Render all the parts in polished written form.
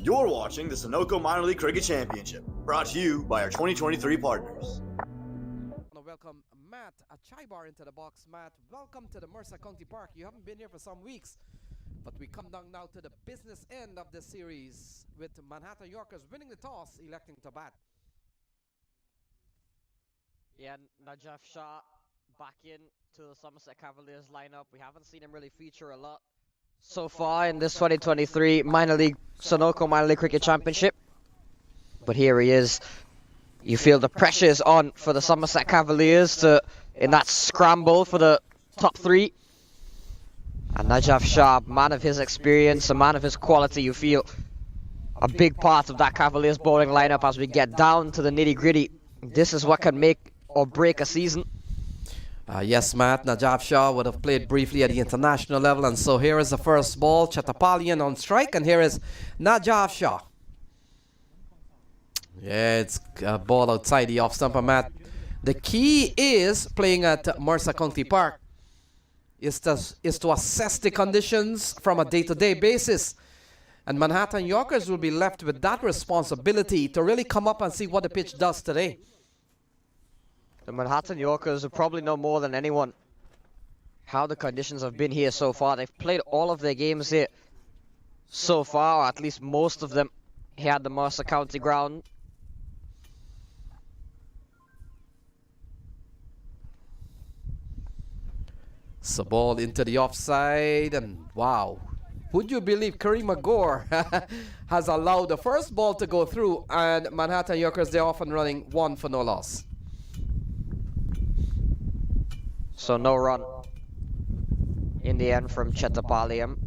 You're watching the Sunoco Minor League Cricket Championship, brought to you by our 2023 partners. I want to welcome Matt Achaibar into the box. Matt, welcome to the Mercer County Park. You haven't been here for some weeks, but we come down now to the business end of the series with Manhattan Yorkers winning the toss, electing to bat. Yeah, Najaf Shah back in to the Somerset Cavaliers lineup. We haven't seen him really feature a lot so far in this 2023 Sunoco Minor League Cricket Championship. But here he is. You feel the pressure is on for the Somerset Cavaliers in that scramble for the top three. And Najaf Shah, man of his experience, a man of his quality, you feel a big part of that Cavaliers bowling lineup as we get down to the nitty-gritty. This is what can make or break a season. Yes, Matt, Najaf Shah would have played briefly at the international level, and so here is the first ball, Chatapalian on strike, and here is Najaf Shah. Yeah, it's a ball outside the off-stumper, Matt. The key is playing at Mercer County Park is to assess the conditions from a day-to-day basis. And Manhattan Yorkers will be left with that responsibility to really come up and see what the pitch does today. The Manhattan Yorkers will probably know more than anyone how the conditions have been here so far. They've played all of their games here so far, or at least most of them here at the Mercer County ground. So ball into the offside, and wow. Would you believe Kareem Agor has allowed the first ball to go through, and Manhattan Yorkers, they're off and running, one for no loss. So no run in the end from Chetapaliam.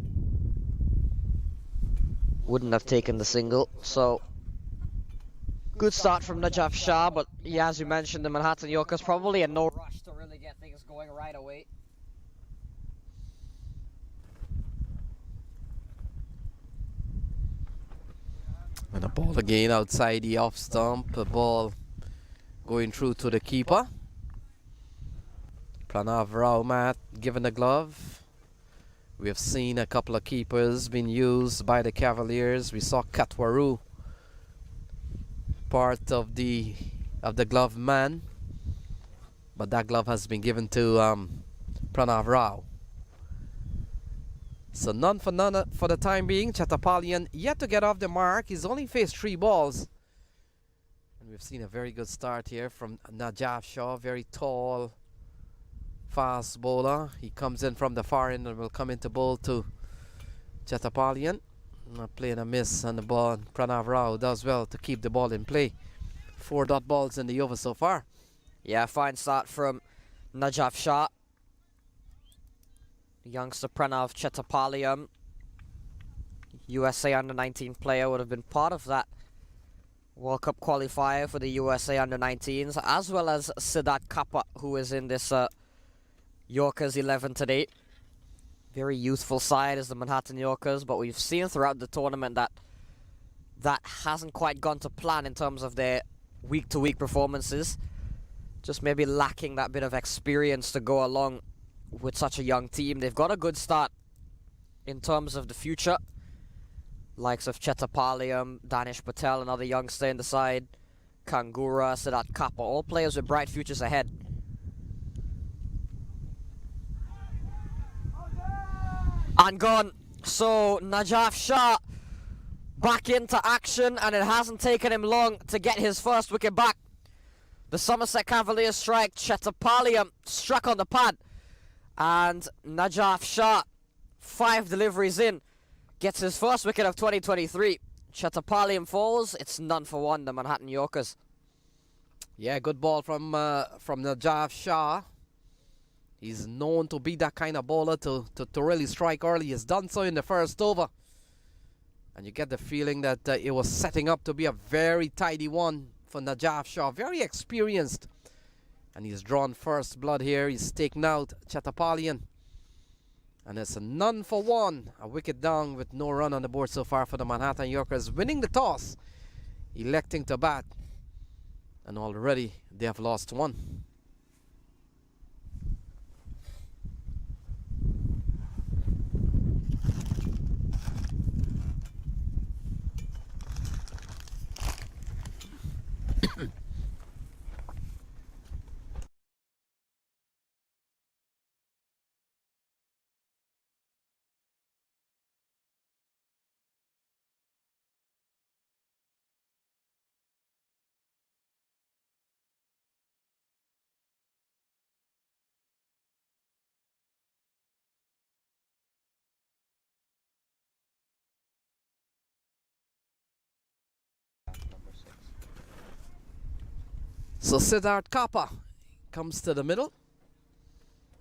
Wouldn't have taken the single. So good start from Najaf Shah, but yeah, as you mentioned, the Manhattan Yorkers probably in no rush to really get things going right away. And a ball again outside the off stump. A ball going through to the keeper. Pranav Rao, Matt, given the glove. We have seen a couple of keepers being used by the Cavaliers. We saw Katwaru, part of the glove man, but that glove has been given to Pranav Rao. So none for the time being. Chatapalian yet to get off the mark. He's only faced 3 balls. And we've seen a very good start here from Najaf Shah, very tall, fast bowler. He comes in from the far end and will come into bowl to Chatapalian. Not playing a miss on the ball. Pranav Rao does well to keep the ball in play. 4 dot balls in the over so far. Yeah, fine start from Najaf Shah. Youngster Pranav Chetapaliam, USA Under-19 player, would have been part of that World Cup qualifier for the USA Under-19s, as well as Siddharth Kappa, who is in this Yorkers 11 today. Very youthful side as the Manhattan Yorkers, but we've seen throughout the tournament that hasn't quite gone to plan in terms of their week-to-week performances. Just maybe lacking that bit of experience to go along with such a young team. They've got a good start in terms of the future. Likes of Chetapaliam, Danish Patel, another youngster in the side, Kangura, Siddharth Kappa, all players with bright futures ahead. And gone. So Najaf Shah back into action, and it hasn't taken him long to get his first wicket back. The Somerset Cavaliers strike. Chetapaliam struck on the pad. And Najaf Shah, 5 deliveries in, gets his first wicket of 2023. Chetapaliam falls. It's none for one, the Manhattan Yorkers. Yeah, good ball from Najaf Shah. He's known to be that kind of bowler to really strike early. He's done so in the first over. And you get the feeling that it was setting up to be a very tidy one for Najaf Shah. Very experienced. And he's drawn first blood here. He's taken out Chetapalian. And it's a none for one. A wicket down with no run on the board so far for the Manhattan Yorkers. Winning the toss. Electing to bat. And already they have lost 1. So Siddharth Kappa comes to the middle.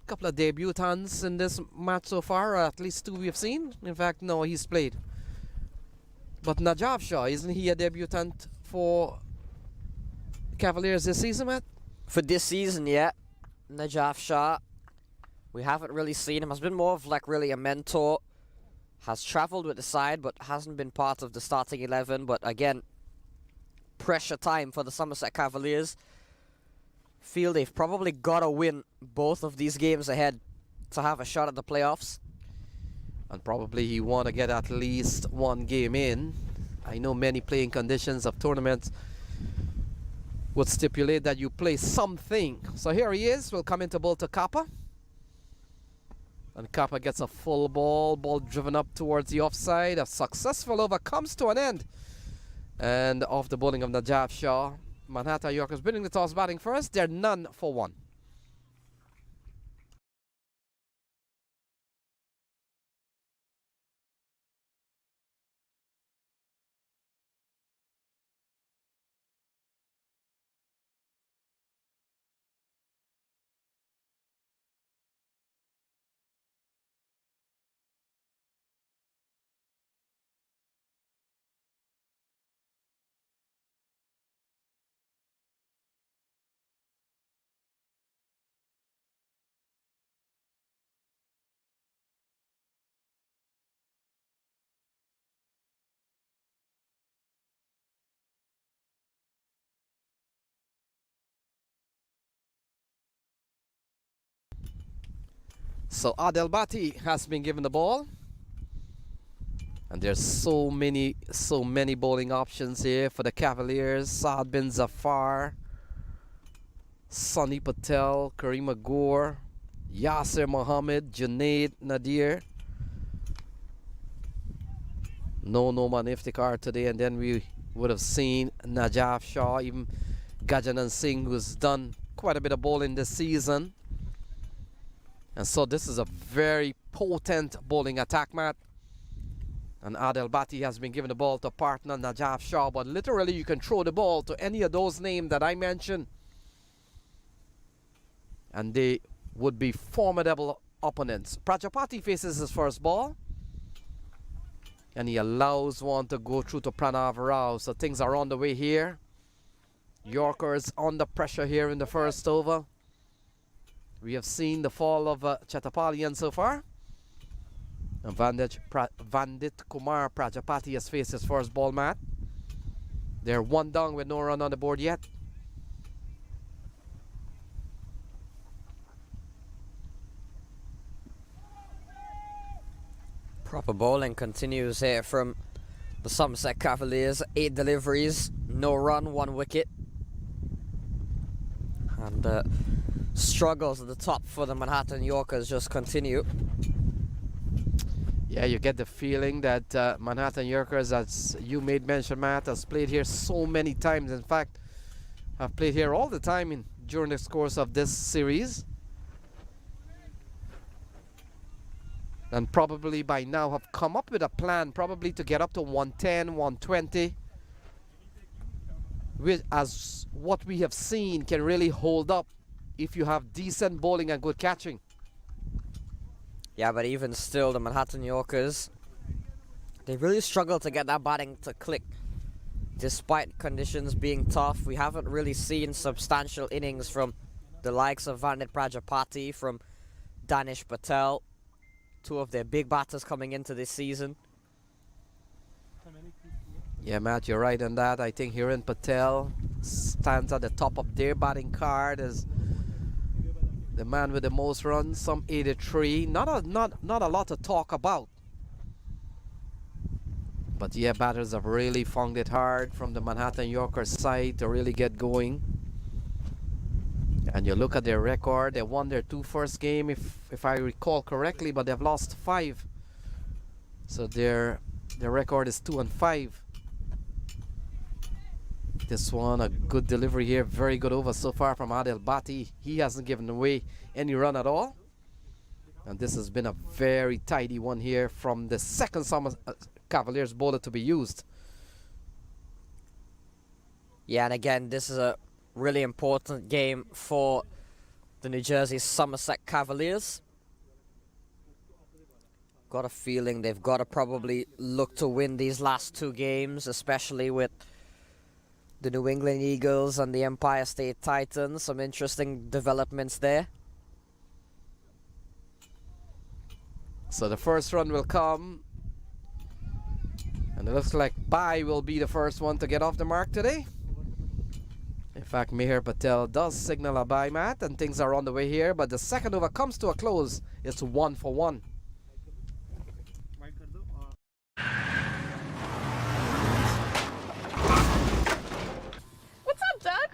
Couple of debutants in this match so far, or at least two we've seen. In fact, no, he's played. But Najaf Shah, isn't he a debutant for Cavaliers this season, Matt? For this season, yeah. Najaf Shah, we haven't really seen him. Has been more of like really a mentor. Has travelled with the side, but hasn't been part of the starting 11. But again, pressure time for the Somerset Cavaliers. Feel they've probably got to win both of these games ahead to have a shot at the playoffs. And probably he want to get at least one game in. I know many playing conditions of tournaments would stipulate that you play something. So here he is. We'll come into ball to Kappa. And Kappa gets a full ball. Ball driven up towards the offside. A successful over comes to an end. And off the bowling of Najaf Shah. Manhattan Yorkers winning the toss, batting first. They're none for one. So Adel Bati has been given the ball. And there's so many bowling options here for the Cavaliers. Saad bin Zafar, Sunny Patel, Kareem Agor, Yasser Mohammed, Junaid Nadir. No Noman Iftikhar today, and then we would have seen Najaf Shah, even Gajanan Singh, who's done quite a bit of bowling this season. And so this is a very potent bowling attack, Matt. And Adel Bati has been given the ball to partner Najaf Shah, but literally you can throw the ball to any of those names that I mentioned, and they would be formidable opponents. Prajapati faces his first ball, and he allows one to go through to Pranav Rao. So things are on the way here. Yorkers under pressure here in the first over. We have seen the fall of Chattapalian so far. And Vandit Kumar Prajapati has faced his first ball, Matt. They're one down with no run on the board yet. Proper bowling continues here from the Somerset Cavaliers. 8 deliveries, no run, 1 wicket. And struggles at the top for the Manhattan Yorkers just continue. Yeah, you get the feeling that Manhattan Yorkers, as you made mention, Matt, has played here so many times. In fact, have played here all the time during the course of this series. And probably by now have come up with a plan, probably to get up to 110, 120. Which, as what we have seen, can really hold up if you have decent bowling and good catching. Yeah, but even still, the Manhattan Yorkers, they really struggle to get that batting to click. Despite conditions being tough, we haven't really seen substantial innings from the likes of Vandit Prajapati, from Danish Patel, 2 of their big batters coming into this season. Yeah, Matt, you're right on that. I think Hiren Patel stands at the top of their batting card as the man with the most runs, some 83. Not a lot to talk about. But yeah, batters have really found it hard from the Manhattan Yorkers side to really get going. And you look at their record, they won their 2 first game, if I recall correctly, but they've lost 5. So their record is 2-5. This one, a good delivery here, very good over so far from Adel Bati. He hasn't given away any run at all. And this has been a very tidy one here from the second Cavaliers bowler to be used. Yeah, and again, this is a Really important game for the New Jersey Somerset Cavaliers. Got a feeling they've got to probably look to win these last 2 games, especially with the New England Eagles and the Empire State Titans. Some interesting developments there. So the first run will come. And it looks like Bai will be the first one to get off the mark today. In fact, Mihir Patel does signal a bye, Matt, and things are on the way here. But the second over comes to a close. It's 1 for 1. What's up, Doug?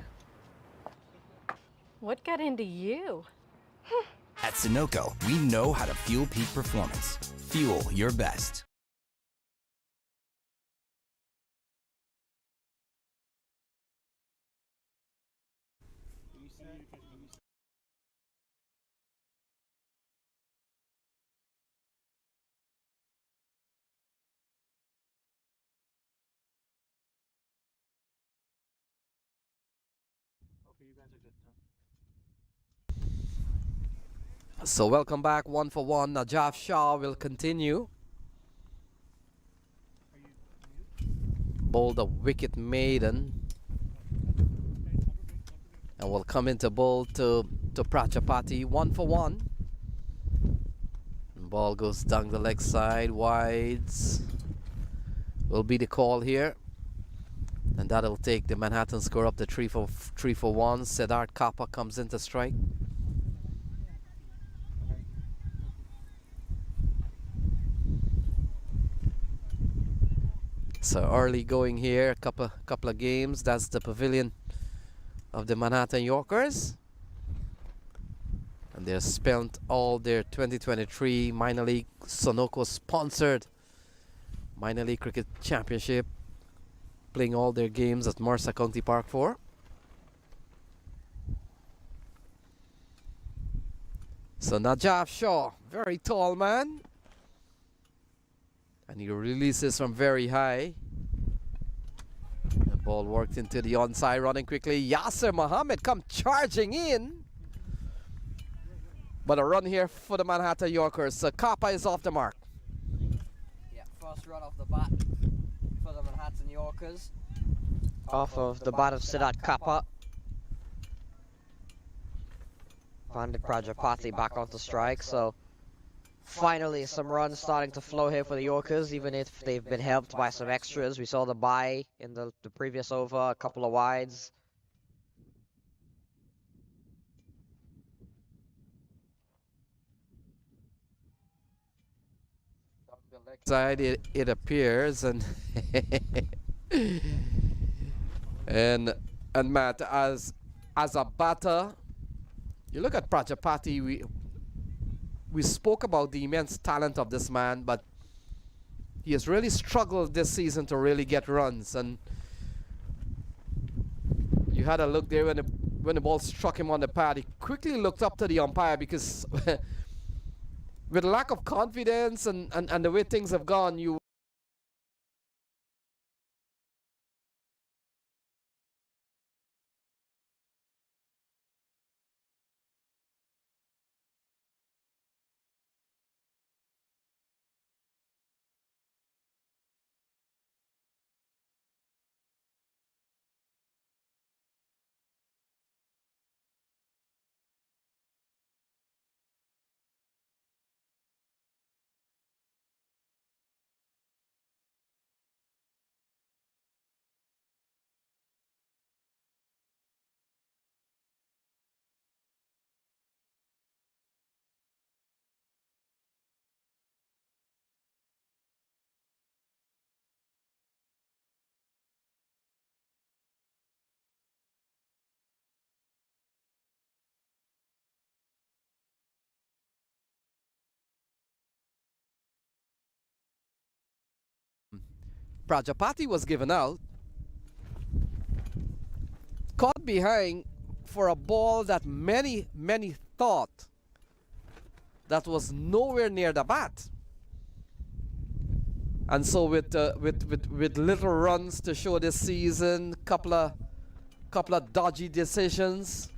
What got into you? At Sunoco, we know how to fuel peak performance. Fuel your best. So welcome back, 1 for 1. Najaf Shah will continue. Bowl the wicket maiden. And will come into bowl to Prajapati, 1 for 1. And ball goes down the leg side, wides. Will be the call here. And that'll take the Manhattan score up to 3 for 1. Siddharth Kappa comes into strike. So early going here, a couple of games. That's the pavilion of the Manhattan Yorkers. And they've spent all their 2023 minor league Sunoco sponsored minor league cricket championship, playing all their games at Mercer County Park 4. So Najaf Shah, very tall man. And he releases from very high. The ball worked into the onside, running quickly. Yasser Mohammed come charging in. But a run here for the Manhattan Yorkers. So Kappa is off the mark. Yeah, first run off the bat for the Manhattan Yorkers. Off of the bat of Siddharth Kappa. Pandit Prajapati back onto strike, so finally some runs starting to flow here for the Yorkers, even if they've been helped by some extras. We saw the bye in the previous over, a couple of wides. Side it appears, and and Matt, as a batter, you look at Prajapati. We spoke about the immense talent of this man, but he has really struggled this season to really get runs. And you had a look there when the ball struck him on the pad. He quickly looked up to the umpire because with lack of confidence and the way things have gone, you Prajapati was given out, caught behind for a ball that many thought that was nowhere near the bat. And so with little runs to show this season, couple of couple of dodgy decisions.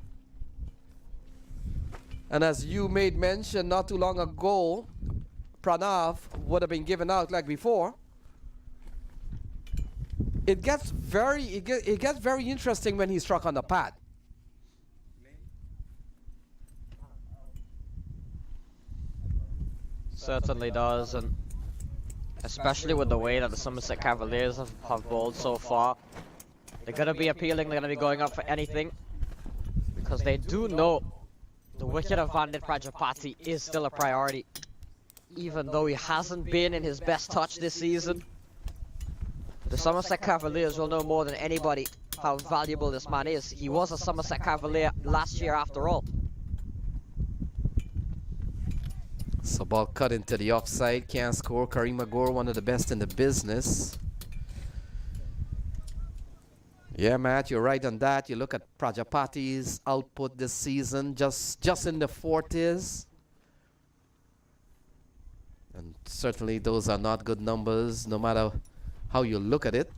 And as you made mention not too long ago, Pranav would have been given out like before. It gets very interesting when he's struck on the pad. Certainly does, and especially with the way that the Somerset Cavaliers have bowled so far. They're going to be appealing, they're going to be going up for anything, because they do know the wicket of Vandit Prajapati is still a priority. Even though he hasn't been in his best touch this season, the Somerset Cavaliers will know more than anybody how valuable this man is. He was a Somerset Cavalier last year after all. So ball cut into the offside, can't score. Kareem Agor, one of the best in the business. Yeah, Matt, you're right on that. You look at Prajapati's output this season, just in the 40s. And certainly those are not good numbers, no matter how you look at it.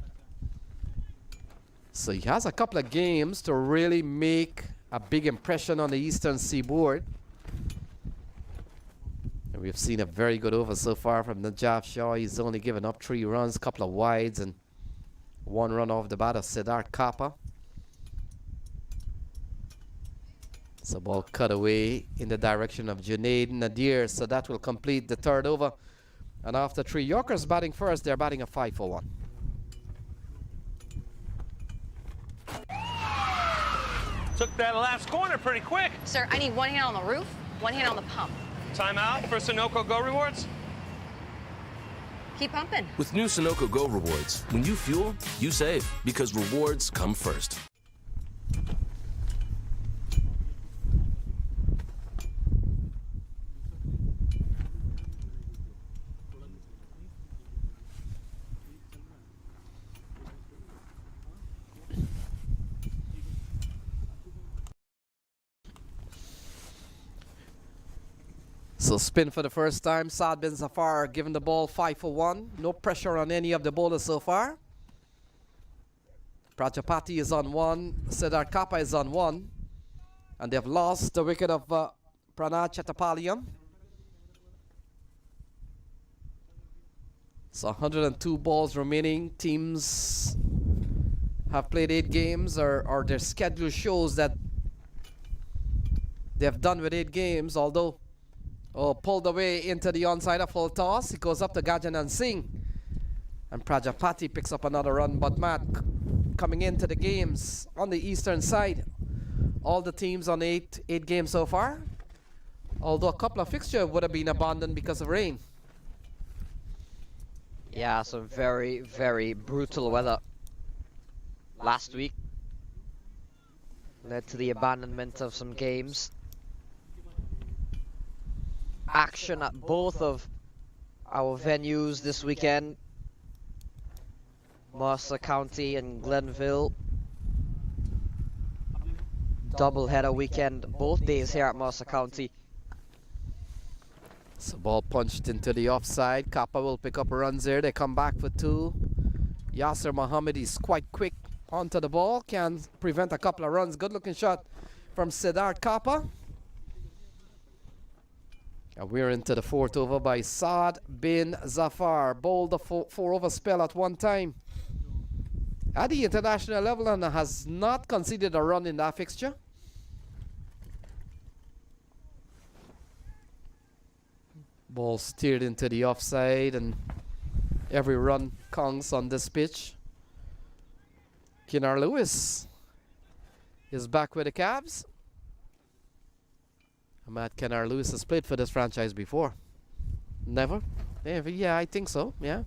So he has a couple of games to really make a big impression on the Eastern Seaboard. And we've seen a very good over so far from Najaf Shah. He's only given up 3 runs, couple of wides, and 1 run off the bat of Siddharth Kappa. So ball cut away in the direction of Junaid Nadir. So that will complete the 3rd over. And after 3 Yorkers batting first, they're batting a 5 for 1. Took that last corner pretty quick. Sir, I need 1 hand on the roof, 1 hand on the pump. Timeout for Sunoco Go Rewards. Keep pumping. With new Sunoco Go Rewards, when you fuel, you save, because rewards come first. So spin for the first time. Saad bin Zafar giving the ball 5 for 1. No pressure on any of the bowlers so far. Prajapati is on 1. Siddharth Kappa is on 1. And they've lost the wicket of Pranav Chetapaliyam. So 102 balls remaining. Teams have played 8 games, or their schedule shows that they've done with 8 games, although pulled away into the onside of full toss. It goes up to Gajanan Singh. And Prajapati picks up another run. But Matt, coming into the games on the eastern side, all the teams on 8 games so far. Although a couple of fixtures would have been abandoned because of rain. Yeah, some very, very brutal weather last week led to the abandonment of some games. Action at both of our venues this weekend, Mercer County and Glenville. Double-header weekend, both days here at Mercer County. So ball punched into the offside. Kappa will pick up runs there. They come back for 2. Yasser Mohammed is quite quick onto the ball. Can prevent a couple of runs. Good looking shot from Siddharth Kappa. And we're into the 4th over by Saad bin Zafar. Bowled the 4-over spell at one time at the international level and has not conceded a run in that fixture. Ball steered into the offside, and every run counts on this pitch. Kinar Lewis is back with the Cavs. Matt Kinar Lewis has played for this franchise before. Never? Yeah, I think so, yeah.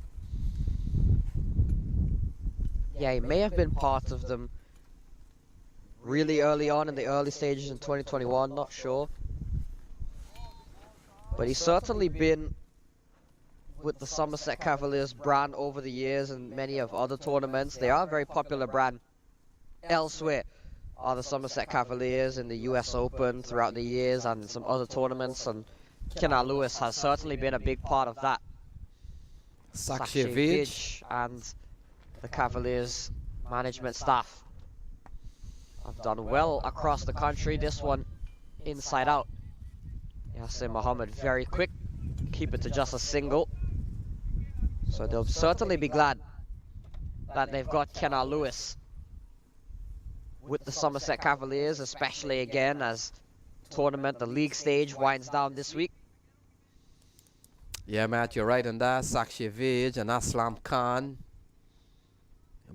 Yeah, he may have been part of them really early on in the early stages in 2021, not sure. But he's certainly been with the Somerset Cavaliers brand over the years and many of other tournaments. They are a very popular brand elsewhere. Are the Somerset Cavaliers in the US Open throughout the years and some other tournaments, and Kinar Lewis has certainly been a big part of that. Sakshevich and the Cavaliers management staff. have done well across the country. This one inside out. Yasser Mohammed very quick. Keep it to just a single. So they'll certainly be glad that they've got Kenna Lewis with the Somerset Cavaliers, especially again as the league stage winds down this week. Yeah, Matt, you're right on that. Sakshi Vij and Aslam Khan.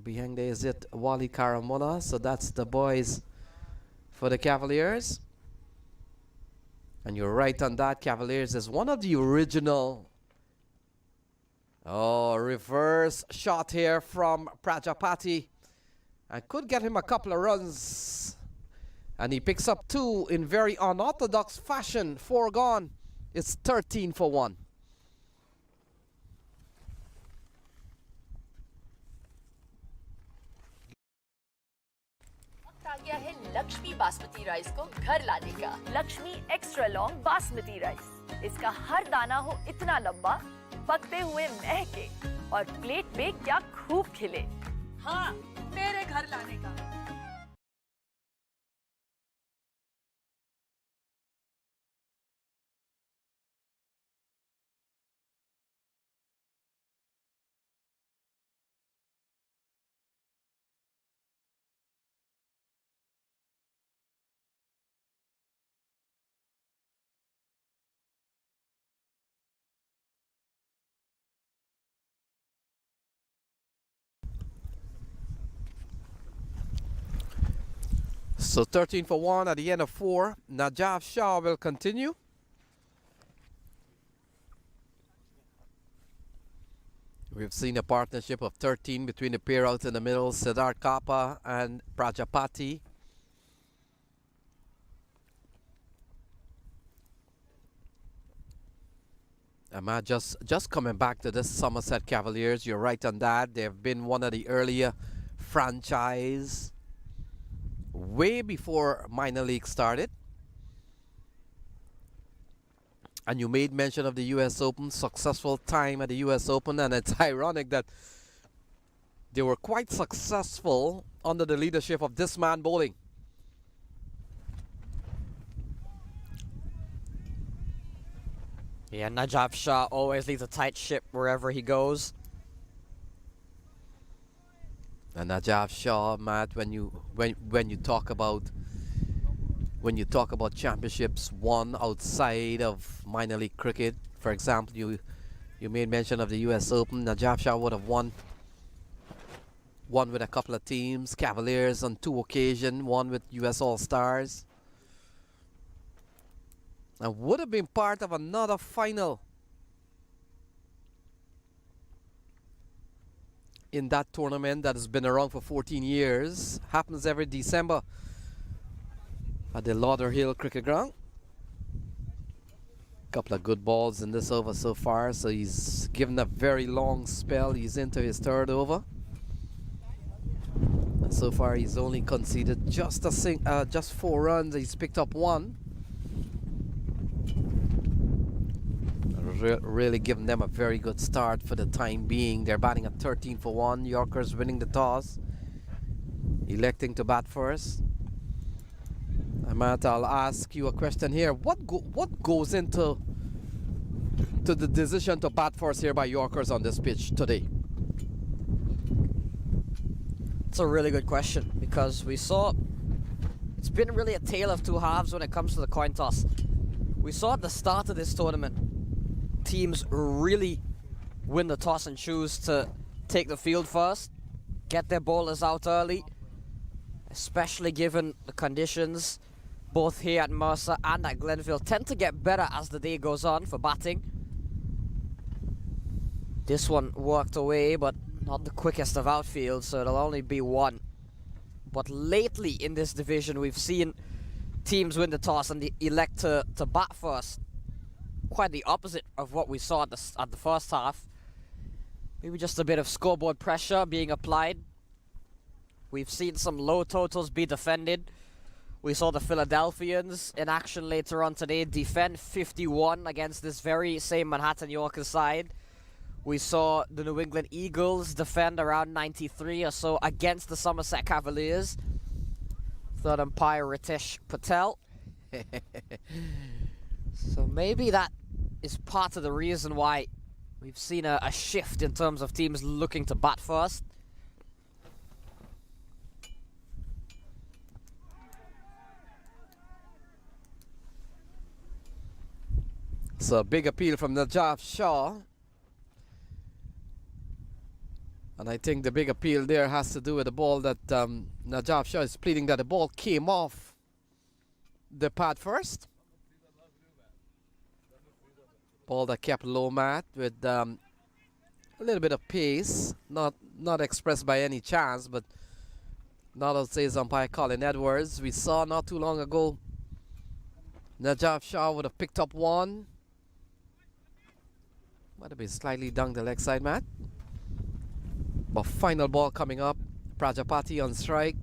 Behind there is it Wali Karamola. So that's the boys for the Cavaliers. And you're right on that. Cavaliers is one of the original. Oh, reverse shot here from Prajapati. I could get him a couple of runs. And he picks up 2 in very unorthodox fashion. 4 gone. It's 13 for 1. आ गया है Lakshmi basmati rice को घर लाने का। Lakshmi extra long basmati rice. इसका हर दाना हो इतना लंबा, पकते हुए महके और प्लेट पे क्या खूब खिले। हाँ, मेरे घर लाने का। So 13 for 1 at the end of 4. Najaf Shah will continue. We've seen a partnership of 13 between the pair out in the middle, Siddharth Kappa and Prajapati. Ahmad, just coming back to this Somerset Cavaliers, you're right on that. They've been one of the earlier franchise way before minor league started. And you made mention of the US Open, successful time at the US Open, and it's ironic that they were quite successful under the leadership of this man bowling. Yeah, Najaf Shah always leads a tight ship wherever he goes. And Najaf Shah, Matt, when you talk about championships won outside of minor league cricket, for example, you made mention of the US Open. Najaf Shah would have won with a couple of teams, Cavaliers on 2 occasions, one with US All-Stars, and would have been part of another final in that tournament that has been around for 14 years. Happens every December at the Lauderhill Cricket Ground. Couple of good balls in this over so far, so he's given a very long spell. He's into his 3rd over. And so far he's only conceded just 4 runs. He's picked up 1. Really giving them a very good start for the time being. They're batting at 13 for 1. Yorkers winning the toss, electing to bat first. Matt, I'll ask you a question here. What goes into the decision to bat first here by Yorkers on this pitch today? It's a really good question, because we saw it's been really a tale of 2 halves when it comes to the coin toss. We saw at the start of this tournament teams really win the toss and choose to take the field first, get their bowlers out early, especially given the conditions both here at Mercer and at Glenville tend to get better as the day goes on for batting. This one worked away, but not the quickest of outfield, so it'll only be 1. But lately in this division, we've seen teams win the toss and elect to bat first. Quite the opposite of what we saw at the first half. Maybe just a bit of scoreboard pressure being applied. We've seen some low totals be defended. We saw the Philadelphians in action later on today defend 51 against this very same Manhattan Yorkers side. We saw the New England Eagles defend around 93 or so against the Somerset Cavaliers. Third umpire Ritesh Patel. So maybe that is part of the reason why we've seen a shift in terms of teams looking to bat first. So a big appeal from Najaf Shah. And I think the big appeal there has to do with the ball that Najaf Shah is pleading that the ball came off the pad first. Ball that kept low, Matt, with a little bit of pace. Not expressed by any chance, but not outsays umpire Colin Edwards. We saw not too long ago Najaf Shah would have picked up one. Might have been slightly down the leg side, Matt. But final ball coming up. Prajapati on strike.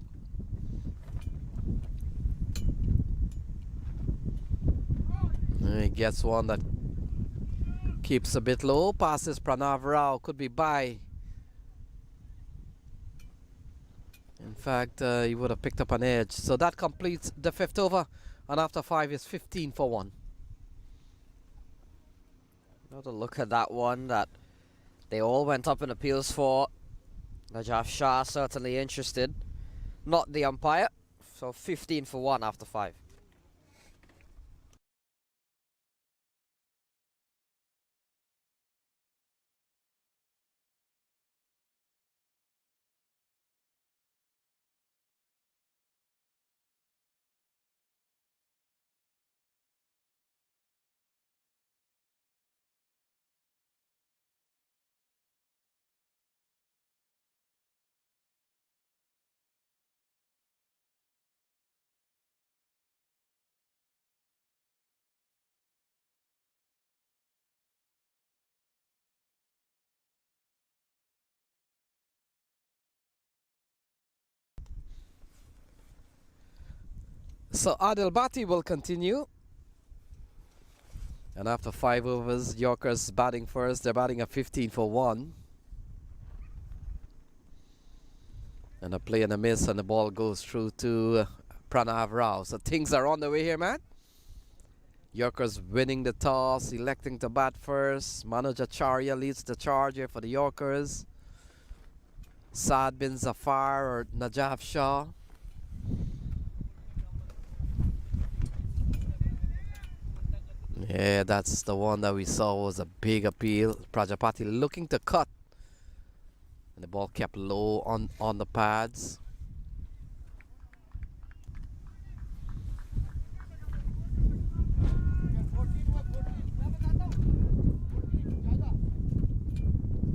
And he gets one that keeps a bit low. Passes Pranav Rao. Could be by. In fact, he would have picked up an edge. So that completes the fifth over. And after 5 is 15 for 1. Another look at that one that they all went up in appeals for. Najaf Shah certainly interested. Not the umpire. So 15 for 1 after 5. So Adil Bhatti will continue. And after 5 overs, Yorkers batting first. They're batting a 15 for 1. And a play and a miss, and the ball goes through to Pranav Rao. So things are on the way here, man. Yorkers winning the toss, electing to bat first. Manoj Acharya leads the charge here for the Yorkers. Saad bin Zafar or Najaf Shah. Yeah, that's the one that we saw was a big appeal. Prajapati looking to cut. And the ball kept low on the pads.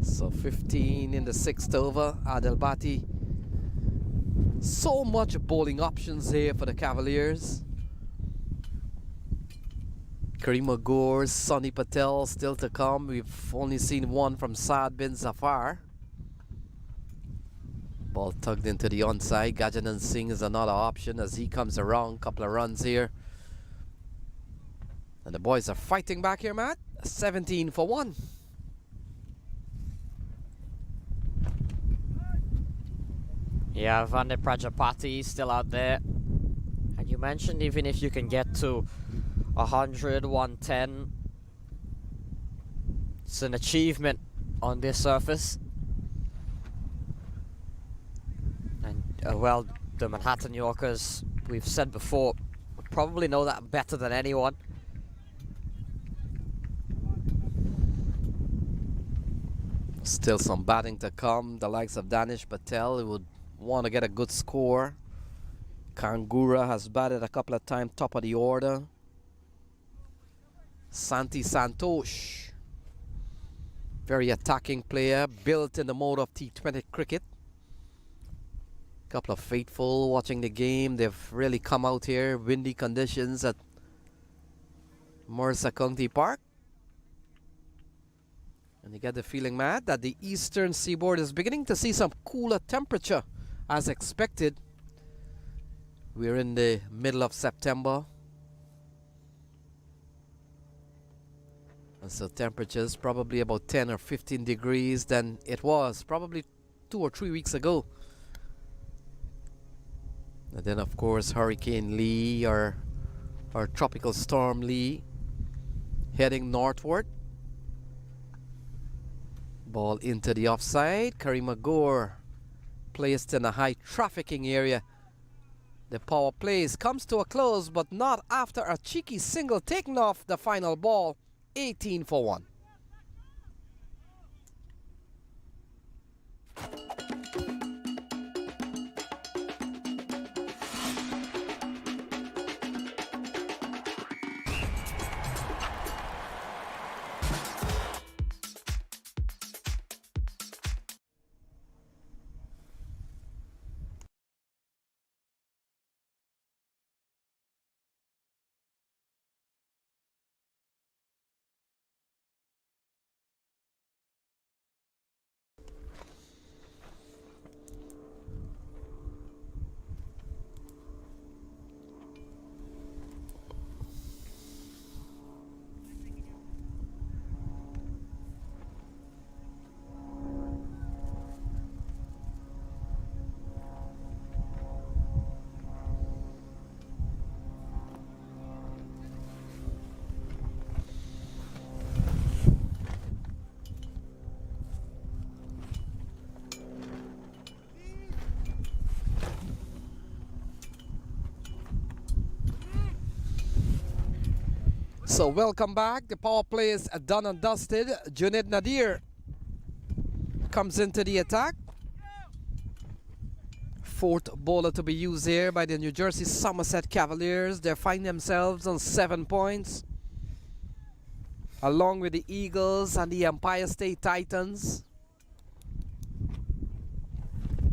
So 15 in the 6th over. Adil Bhatti. So much bowling options here for the Cavaliers. Kareem Gore, Sonny Patel still to come. We've only seen one from Saad bin Zafar. Ball tugged into the onside. Gajanan Singh is another option as he comes around. Couple of runs here. And the boys are fighting back here, Matt. 17 for 1. Yeah, Vande Prajapati still out there. And you mentioned even if you can get to 100, 110, it's an achievement on this surface. And well, the Manhattan Yorkers, we've said before, probably know that better than anyone. Still some batting to come. The likes of Danish Patel, who would want to get a good score. Kangura has batted a couple of times, top of the order. Santi Santosh, very attacking player, built in the mode of T20 cricket. Couple of faithful watching the game. They've really come out here. Windy conditions at Mercer County Park. And you get the feeling, Matt, that the eastern seaboard is beginning to see some cooler temperature as expected. We're in the middle of September. And so temperatures probably about 10 or 15 degrees than it was probably 2 or 3 weeks ago. And then, of course, Hurricane Lee or Tropical Storm Lee heading northward. Ball into the offside. Kareem Agor placed in a high trafficking area. The power plays comes to a close, but not after a cheeky single taken off the final ball. 18 for 1. So welcome back. The power play is done and dusted. Junaid Nadir comes into the attack. Fourth bowler to be used here by the New Jersey Somerset Cavaliers. They find themselves on 7 points, along with the Eagles and the Empire State Titans.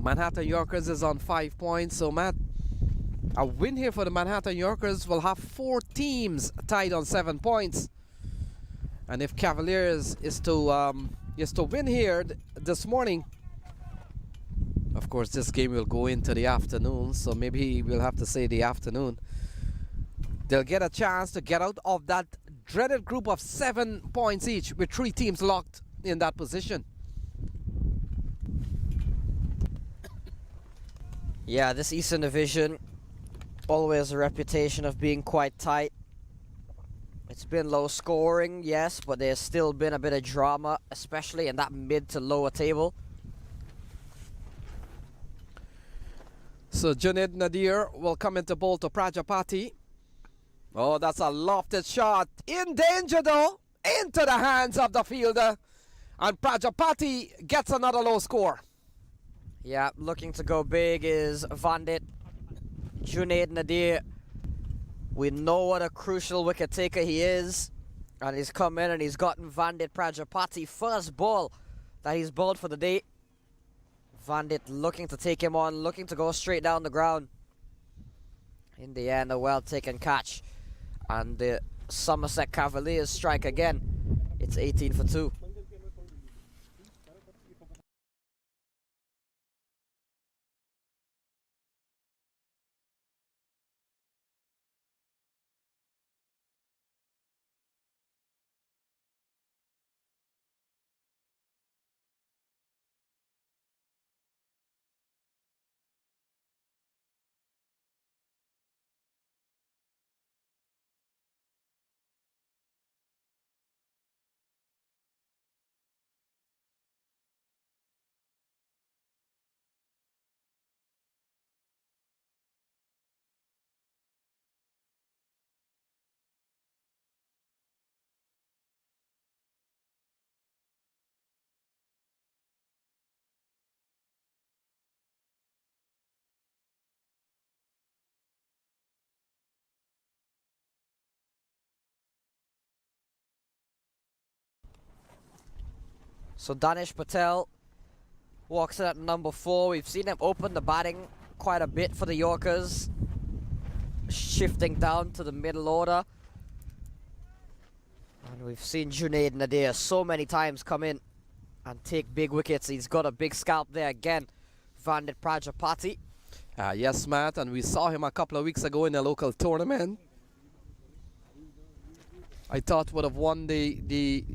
Manhattan Yorkers is on 5 points. So Matt, a win here for the Manhattan Yorkers will have 4 teams tied on 7 points. And if Cavaliers is to win here this morning, of course this game will go into the afternoon, so maybe we'll have to say the afternoon. They'll get a chance to get out of that dreaded group of 7 points each, with 3 teams locked in that position. Yeah, this Eastern Division, always a reputation of being quite tight. It's been low scoring, yes, but there's still been a bit of drama, especially in that mid to lower table. So Junaid Nadir will come into bowl to Prajapati. Oh, that's a lofted shot. In danger though. Into the hands of the fielder. And Prajapati gets another low score. Yeah, looking to go big is Vandit. Junaid Nadir, we know what a crucial wicket taker he is, and he's come in and he's gotten Vandit Prajapati first ball that he's bowled for the day. Vandit looking to take him on, looking to go straight down the ground. In the end, a well taken catch, and the Somerset Cavaliers strike again. It's 18 for 2. So Danish Patel walks in at number 4. We've seen him open the batting quite a bit for the Yorkers, shifting down to the middle order. And we've seen Junaid Nadir so many times come in and take big wickets. He's got a big scalp there again, Vandit Prajapati. Yes, Matt, and we saw him a couple of weeks ago in a local tournament. I thought would have won the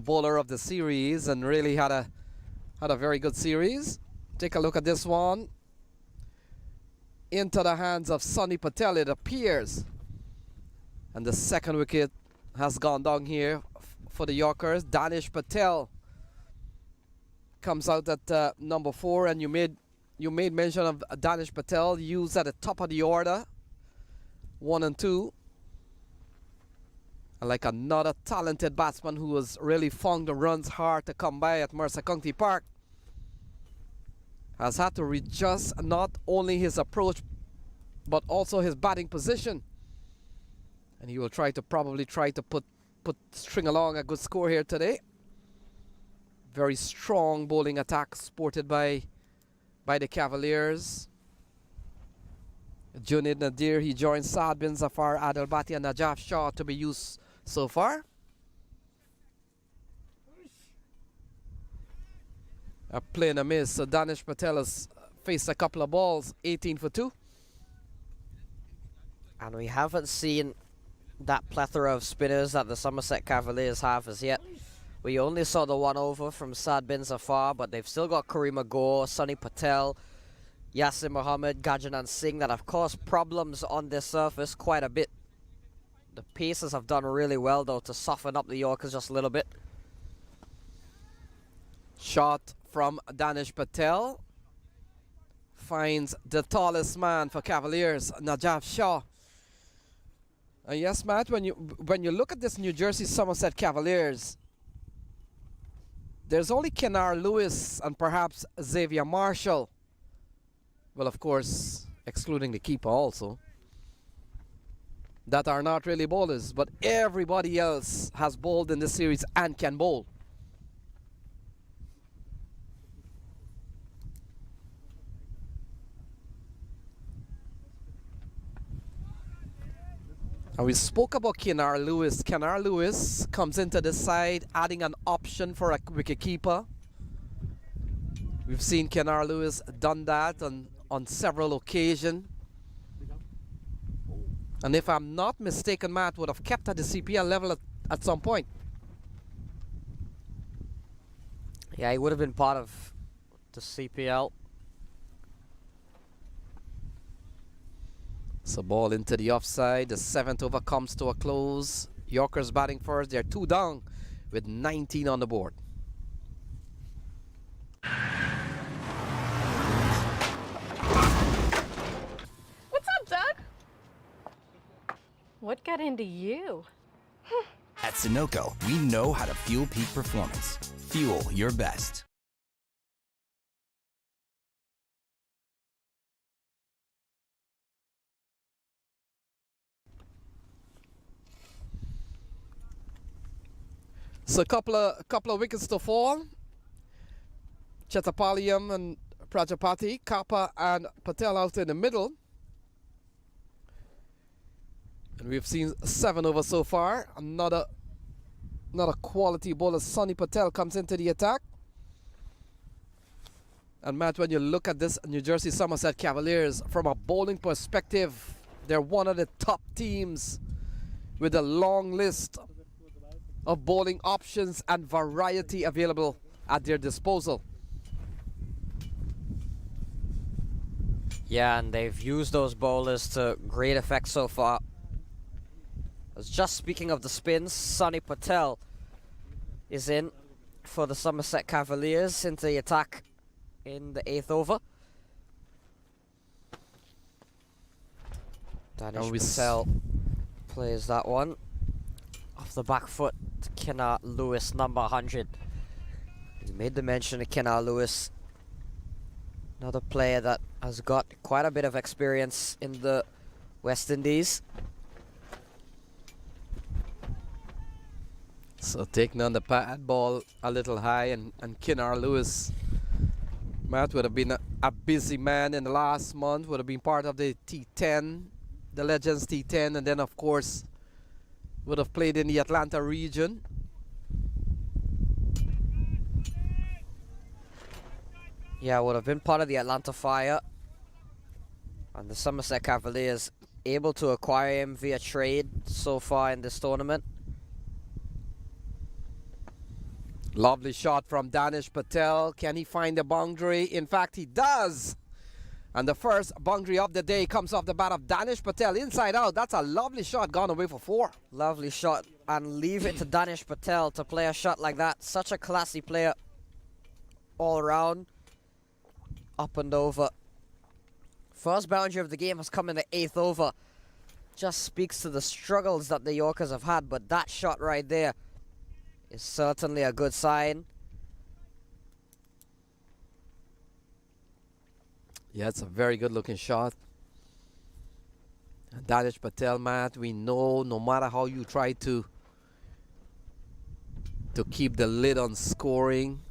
bowler of the series, and really had a very good series. Take a look at this one. into the hands of Sonny Patel, it appears. And the second wicket has gone down here for the Yorkers. Danish Patel comes out at number 4, and you made mention of Danish Patel, used at the top of the order, 1 and 2. And like another talented batsman who has really found the runs hard to come by at Mercer County Park, has had to readjust not only his approach but also his batting position. And he will probably try to string along a good score here today. Very strong bowling attack sported by the Cavaliers. Junaid Nadir, he joins Saad bin Zafar, Adil Bhatti and Najaf Shah to be used so far. A play and a miss. So Danish Patel has faced a couple of balls, 18 for 2. And we haven't seen that plethora of spinners that the Somerset Cavaliers have as yet. We only saw the one over from Saad bin Zafar, but they've still got Kareem Agor, Sonny Patel, Yasir Mohammed, Gajanan Singh that have caused problems on this surface quite a bit. The Pacers have done really well though to soften up the Yorkers just a little bit. Shot from Danish Patel finds the tallest man for Cavaliers, Najaf Shah. Yes, Matt, when you look at this New Jersey Somerset Cavaliers, there's only Kenar Lewis and perhaps Xavier Marshall. Well, of course, excluding the keeper also, that are not really bowlers, but everybody else has bowled in this series and can bowl. And we spoke about Kenar Lewis. Kenar Lewis comes into the side, adding an option for a wicketkeeper. We've seen Kenar Lewis done that on several occasions. And if I'm not mistaken, Matt would have kept at the CPL level at some point. Yeah, he would have been part of the CPL. So ball into the offside. The 7th over comes to a close. Yorkers batting first. They're 2 down with 19 on the board. What's up, Doug? What got into you? At Sunoco, we know how to fuel peak performance. Fuel your best. So a couple of wickets to fall. Chetapaliam and Prajapati, Kappa and Patel out in the middle. And we've seen 7 over so far. Another quality bowler, Sonny Patel, comes into the attack. And Matt, when you look at this New Jersey Somerset Cavaliers from a bowling perspective, they're one of the top teams with a long list of bowling options and variety available at their disposal. Yeah, and they've used those bowlers to great effect so far. Just speaking of the spins, Sonny Patel is in for the Somerset Cavaliers into the attack in the 8th over. Danish Patel plays that one off the back foot to Kenar Lewis, number 100. He made the mention of Kenar Lewis, another player that has got quite a bit of experience in the West Indies. So taking on the pad ball a little high, and Kenar Lewis, Matt, would have been a busy man in the last month, would have been part of the T10, the Legends T10, and then of course would have played in the Atlanta region. Yeah, would have been part of the Atlanta Fire. And the Somerset Cavaliers able to acquire him via trade so far in this tournament. Lovely shot from Danish Patel. Can he find the boundary? In fact, he does. And the first boundary of the day comes off the bat of Danish Patel. Inside out. That's a lovely shot, gone away for 4. Lovely shot. And leave it to Danish Patel to play a shot like that. Such a classy player all around. Up and over. First boundary of the game has come in the 8th over. Just speaks to the struggles that the Yorkers have had. But that shot right there is certainly a good sign. Yeah, it's a very good looking shot. And Danish Patel, Matt, we know no matter how you try to keep the lid on scoring,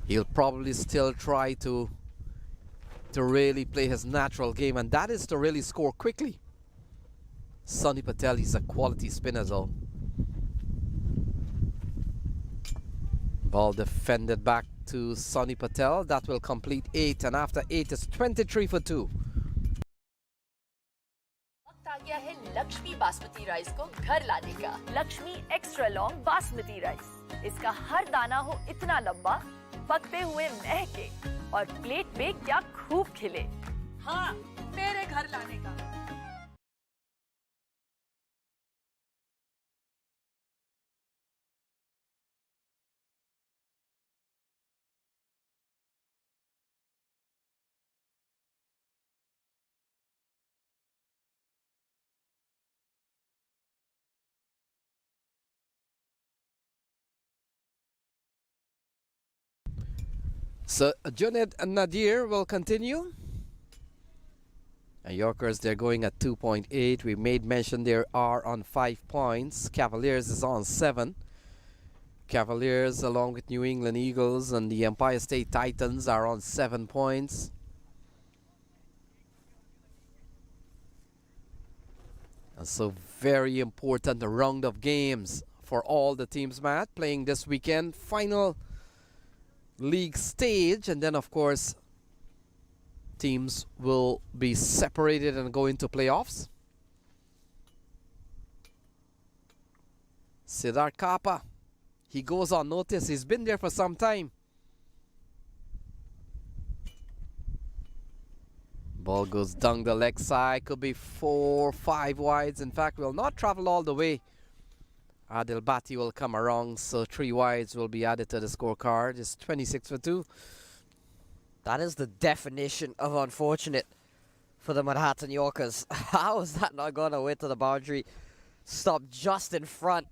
he'll probably still try to really play his natural game, and that is to really score quickly. Sonny Patel, he's a quality spinner though. Ball defended back to Sonny Patel. That will complete 8, and after 8 is 23 for 2. वक्त आ गया है Lakshmi basmati rice को घर लाने का। Lakshmi extra long basmati rice. इसका हर दाना हो इतना लंबा, पकते हुए महके और प्लेट पे क्या खूब खिले। हाँ, मेरे घर लाने का। So Junaid Nadir will continue. And Yorkers, they're going at 2.8. We made mention they are on 5 points. Cavaliers is on 7. Cavaliers, along with New England Eagles and the Empire State Titans, are on 7 points. And so very important round of games for all the teams, Matt, playing this weekend. Final league stage, and then of course teams will be separated and go into playoffs. Siddharth Kappa, he goes on notice. He's been there for some time. Ball goes down the leg side. Could be 4, 5 wides. In fact, will not travel all the way. Adil Bati will come around, so 3 wides will be added to the scorecard. It's 26 for 2. That is the definition of unfortunate for the Manhattan Yorkers. How is that not gone away to the boundary? Stopped just in front.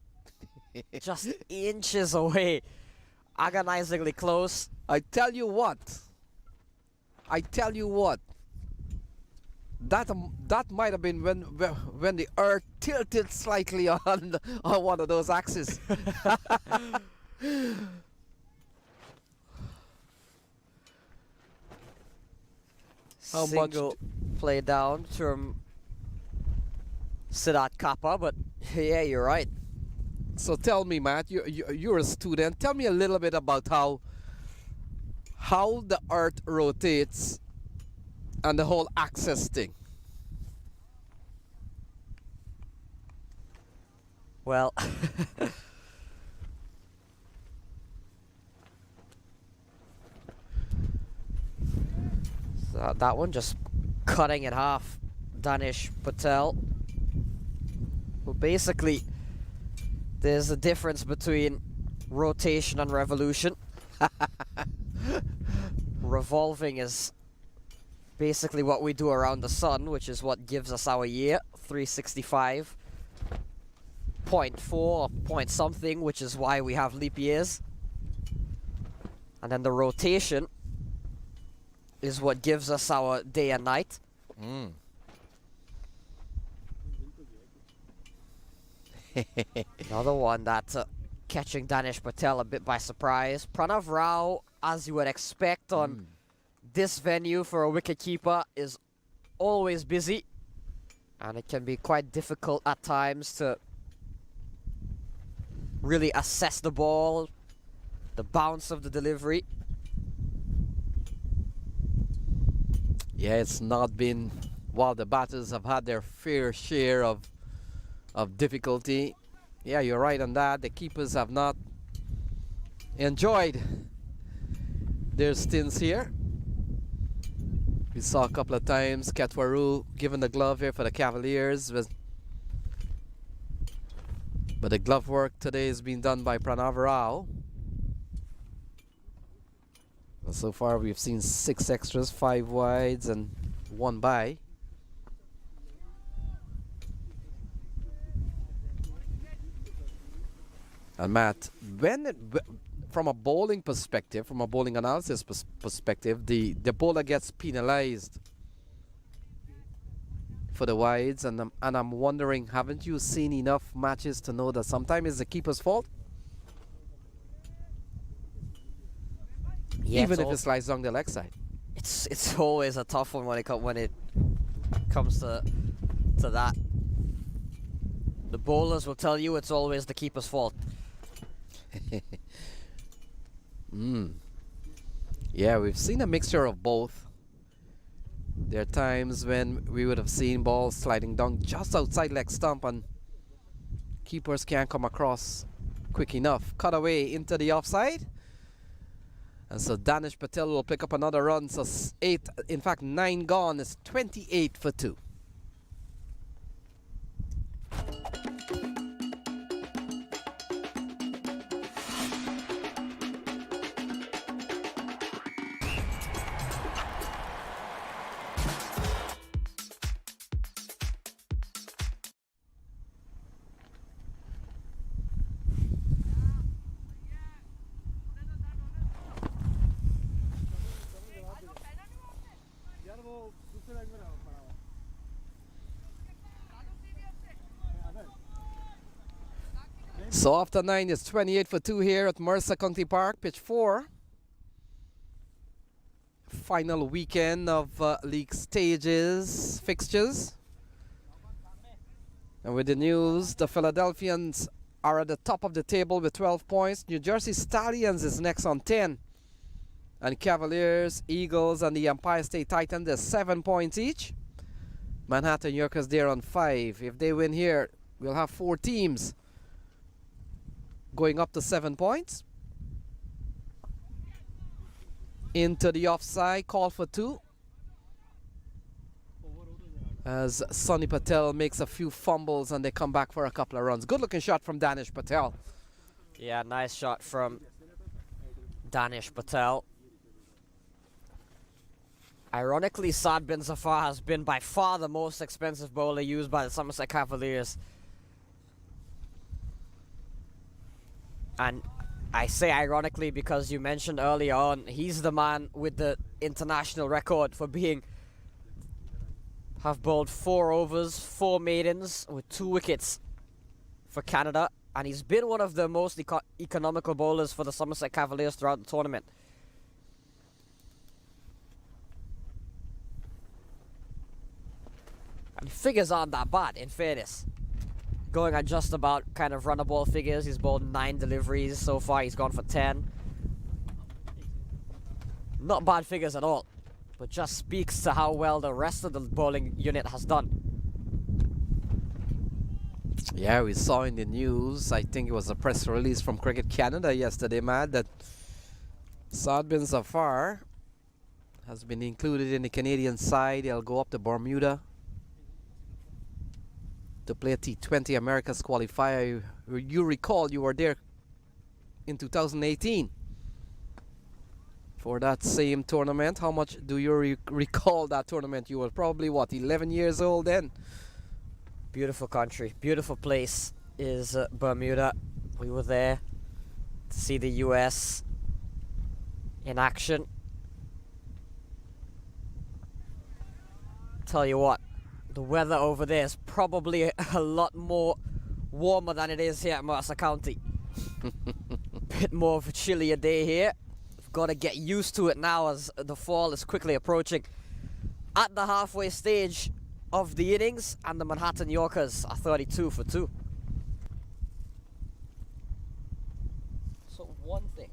Just inches away. Agonizingly close. I tell you what. That might have been when the earth tilted slightly on one of those axes. How Single play down from Siddharth Kappa, but yeah, you're right. So tell me, Matt, you're a student. Tell me a little bit about how the earth rotates and the whole axis thing. Well, so that one just cutting in half. Danish Patel. Well, basically, there's a difference between rotation and revolution. Revolving is basically what we do around the sun, which is what gives us our year, 365.4 or point something, which is why we have leap years. And then the rotation is what gives us our day and night. Another one that's catching Danish Patel a bit by surprise. Pranav Rao, as you would expect on this venue for a wicketkeeper, is always busy, and it can be quite difficult at times to really assess the ball, the bounce of the delivery. Yeah, it's not been, while the batters have had their fair share of difficulty. Yeah, you're right on that. The keepers have not enjoyed their stints here. We saw a couple of times Ketwaru giving the glove here for the Cavaliers. But the glove work today is being done by Pranav Rao. So far we've seen 6 extras, 5 wides and 1 by. And Matt, from a bowling perspective, from a bowling analysis perspective, the bowler gets penalized for the wides, and I'm wondering, haven't you seen enough matches to know that sometimes it's the keeper's fault? Yeah, even if it slides down the leg side. It's always a tough one when it comes to that. The bowlers will tell you it's always the keeper's fault. Yeah, we've seen a mixture of both. There are times when we would have seen balls sliding down just outside leg stump and keepers can't come across quick enough. Cut away into the offside. And so Danish Patel will pick up another run. So 9 gone is 28 for 2. So after 9 is 28 for 2 here at Mercer County Park, pitch 4. Final weekend of league stages fixtures. And with the news, the Philadelphians are at the top of the table with 12 points. New Jersey Stallions is next on 10. And Cavaliers, Eagles, and the Empire State Titans, they're 7 points each. Manhattan Yorkers there on 5. If they win here, we'll have 4 teams going up to 7 points. Into the offside, call for 2. As Sonny Patel makes a few fumbles and they come back for a couple of runs. Good looking shot from Danish Patel. Yeah, nice shot from Danish Patel. Ironically, Saad bin Zafar has been by far the most expensive bowler used by the Somerset Cavaliers. And I say ironically because you mentioned earlier on, he's the man with the international record for have bowled 4 overs, 4 maidens with 2 wickets for Canada. And he's been one of the most economical bowlers for the Somerset Cavaliers throughout the tournament. And figures aren't that bad, in fairness. Going at just about kind of runner ball figures. He's bowled 9 deliveries so far. He's gone for 10. Not bad figures at all. But just speaks to how well the rest of the bowling unit has done. Yeah, we saw in the news, I think it was a press release from Cricket Canada yesterday, Matt, that Saad bin Zafar has been included in the Canadian side. He'll go up to Bermuda to play a T20 America's qualifier. You recall you were there in 2018 for that same tournament. How much do you recall that tournament? You were probably, what, 11 years old then? Beautiful country, beautiful place is Bermuda. We were there to see the US in action. Tell you what, the weather over there is probably a lot more warmer than it is here at Mercer County. Bit more of a chillier day here. We've got to get used to it now as the fall is quickly approaching. At the halfway stage of the innings, and the Manhattan Yorkers are 32 for 2. So one thing.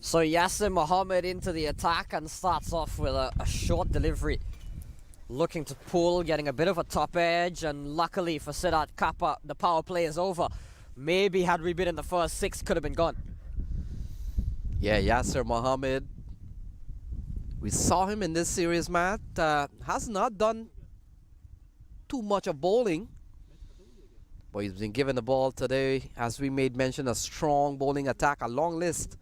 So Yasser Mohammed into the attack and starts off with a short delivery. Looking to pull, getting a bit of a top edge, and luckily for Siddharth Kappa, the power play is over. Maybe had we been in the first 6, could have been gone. Yeah, Yasser Mohammed. We saw him in this series, Matt. Has not done too much of bowling, but he's been given the ball today. As we made mention, a strong bowling attack, a long list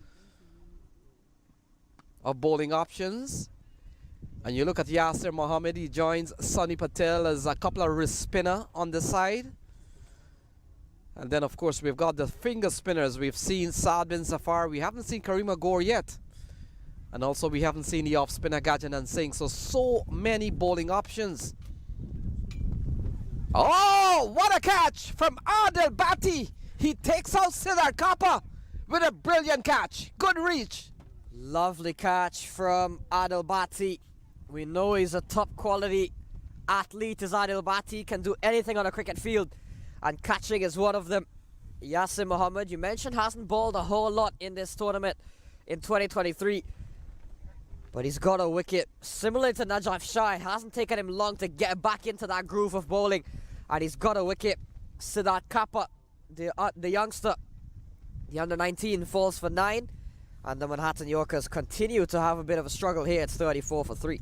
of bowling options. And you look at Yasser Mohammed, he joins Sonny Patel as a couple of wrist spinner on the side. And then, of course, we've got the finger spinners. We've seen Saad bin Zafar. We haven't seen Karima Gore yet. And also, we haven't seen the off spinner Gajanan Singh. So many bowling options. Oh, what a catch from Adil Bhatti. He takes out Siddharth Kappa with a brilliant catch. Good reach. Lovely catch from Adil Bhatti. We know he's a top quality athlete as Adil Bhatti, can do anything on a cricket field, and catching is one of them. Yasser Mohammed, you mentioned, hasn't bowled a whole lot in this tournament in 2023, but he's got a wicket. Similar to Najaf Shah, it hasn't taken him long to get back into that groove of bowling, and he's got a wicket. Siddharth Kappa, the youngster, the under-19, falls for 9, and the Manhattan Yorkers continue to have a bit of a struggle here. It's 34 for 3.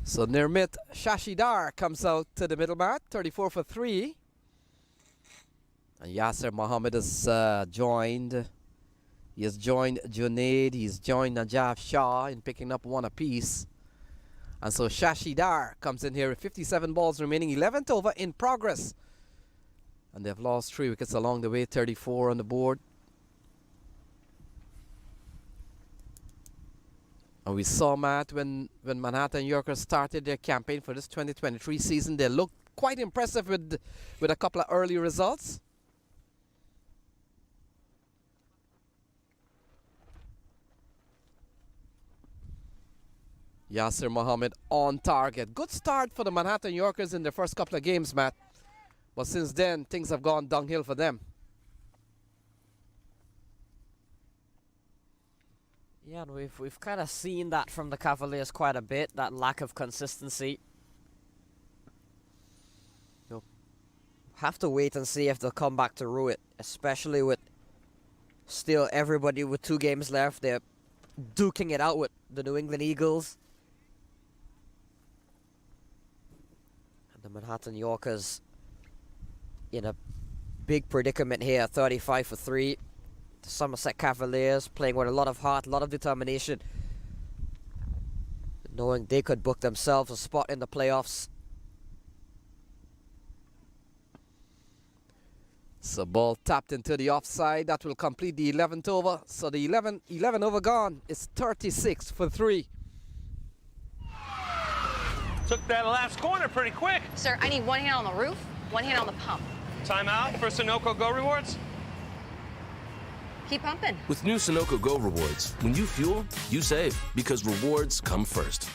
So Nirmit Shashidhar comes out to the middle mat, 34 for 3. And Yasser Mohammed has joined. He has joined Junaid. He's joined Najaf Shah in picking up 1 apiece. And so Shashidhar comes in here with 57 balls remaining, 11th over in progress. And they've lost 3 wickets along the way, 34 on the board. And we saw, Matt, when Manhattan Yorkers started their campaign for this 2023 season, they looked quite impressive with a couple of early results. Yasser Mohammed on target. Good start for the Manhattan Yorkers in their first couple of games, Matt. But since then, things have gone downhill for them. Yeah, and we've kind of seen that from the Cavaliers quite a bit, that lack of consistency. You'll have to wait and see if they'll come back to rue it, especially with still everybody with 2 games left. They're duking it out with the New England Eagles. And the Manhattan Yorkers in a big predicament here, 35 for 3. The Somerset Cavaliers playing with a lot of heart, a lot of determination, knowing they could book themselves a spot in the playoffs. So ball tapped into the offside. That will complete the 11th over. So the 11 over gone is 36 for 3. Took that last corner pretty quick. Sir, I need 1 hand on the roof, 1 hand on the pump. Timeout for Sunoco Go Rewards. Keep pumping. With new Sunoco Go rewards, when you fuel, you save because rewards come first.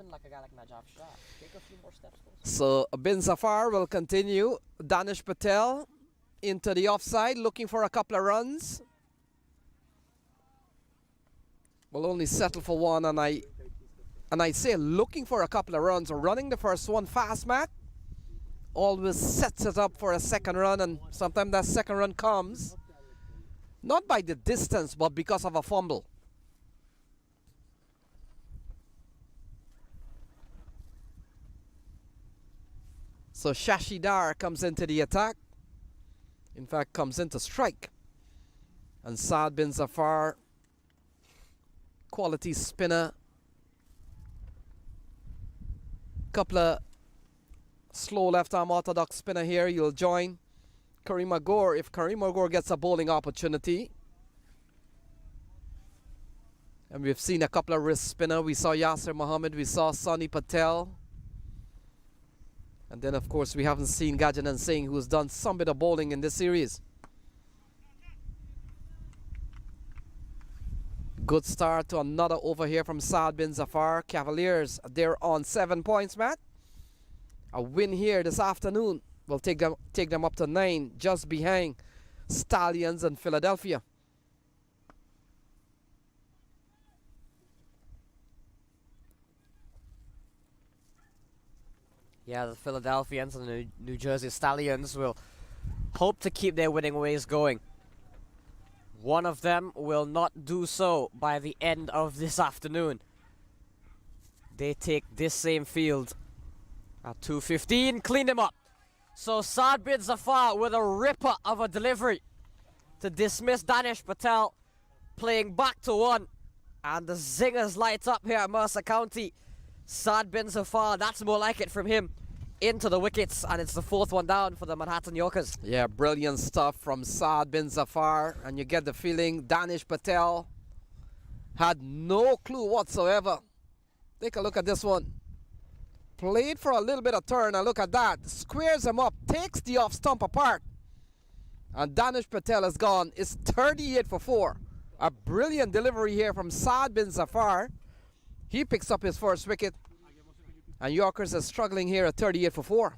even like a guy like Najaf Shah. Take a few more steps closer. So Bin Zafar will continue. Danish Patel into the offside, looking for a couple of runs. Will only settle for one, and I say looking for a couple of runs or running the first one fast, Matt. Always sets it up for a second run, and sometimes that second run comes not by the distance, but because of a fumble. So Shashidar comes into the attack. In fact, comes into strike. And Saad Bin Zafar, quality spinner. Couple of slow left-arm orthodox spinner here. You'll join Karim Agor if Karim Agor gets a bowling opportunity. And we've seen a couple of wrist spinner. We saw Yasser Mohammed. We saw Sonny Patel. And then, of course, we haven't seen Gajanan Singh, who's done some bit of bowling in this series. Good start to another over here from Saad Bin Zafar. Cavaliers, they're on 7 points, Matt. A win here this afternoon will take them up to 9, just behind Stallions and Philadelphia. Yeah, the Philadelphians and the New Jersey Stallions will hope to keep their winning ways going. One of them will not do so by the end of this afternoon. They take this same field at 2:15, clean them up. So Saad Bin Zafar with a ripper of a delivery to dismiss Danish Patel, playing back to 1. And the zingers light up here at Mercer County. Saad Bin Zafar, that's more like it from him, into the wickets, and it's the 4th one down for the Manhattan Yorkers. Yeah, brilliant stuff from Saad Bin Zafar, and you get the feeling Danish Patel had no clue whatsoever. Take a look at this one. Played for a little bit of turn, and look at that. Squares him up, takes the off stump apart, and Danish Patel is gone. It's 38 for 4. A brilliant delivery here from Saad Bin Zafar. He picks up his first wicket, and Yorkers are struggling here at 38 for 4.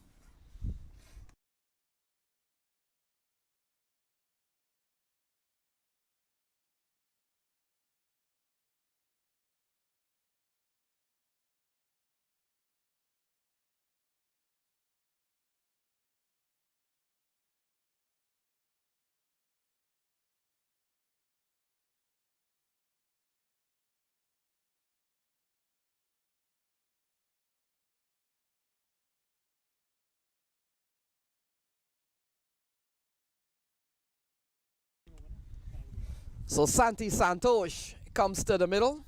So Santi Santosh comes to the middle.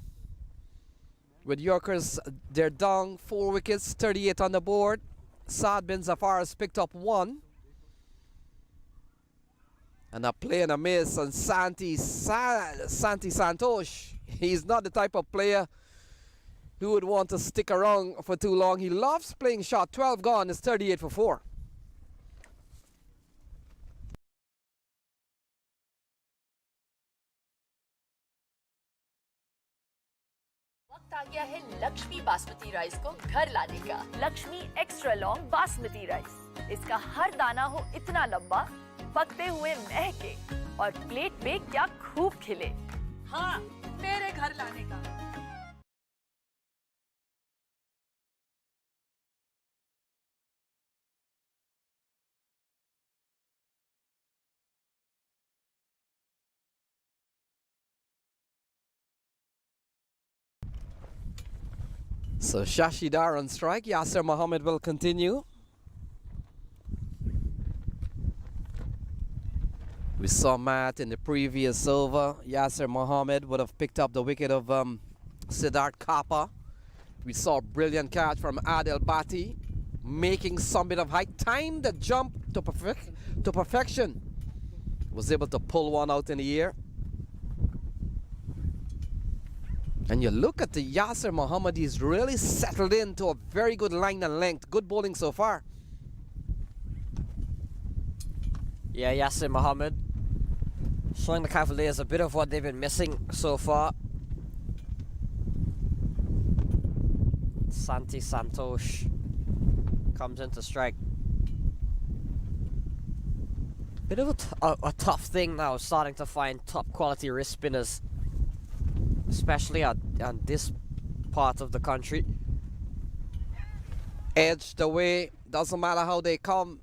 With Yorkers, they're down 4 wickets, 38 on the board. Saad Bin Zafar has picked up 1. And a play and a miss, and Santi Santosh, he's not the type of player who would want to stick around for too long. He loves playing shot. 12 gone, it's 38 for 4. वक्त आ गया है Lakshmi basmati rice को घर लाने का। Lakshmi extra long basmati rice, इसका हर दाना हो इतना लंबा, पकते हुए महके और प्लेट पे क्या खूब खिले। हाँ, मेरे घर लाने का। So Shashidar on strike. Yasser Mohammed will continue. We saw Matt in the previous over. Yasser Mohammed would have picked up the wicket of Siddharth Kappa. We saw a brilliant catch from Adel Bhatti, making some bit of height. Timed the jump to perfection. Was able to pull one out in the air. And you look at the Yasser Mohammed, he's really settled into a very good line and length. Good bowling so far. Yeah, Yasser Mohammed showing the Cavaliers a bit of what they've been missing so far. Santi Santosh comes in to strike. Bit of a tough thing now, starting to find top quality wrist spinners, especially on this part of the country. Edged away, doesn't matter how they come.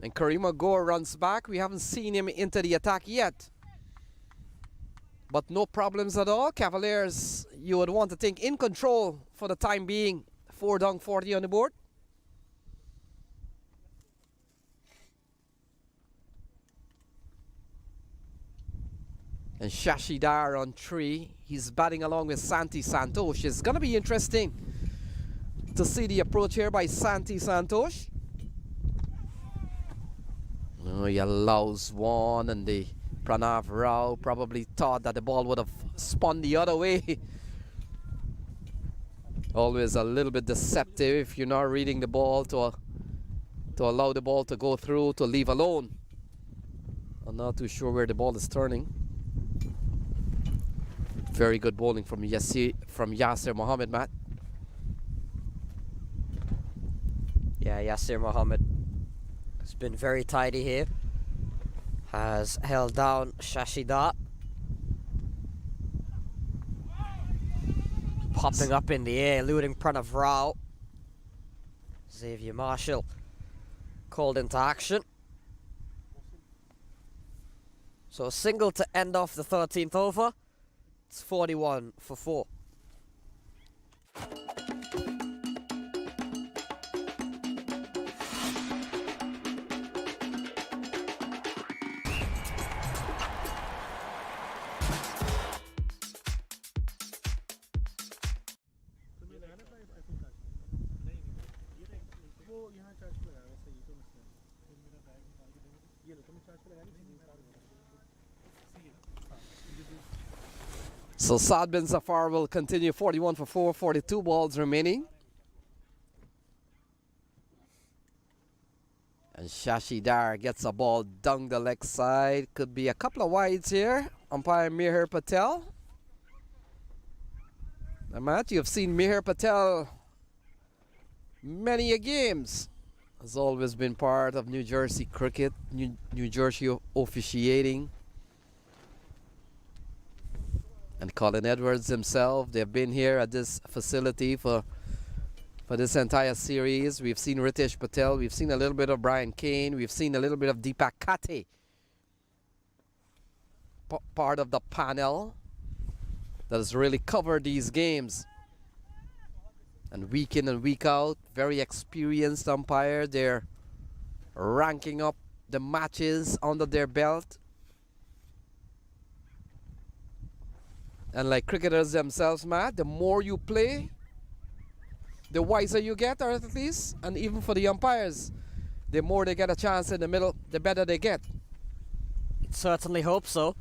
And Karima Gore runs back. We haven't seen him into the attack yet. But no problems at all. Cavaliers, you would want to think, in control for the time being. 4 down, 40 on the board. And Shashidar on 3. He's batting along with Santi Santosh. It's going to be interesting to see the approach here by Santi Santosh. Oh, he allows one, and the Pranav Rao probably thought that the ball would have spun the other way. Always a little bit deceptive if you're not reading the ball to allow the ball to go through, to leave alone. I'm not too sure where the ball is turning. Very good bowling from Yasir Mohammed, Matt. Yeah, Yasir Mohammed has been very tidy here. Has held down Shashidar. Popping up in the air, eluding Pranav Rao. Xavier Marshall called into action. So a single to end off the 13th over. It's 41 for 4. So Saad bin Zafar will continue 41 for 4, 42 balls remaining. And Shashidar gets a ball down the leg side. Could be a couple of wides here. Umpire Mihir Patel. Now, Matt, you've seen Mihir Patel many a games. Has always been part of New Jersey cricket, New Jersey officiating. And Colin Edwards himself, they've been here at this facility for this entire series. We've seen Ritesh Patel, we've seen a little bit of Brian Kane, we've seen a little bit of Deepak Kate, part of the panel that has really covered these games. And week in and week out, very experienced umpire. They're ranking up the matches under their belt. And like cricketers themselves, Matt, the more you play, the wiser you get, or at least, and even for the umpires, the more they get a chance in the middle, the better they get. Certainly hope so.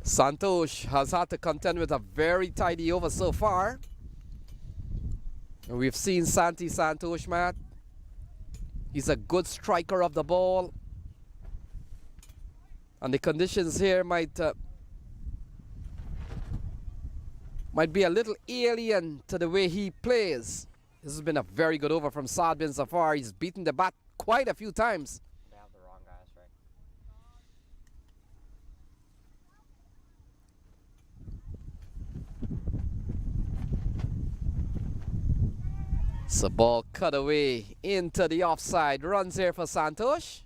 Santosh has had to contend with a very tidy over so far. And we've seen Santi Santosh, Matt. He's a good striker of the ball. And the conditions here might be a little alien to the way he plays. This has been a very good over from Saad bin Zafar. He's beaten the bat quite a few times. They have the wrong guys, right? So ball cut away into the offside. Runs here for Santosh.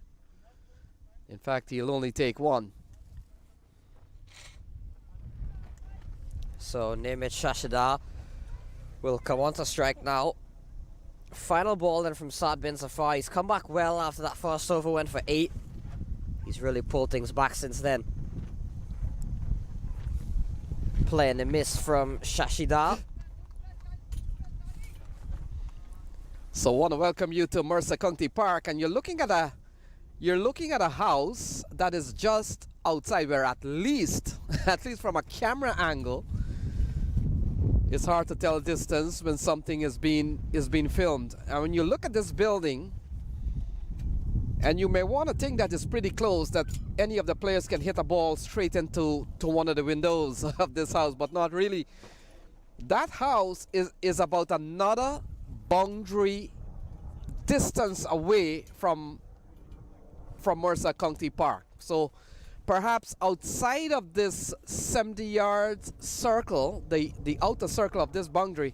In fact, he'll only take one. So Nemit Shashidar will come on to strike now. Final ball then from Saad bin Zafar. He's come back well after that first over, went for 8. He's really pulled things back since then. Playing a miss from Shashidar. So I want to welcome you to Mercer County Park, and you're looking at a house that is just outside where at least from a camera angle, it's hard to tell a distance when something is being filmed. And when you look at this building, and you may want to think that it's pretty close, that any of the players can hit a ball straight into one of the windows of this house, but not really. That house is about another boundary distance away from Mercer County Park. So perhaps outside of this 70 yards circle, the outer circle of this boundary,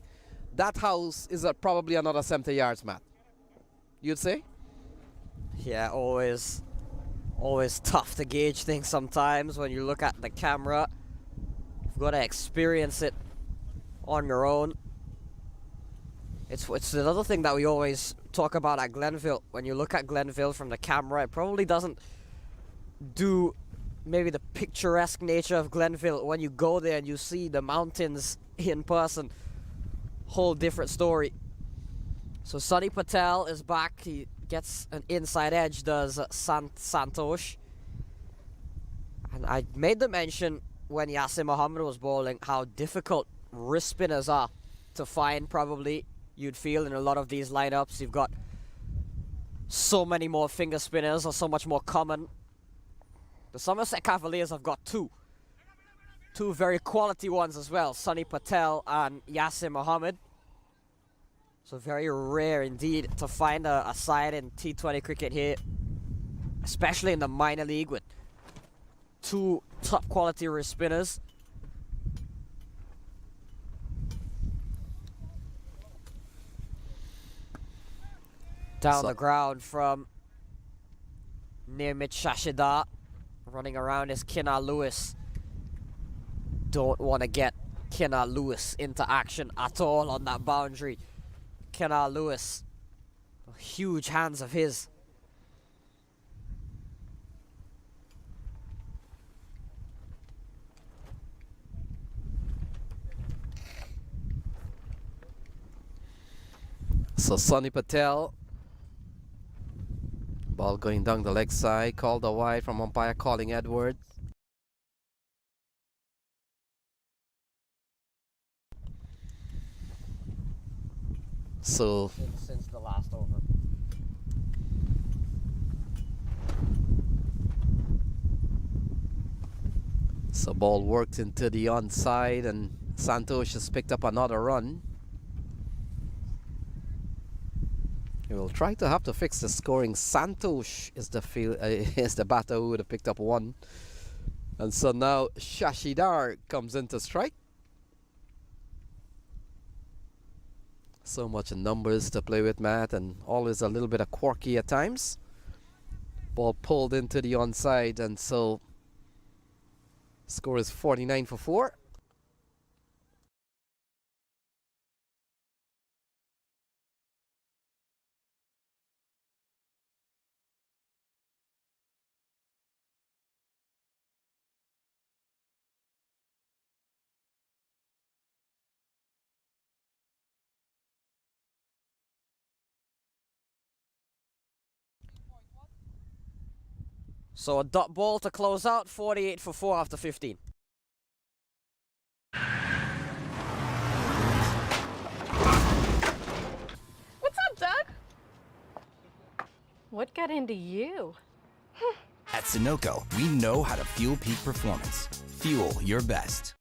that house is at probably another 70 yards, Matt. You'd say? Yeah, always tough to gauge things sometimes when you look at the camera. You've got to experience it on your own. It's another thing that we always talk about at Glenville. When you look at Glenville from the camera, it probably doesn't do maybe the picturesque nature of Glenville. When you go there and you see the mountains in person, whole different story. So Sonny Patel is back. He gets an inside edge, does Santosh. And I made the mention when Yasser Mohammed was bowling how difficult wrist spinners are to find, probably. You'd feel in a lot of these lineups, you've got so many more finger spinners, or so much more common. The Somerset Cavaliers have got two very quality ones as well, Sonny Patel and Yasser Mohammed. So very rare indeed to find a side in T20 cricket here, especially in the minor league with two top quality wrist spinners. Down the ground from Nirmit Shashidar. Running around is Kinar Lewis. Don't want to get Kinar Lewis into action at all on that boundary. Kinar Lewis, huge hands of his. So Sonny Patel, ball going down the leg side, called a wide from umpire Colin Edwards. So Since the last over. So ball worked into the onside and Santosh has picked up another run. He will try to have to fix the scoring. Santosh is the batter who would have picked up one. And so now Shashidar comes into strike. So much numbers to play with, Matt, and always a little bit of quirky at times. Ball pulled into the onside, and so score is 49 for 4. So a dot ball to close out, 48 for 4 after 15. What's up, Doug? What got into you? At Sunoco, we know how to fuel peak performance. Fuel your best.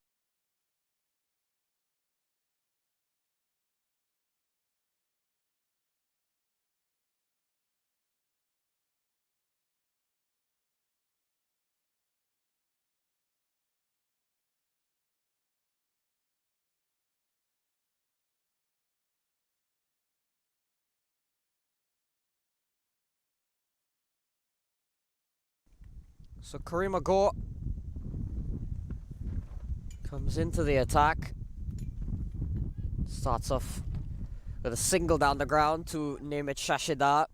So Kareem Agor comes into the attack. Starts off with a single down the ground to Nirmit Shashidar.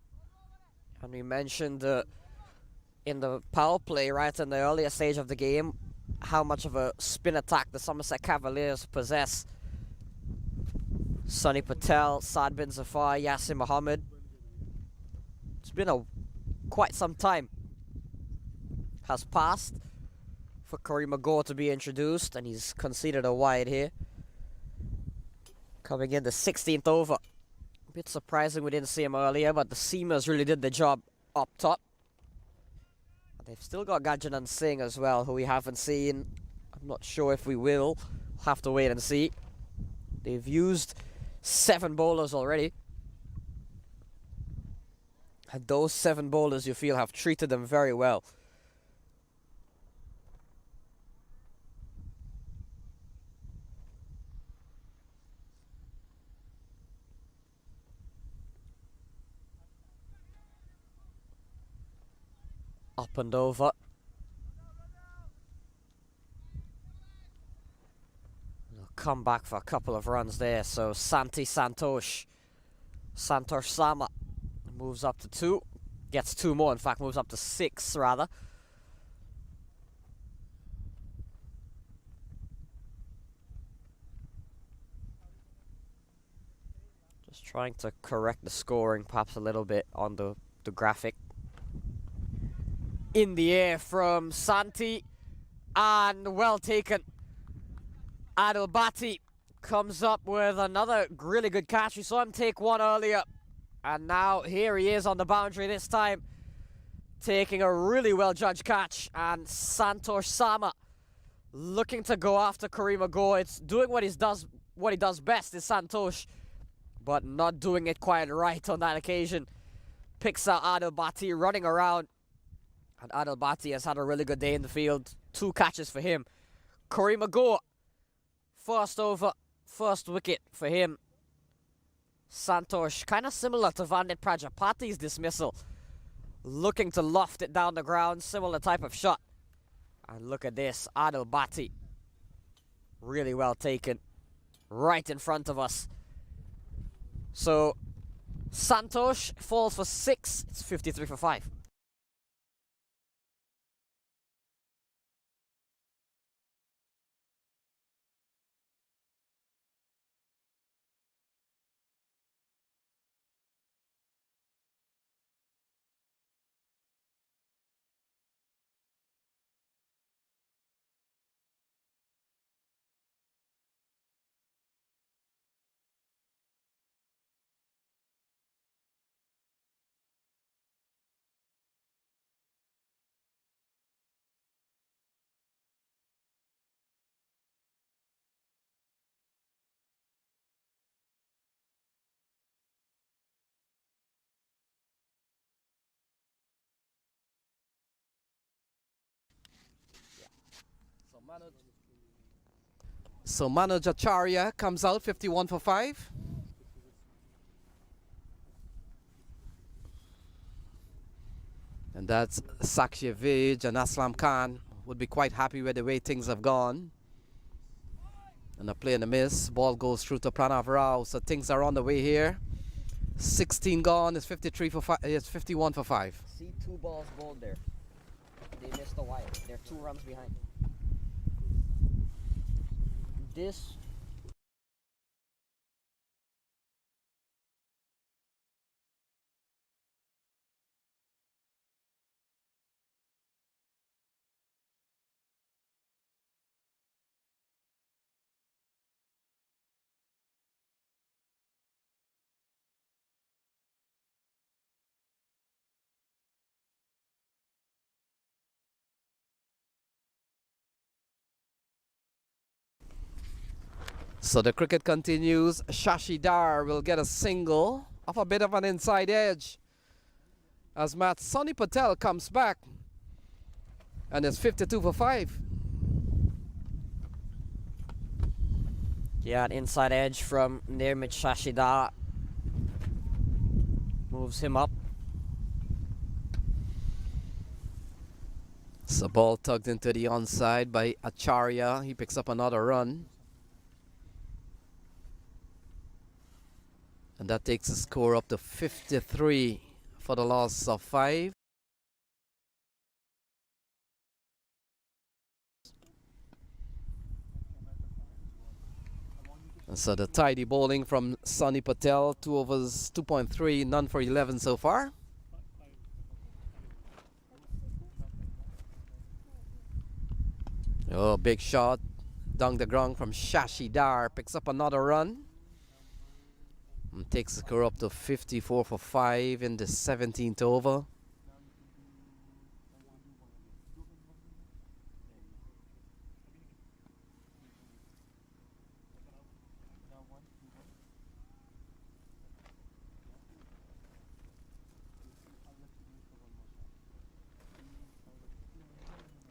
And we mentioned in the power play, right in the earlier stage of the game, how much of a spin attack the Somerset Cavaliers possess. Sonny Patel, Saad bin Zafar, Yasser Mohammed. It's been quite some time has passed for Kareem Agor to be introduced, and he's conceded a wide here. Coming in the 16th over. A bit surprising we didn't see him earlier, but the seamers really did the job up top. They've still got Gajanan Singh as well, who we haven't seen. I'm not sure if we will. We'll have to wait and see. They've used 7 bowlers already. And those 7 bowlers, you feel, have treated them very well. Up and over. They'll come back for a couple of runs there. So Santosh Sama moves up to 2. Gets 2 more, in fact, moves up to 6 rather. Just trying to correct the scoring perhaps a little bit on the graphic. In the air from Santi, and well taken. Adil Bhatti comes up with another really good catch. We saw him take one earlier, and now here he is on the boundary this time, taking a really well judged catch. And Santosh Sama looking to go after Kareem Agor. It's doing what he does best is Santosh, but not doing it quite right on that occasion. Picks out Adil Bhatti running around. And Adil Bhatti has had a really good day in the field. 2 catches for him. Kareem Agor, first over, first wicket for him. Santosh, kind of similar to Vandit Prajapati's dismissal. Looking to loft it down the ground, similar type of shot. And look at this, Adil Bhatti. Really well taken. Right in front of us. So, Santosh falls for 6. It's 53 for 5. So Manoj Acharya comes out 51 for 5. And that's Sakshi Vij and Aslam Khan would be quite happy with the way things have gone. And a play and a miss. Ball goes through to Pranav Rao. So things are on the way here. 16 gone. It's 53 for 5. It's 51 for 5. See 2 balls bowled there. They missed the wire. They're 2 runs behind. This So the cricket continues. Shashi Dar will get a single off a bit of an inside edge as Matt Sonny Patel comes back. And it's 52 for 5. Yeah, an inside edge from Nirmit Shashidar moves him up. So ball tugged into the onside by Acharya. He picks up another run. And that takes the score up to 53 for the loss of 5. And so the tidy bowling from Sonny Patel, 2 overs, 2.3, none for 11 so far. Oh, big shot down the ground from Shashi Dar, picks up another run. And takes the score up to 54 for 5 in the 17th over.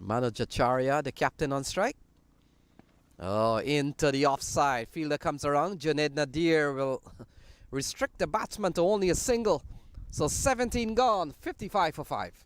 Manu Jacharya, the captain, on strike. Oh, into the offside. Fielder comes around. Junaid Nadir will restrict the batsman to only a single. So 17 gone, 55 for 5.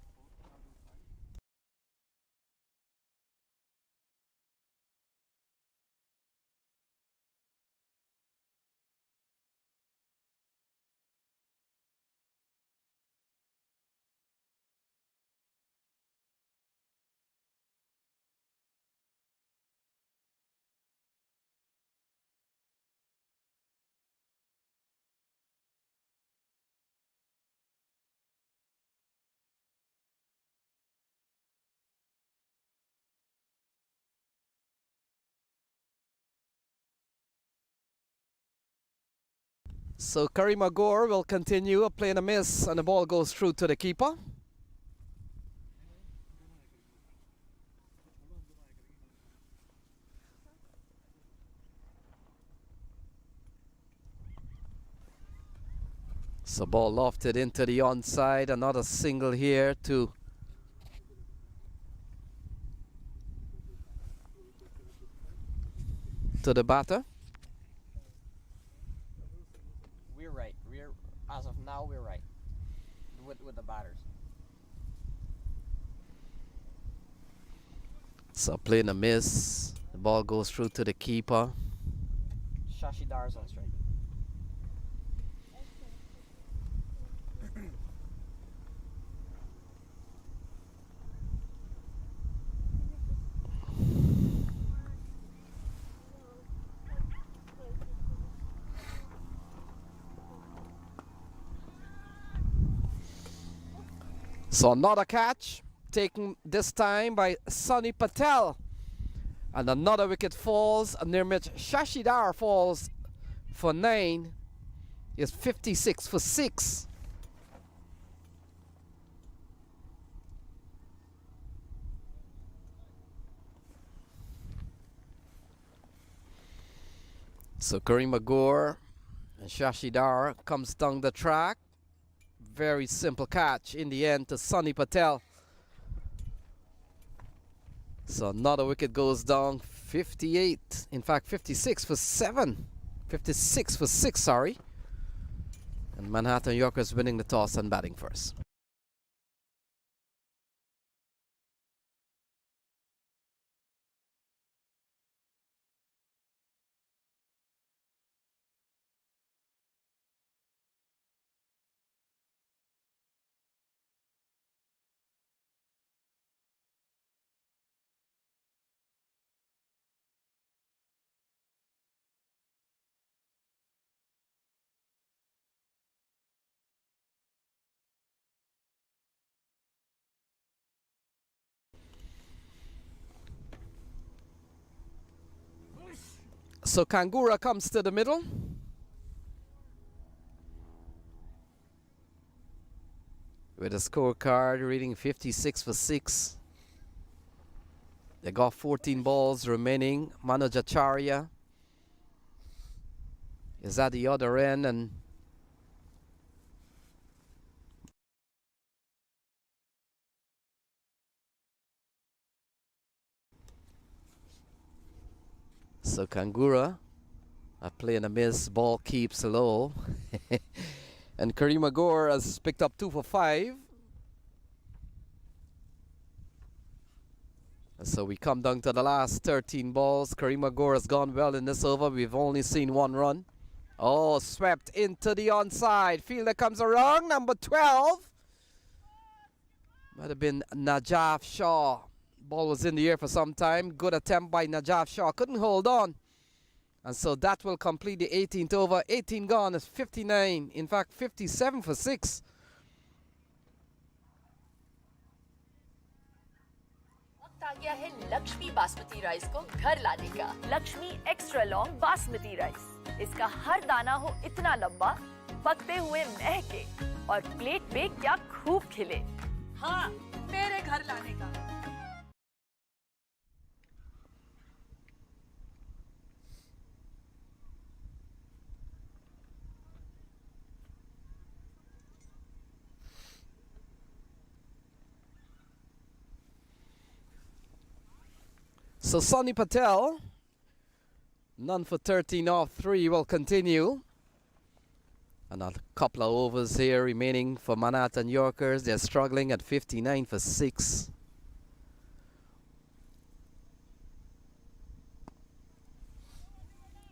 So Karim Agor will continue playing a miss, and the ball goes through to the keeper. So ball lofted into the onside. Another single here to the batter. We're right. As of now, we're right with the batters. So playing a miss. The ball goes through to the keeper. Shashi Dar's on strike. So another catch taken this time by Sunny Patel. And another wicket falls. Nirmit Shashidar falls for 9. Is 56 for 6. So Karim Agor and Shashidar comes down the track. Very simple catch in the end to Sunny Patel. So another wicket goes down. 58, in fact 56 for 7. 56 for 6, sorry. And Manhattan Yorkers winning the toss and batting first. So Kangura comes to the middle. With a scorecard reading 56 for 6. They got 14 balls remaining. Manu Jacharya is at the other end, and so Kangura are playing a miss. Ball keeps low. And Karim Agor has picked up 2 for 5. And so we come down to the last 13 balls. Karim Agor has gone well in this over. We've only seen 1 run. Oh, swept into the onside. Fielder comes around, number 12. Might have been Najaf Shah. Ball was in the air for some time. Good attempt by Najaf Shah. Couldn't hold on. And so that will complete the 18th over. 18 gone is 59. In fact, 57 for 6. वक्त आ गया है Lakshmi basmati rice को घर लाने का। Lakshmi extra long basmati rice. इसका हर दाना हो इतना लंबा, पकते हुए महके और प्लेट पे क्या खूब खिले। हाँ, मेरे घर लाने का। So Sonny Patel, none for 13 off 3, will continue. And a couple of overs here remaining for Manhattan Yorkers. They're struggling at 59 for 6.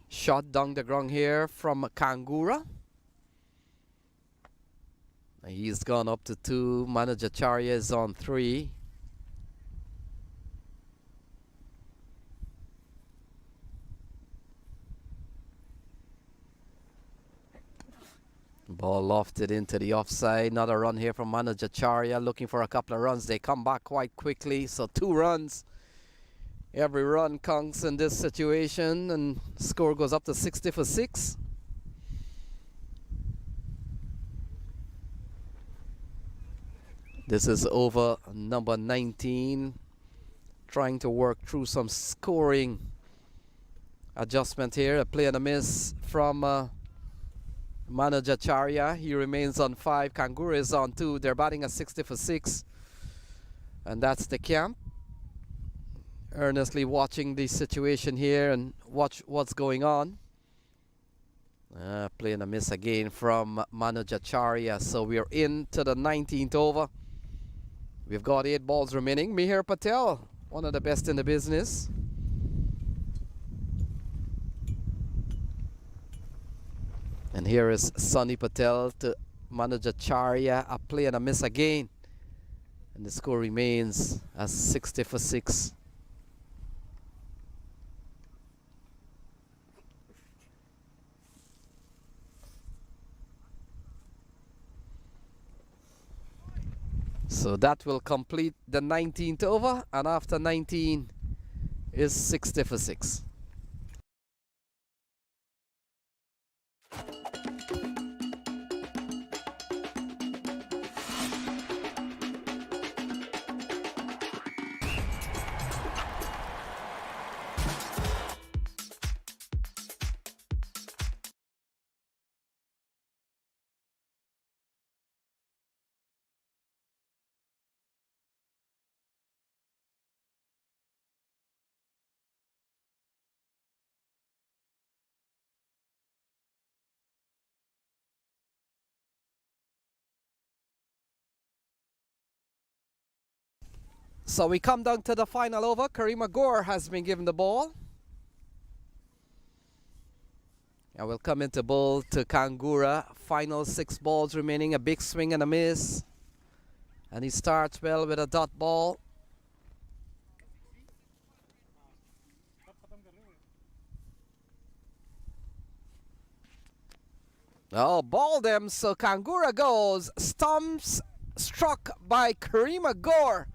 Shot down the ground here from Kangura. He's gone up to 2. Manager Charya is on 3. Ball lofted into the offside. Another run here from Manager Charya, looking for a couple of runs. They come back quite quickly, so 2 runs. Every run counts in this situation, and score goes up to 60 for 6. This is over number 19, trying to work through some scoring adjustment here. A play and a miss from Manager Charya. He remains on 5. Kangura is on 2. They're batting at 60 for 6. And that's the camp. Earnestly watching the situation here and watch what's going on. Play and a miss again from Manager Charya. So we're into the 19th over. We've got 8 balls remaining. Mihir Patel, one of the best in the business. And here is Sonny Patel to Manager Charya. A play and a miss again. And the score remains as 60 for 6. So that will complete the 19th over, and after 19 is 60 for 6. So we come down to the final over. Karima Gore has been given the ball. And we'll come into bowl to Kangura. Final 6 balls remaining. A big swing and a miss. And he starts well with a dot ball. Oh, ball them. So Kangura goes. Stumps struck by Karima Gore.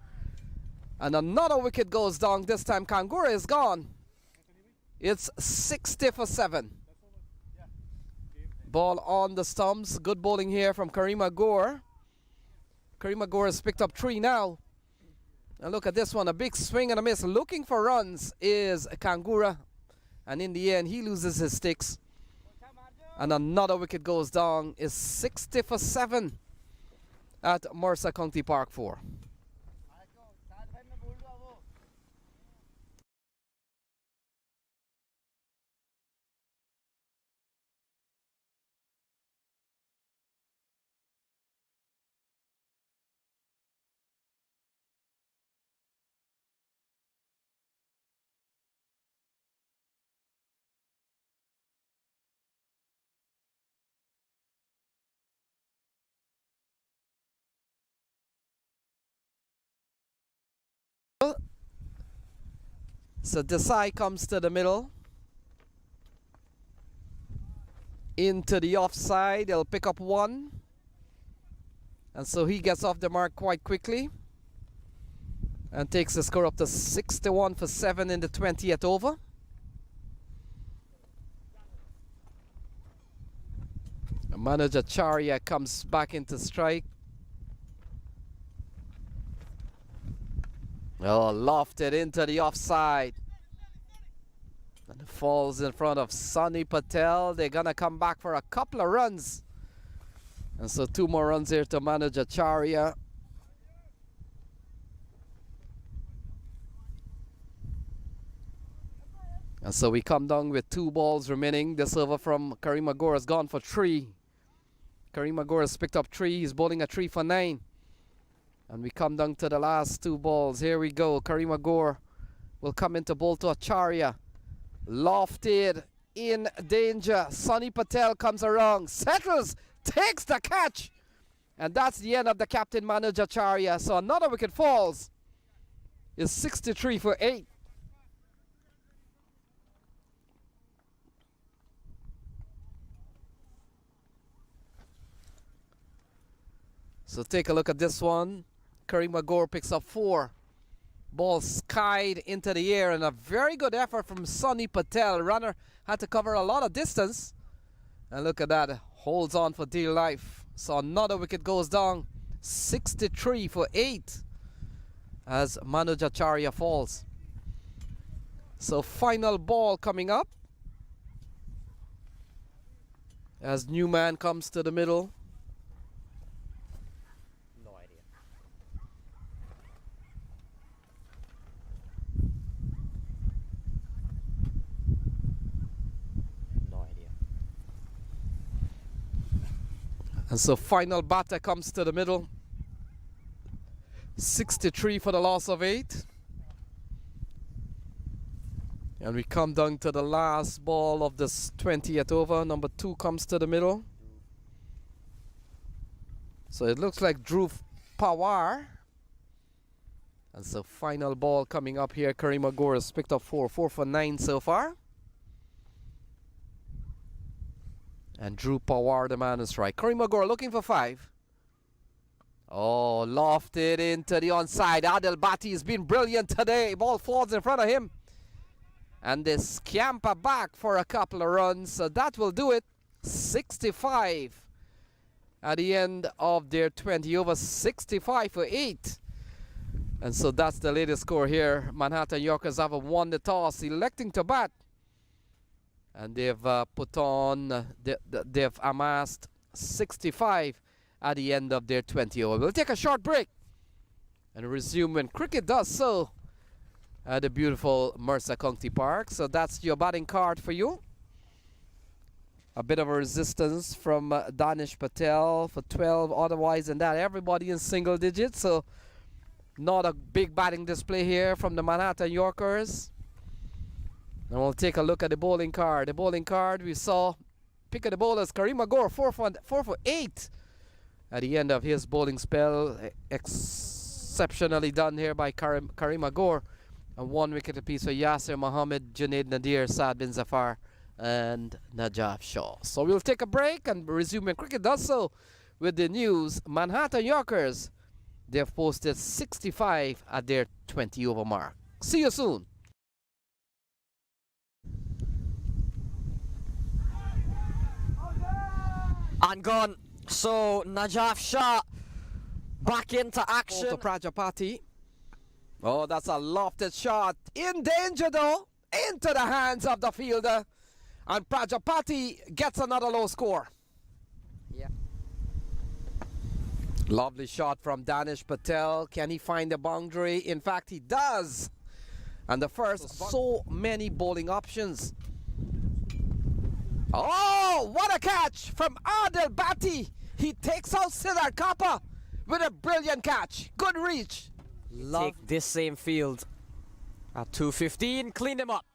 And another wicket goes down. This time Kangura is gone. It's 60 for 7. Ball on the stumps. Good bowling here from Karima Gore. Karima Gore has picked up 3 now. And look at this one. A big swing and a miss. Looking for runs is Kangura. And in the end, he loses his sticks. And another wicket goes down. It's 60 for 7 at Mercer County Park 4. So Desai comes to the middle. Into the offside. He'll pick up 1. And so he gets off the mark quite quickly. And takes the score up to 61 for 7 in the 20th over. Manager Charya comes back into strike. Oh, lofted into the offside. And it falls in front of Sonny Patel. They're going to come back for a couple of runs. And so 2 more runs here to Manager Charya. And so we come down with 2 balls remaining. This over from Karim Agor has gone for 3. Karim Agor has picked up 3. He's bowling a 3 for 9. And we come down to the last 2 balls. Here we go. Karim Agor will come into bowl to Acharya. Lofted, in danger. Sonny Patel comes around, settles, takes the catch. And that's the end of the captain Manoj Acharya. So another wicket falls. Is 63 for 8. So take a look at this one. Karim Agor picks up 4. Ball skied into the air, and a very good effort from Sonny Patel. Runner had to cover a lot of distance. And look at that. Holds on for dear life. So another wicket goes down. 63 for 8 as Manoj Acharya falls. So final ball coming up as Newman comes to the middle. No idea. No idea. And so final batter comes to the middle. 63 for the loss of 8. And we come down to the last ball of this 20th over. Number 2 comes to the middle. So it looks like Dhruv Pawar. And so final ball coming up here. Karim Agor has picked up 4. 4 for 9 so far. And Dhruv Pawar, the man, is right. Karim Agor looking for 5. Oh, lofted into the onside. Adil Bhatti has been brilliant today. Ball falls in front of him. And they scamper back for a couple of runs. So that will do it. 65 at the end of their 20 over. 65 for 8. And so that's the latest score here. Manhattan Yorkers have won the toss, electing to bat. And they've put on, they've amassed 65 at the end of their 20 over. We'll take a short break and resume when cricket does so at the beautiful Mercer County Park. So that's your batting card for you. A bit of a resistance from Danish Patel for 12. Otherwise than that, everybody in single digits. So not a big batting display here from the Manhattan Yorkers. And we'll take a look at the bowling card. The bowling card we saw, pick of the bowlers, Karim Agor, 4 for 8 at the end of his bowling spell. Exceptionally done here by Karim Agor. And 1 wicket apiece for Yasir Mohammed, Junaid Nadir, Saad bin Zafar, and Najaf Shaw. So we'll take a break and resume when cricket does so with the news. Manhattan Yorkers, they've posted 65 at their 20 over mark. See you soon. And gone. So Najaf Shah back into action. To Prajapati. Oh, that's a lofted shot. In danger though. Into the hands of the fielder. And Prajapati gets another low score. Yeah. Lovely shot from Danish Patel. Can he find the boundary? In fact, he does. And the first, so many bowling options. Oh, what a catch from Adil Bhatti. He takes out Siddharth Kappa with a brilliant catch. Good reach. Take this same field at 2:15. Clean them up.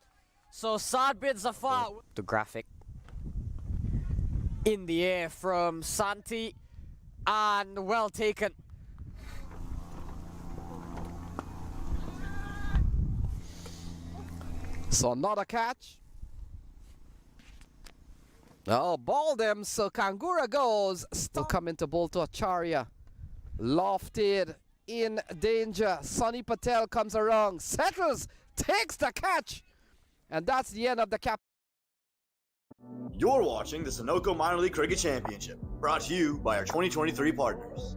So Saad bin Zafar. The graphic in the air from Santi, and well taken. So another catch. Oh, ball them. So Kangura goes. Still coming to bowl to Acharya. Lofted, in danger. Sonny Patel comes around, settles, takes the catch. And that's the end of the cap. You're watching the Sunoco Minor League Cricket Championship, brought to you by our 2023 partners.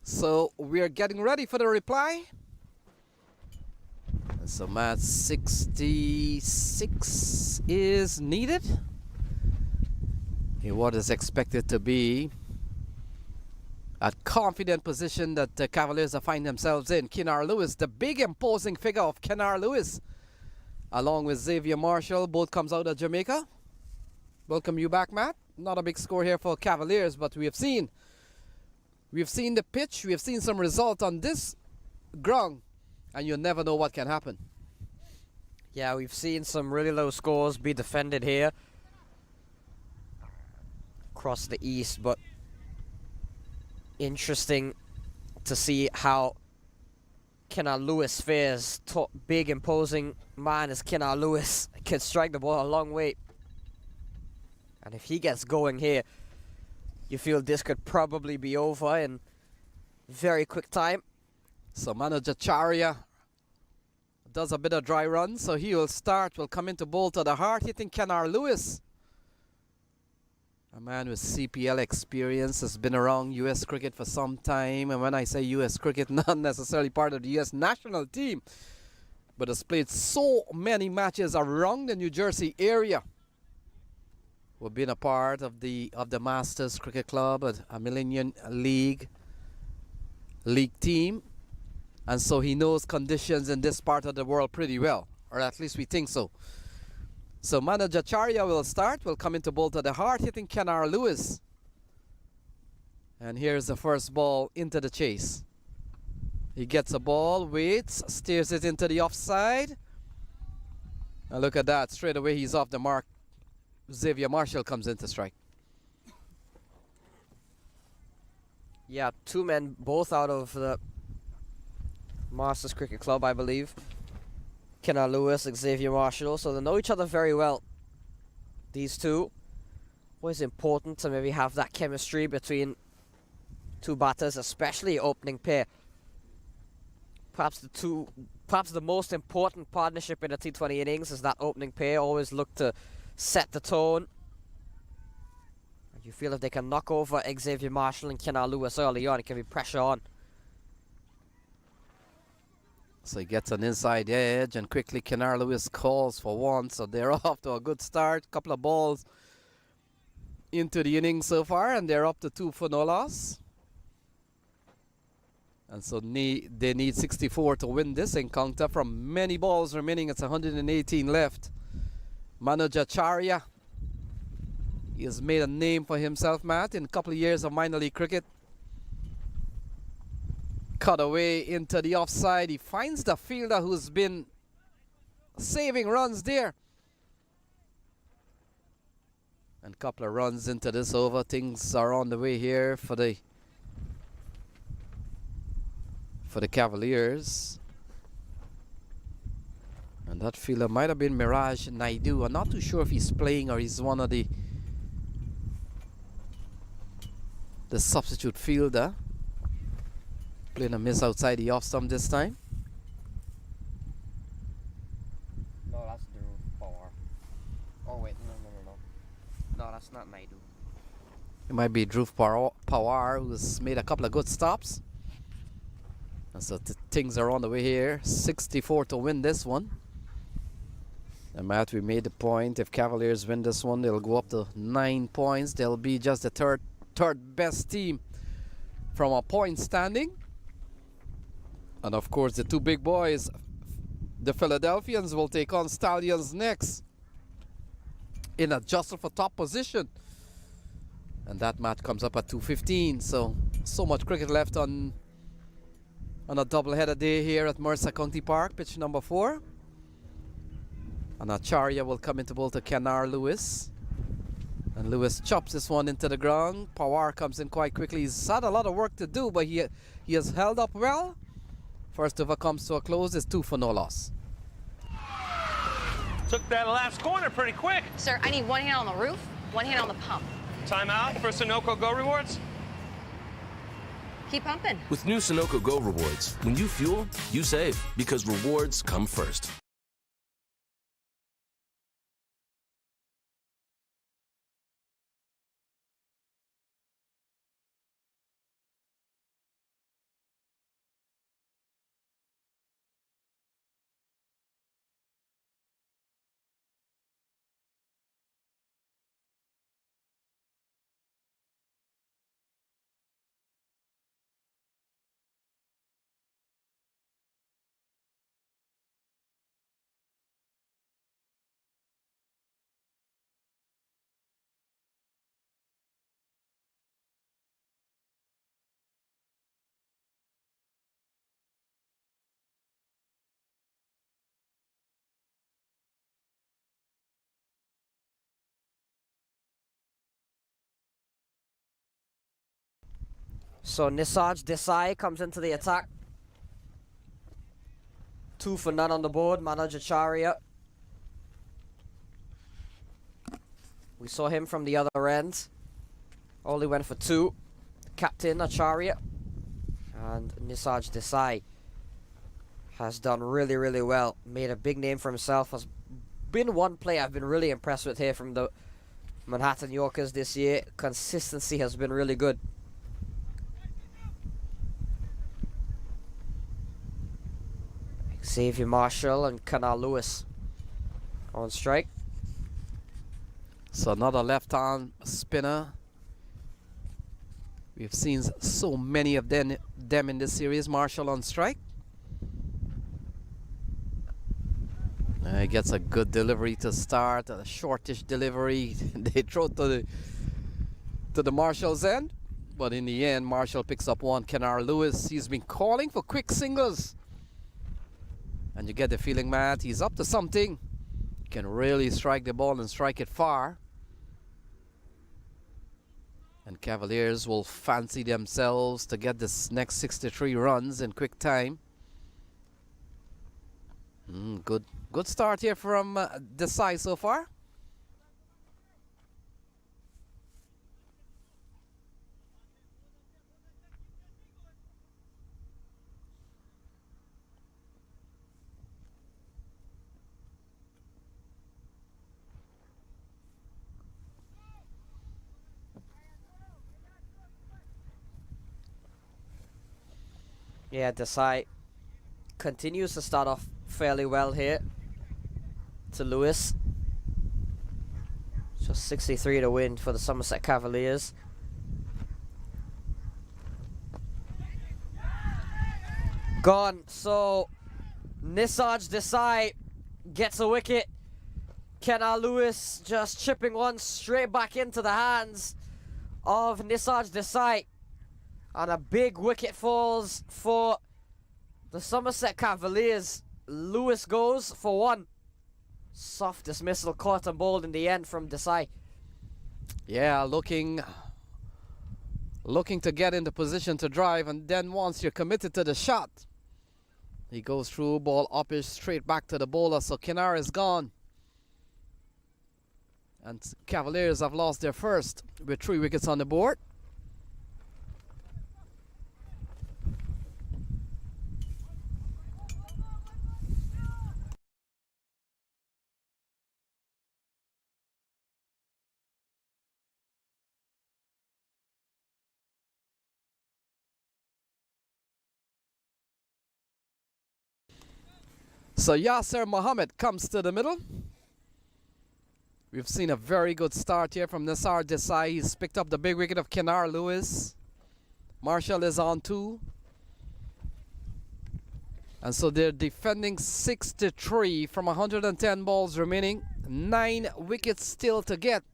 So we're getting ready for the reply. So match 66 is needed. In what is expected to be a confident position that the Cavaliers are finding themselves in. Kennard Lewis, the big imposing figure of Kennard Lewis, along with Xavier Marshall, both comes out of Jamaica. Welcome you back, Matt. Not a big score here for Cavaliers, but we've seen the pitch, we have seen some result on this ground, and you never know what can happen. Yeah, we've seen some really low scores be defended here across the East, but interesting to see how Kennard Lewis fares. Big imposing man as Kennard Lewis can strike the ball a long way. And if he gets going here, you feel this could probably be over in very quick time. So Manu Jacharya does a bit of dry run, so he will come into bowl to the heart, hitting Kennard Lewis. A man with CPL experience, has been around U.S. cricket for some time, and when I say U.S. cricket, not necessarily part of the U.S. national team, but has played so many matches around the New Jersey area. We've been a part of the Masters Cricket Club, a Millennium League team, and so he knows conditions in this part of the world pretty well, or at least we think so. So Manu Jacharya will come into bowl to the heart, hitting Kennard Lewis. And here's the first ball into the chase. He gets a ball, waits, steers it into the offside. And look at that, straight away he's off the mark. Xavier Marshall comes in to strike. Yeah, two men both out of the Masters Cricket Club, I believe. Kennard Lewis and Xavier Marshall, so they know each other very well. These two. Always important to maybe have that chemistry between two batters, especially opening pair. Perhaps the most important partnership in a T20 innings is that opening pair. Always look to set the tone. You feel if they can knock over Xavier Marshall and Kennard Lewis early on, it can be pressure on. So he gets an inside edge, and quickly Kennard Lewis calls for one. So they're off to a good start. Couple of balls into the inning so far, and they're up to 2 for no loss. And so they need 64 to win this encounter. From many balls remaining, it's 118 left. Manu Jacharya, he has made a name for himself, Matt, in a couple of years of minor league cricket. Cut away into the offside. He finds the fielder who's been saving runs there. And a couple of runs into this over. Things are on the way here for the Cavaliers. And that fielder might have been Miraj Naidu. I'm not too sure if he's playing or he's one of the substitute fielder. Playing a miss outside the off stump this time. No, that's Dhruv Pawar. Oh wait, no. No, that's not Naidu. It might be Dhruv Pawar, who's made a couple of good stops. And so things are on the way here. 64 to win this one. And Matt, we made the point. If Cavaliers win this one, they'll go up to 9 points. They'll be just the third best team from a point standing. And of course, the two big boys, the Philadelphians, will take on Stallions next in a jostle for top position. And that match comes up at 2:15. So much cricket left on a doubleheader day here at Mercer County Park, pitch number 4. And Acharya will come into bowl to Kennard Lewis. And Lewis chops this one into the ground. Pawar comes in quite quickly. He's had a lot of work to do, but he has held up well. First over comes to a close. It's 2 for no loss. Took that last corner pretty quick. Sir, I need one hand on the roof, one hand on the pump. Timeout for Sunoco Go Rewards. Keep pumping. With new Sunoco Go rewards, when you fuel, you save because rewards come first. So Nisarg Desai comes into the attack. 2 for none on the board. Manoj Acharya. We saw him from the other end. Only went for 2. Captain Acharya. And Nisarg Desai has done really, really well. Made a big name for himself. Has been one player I've been really impressed with here from the Manhattan Yorkers this year. Consistency has been really good. Xavier Marshall and Canal Lewis on strike. So another left-arm spinner. We've seen so many of them in this series. Marshall on strike. He gets a good delivery to start, a shortish delivery. They throw to the Marshall's end, but in the end, Marshall picks up one. Kenar Lewis, he's been calling for quick singles, and you get the feeling, Matt, he's up to something. Can really strike the ball and strike it far. And Cavaliers will fancy themselves to get this next 63 runs in quick time. Good start here from Desai so far. Yeah, Desai continues to start off fairly well here to Lewis. Just 63 to win for the Somerset Cavaliers. Gone. So Nisarg Desai gets a wicket. Kenar Lewis just chipping one straight back into the hands of Nisarg Desai. And a big wicket falls for the Somerset Cavaliers. Lewis goes for 1. Soft dismissal, caught and bowled in the end from Desai. Yeah, looking to get into position to drive, and then once you're committed to the shot, he goes through, ball uppish, straight back to the bowler. So Kenar is gone. And Cavaliers have lost their first with 3 wickets on the board. So Yasser Mohammed comes to the middle. We've seen a very good start here from Nisarg Desai. He's picked up the big wicket of Kenar Lewis. Marshall is on 2. And so they're defending 63 from 110 balls remaining. 9 wickets still to get.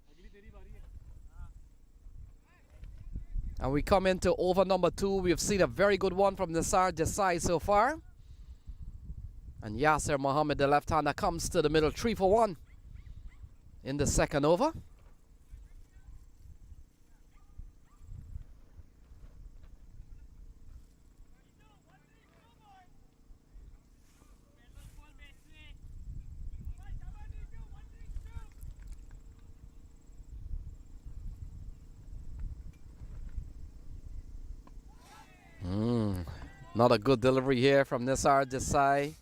And we come into over number 2. We've seen a very good one from Nisarg Desai so far. And Yasser Mohammed, the left-hander, comes to the middle, 3 for 1 in the second over. Not a good delivery here from Nisarg Desai.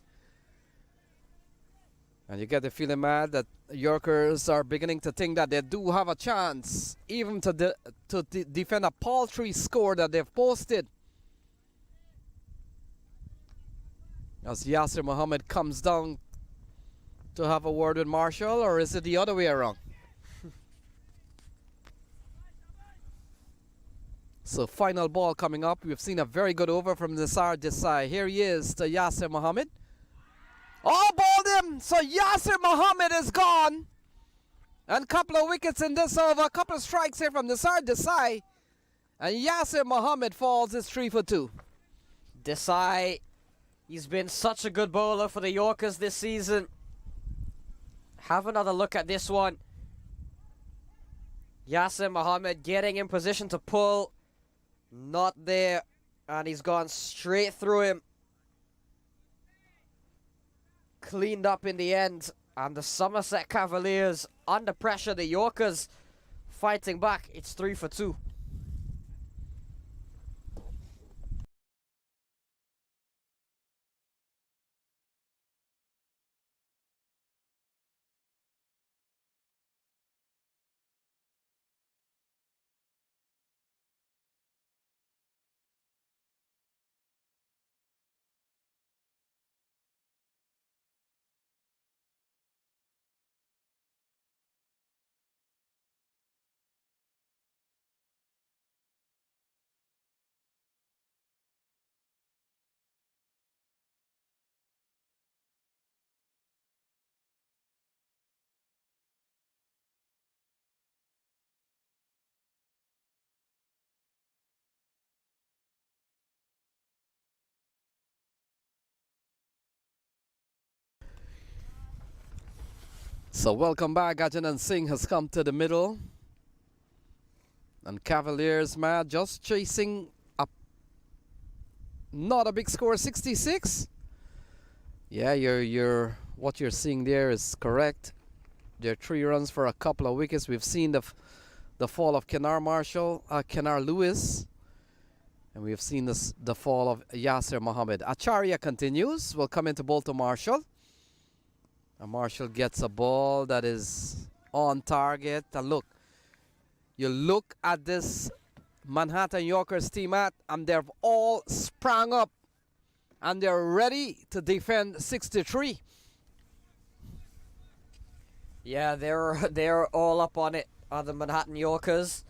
And you get the feeling, Matt, that Yorkers are beginning to think that they do have a chance, even to defend a paltry score that they've posted. As Yasser Mohammed comes down to have a word with Marshall, or is it the other way around? So final ball coming up. We've seen a very good over from Nisarg Desai. Here he is to Yasser Mohammed. Oh, bowled him! So Yasser Mohammed is gone. And a couple of wickets in this over. A couple of strikes here from Nisarg Desai. And Yasser Mohammed falls. It's 3 for 2. Desai, he's been such a good bowler for the Yorkers this season. Have another look at this one. Yasser Mohammed getting in position to pull. Not there. And he's gone straight through him. Cleaned up in the end. And the Somerset Cavaliers under pressure. The Yorkers fighting back. It's 3 for 2. So welcome back. Gajanan Singh has come to the middle. And Cavaliers, man, just chasing up. Not a big score, 66. Yeah, what you're seeing there is correct. There are 3 runs for a couple of wickets. We've seen the fall of Kenar Lewis. And we've seen the fall of Yasser Mohammed. Acharya continues. Will come into ball to Marshall. And Marshall gets a ball that is on target. And look, you look at this Manhattan Yorkers team and they've all sprung up and they're ready to defend 63. Yeah, they're all up on it, are the Manhattan Yorkers.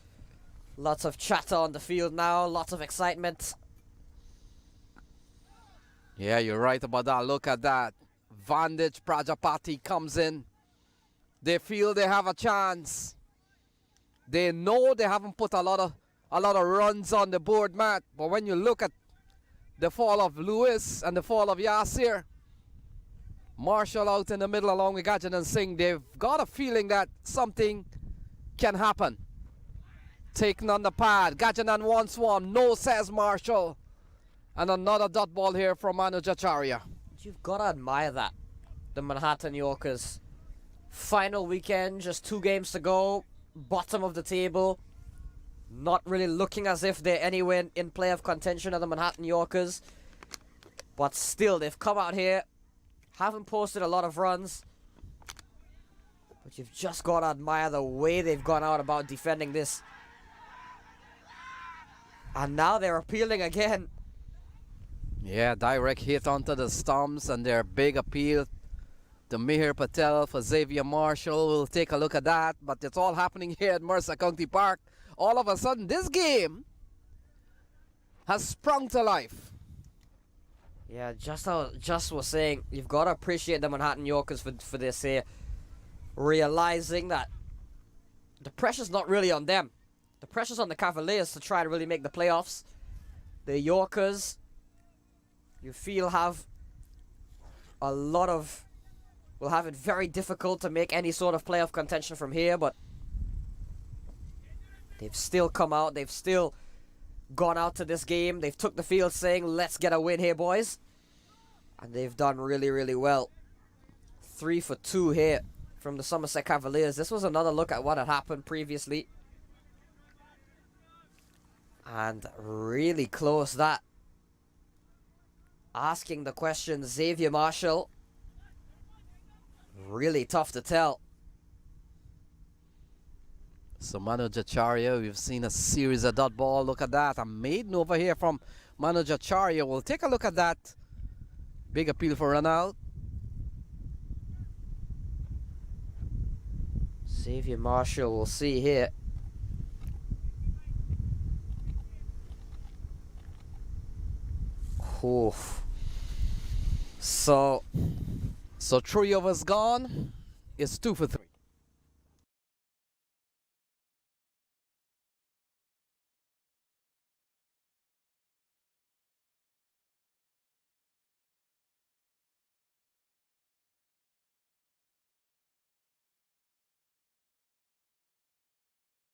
Lots of chatter on the field now, lots of excitement. Yeah, you're right about that. Look at that. Vandij Prajapati comes in. They feel they have a chance. They know they haven't put a lot of runs on the board, Matt. But when you look at the fall of Lewis and the fall of Yasir, Marshall out in the middle along with Gajanan Singh, they've got a feeling that something can happen. Taking on the pad. Gajanan wants one. No, says Marshall. And another dot ball here from Manoj Acharya. You've got to admire that. The Manhattan Yorkers. Final weekend, just 2 games to go. Bottom of the table. Not really looking as if they're anywhere in playoff contention of the Manhattan Yorkers. But still, they've come out here. Haven't posted a lot of runs. But you've just got to admire the way they've gone out about defending this. And now they're appealing again. Yeah, direct hit onto the stumps and their big appeal to Mihir Patel for Xavier Marshall. We'll take a look at that. But it's all happening here at Mercer County Park. All of a sudden, this game has sprung to life. Yeah, just how Just was saying, you've got to appreciate the Manhattan Yorkers for this here. Realizing that the pressure's not really on them. The pressure's on the Cavaliers to try to really make the playoffs. The Yorkers, you feel, will have it very difficult to make any sort of playoff contention from here, but they've still come out. They've still gone out to this game. They've took the field saying, let's get a win here, boys. And they've done really, really well. 3 for 2 here from the Somerset Cavaliers. This was another look at what had happened previously. And really close that. Asking the question, Xavier Marshall. Really tough to tell. So Manoj Acharya, we've seen a series of dot ball. Look at that. A maiden over here from Manoj Acharya. We'll take a look at that. Big appeal for run out. Xavier Marshall, we'll see here. Oof. So 3 overs gone. It's 2 for 3.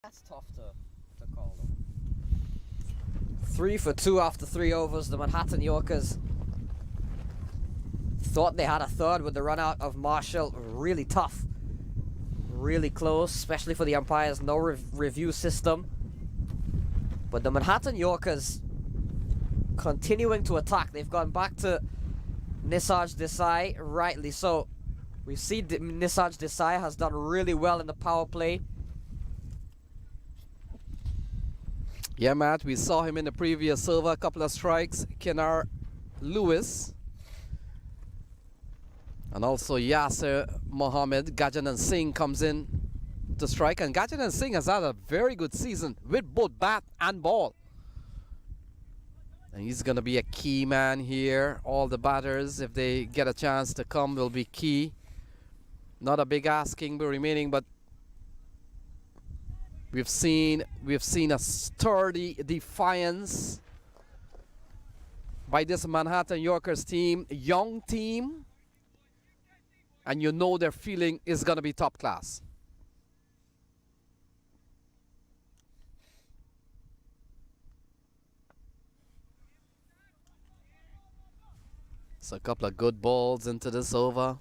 That's tough to call them. 3 for 2 after 3 overs. The Manhattan Yorkers thought they had a third with the run out of Marshall. Really tough. Really close, especially for the umpires. No review system. But the Manhattan Yorkers continuing to attack. They've gone back to Nisarg Desai, rightly so. We see Nisarg Desai has done really well in the power play. Yeah, Matt, we saw him in the previous over, a couple of strikes. Kenar Lewis. And also Yasser Mohammed. Gajanan Singh comes in to strike. And Gajanan Singh has had a very good season with both bat and ball. And he's going to be a key man here. All the batters, if they get a chance to come, will be key. Not a big asking remaining, but we've seen a sturdy defiance by this Manhattan Yorkers team, young team, and you know their feeling is going to be top class. So a couple of good balls into this over.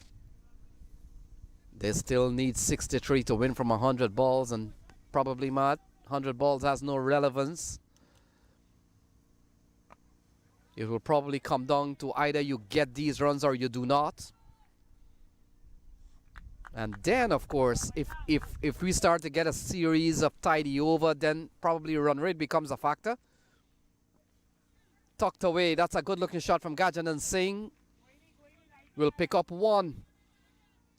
They still need 63 to win from 100 balls, and probably, Matt, 100 balls has no relevance. It will probably come down to either you get these runs or you do not. And then, of course, if we start to get a series of tidy over, then probably run rate becomes a factor. Tucked away, that's a good-looking shot from Gajanan Singh. Will pick up one.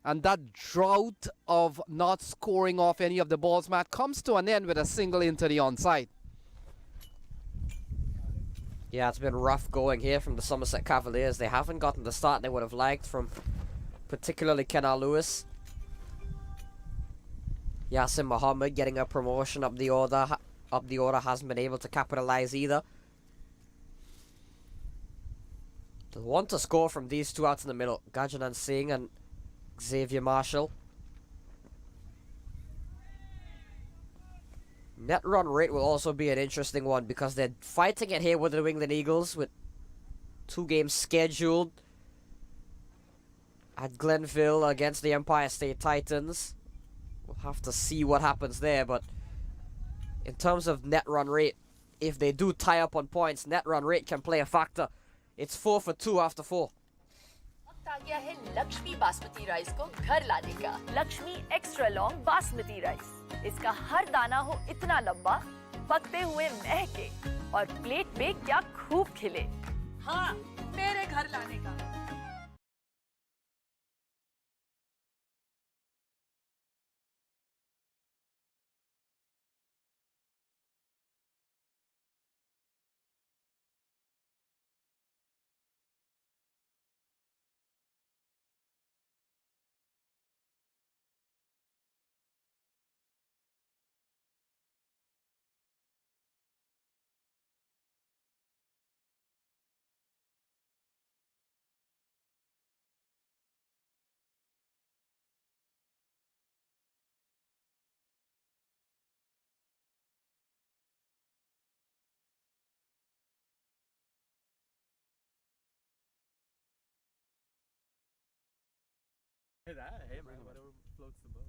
And that drought of not scoring off any of the balls, Matt, comes to an end with a single into the onside. Yeah, it's been rough going here from the Somerset Cavaliers. They haven't gotten the start they would have liked from particularly Kenar Lewis. Yasser Mohammed getting a promotion up the order hasn't been able to capitalize either. They want to score from these two outs in the middle, Gajanan Singh and Xavier Marshall. Net run rate will also be an interesting one because they're fighting it here with the New England Eagles with 2 games scheduled at Glenville against the Empire State Titans. We'll have to see what happens there, but in terms of net run rate, if they do tie up on points, net run rate can play a factor. It's 4 for 2 after 4. वक्त आ गया है Lakshmi basmati rice को घर लाने का। Lakshmi extra long basmati rice. इसका हर दाना हो इतना लंबा, पकते हुए महके और प्लेट में क्या खूब खिले। हाँ, मेरे घर लाने का। Hey man, whatever floats the boat.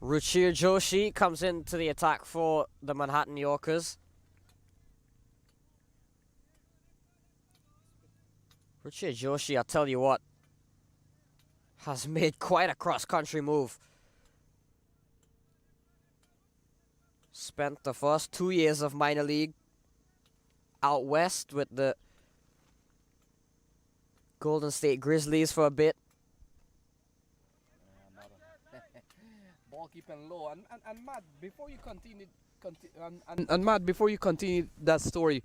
Ruchir Joshi comes into the attack for the Manhattan Yorkers. Ruchir Joshi, I'll tell you what, has made quite a cross-country move. Spent the first 2 years of minor league out west with the Golden State Grizzlies for a bit. Ball keeping low. And Matt, before you continue that story,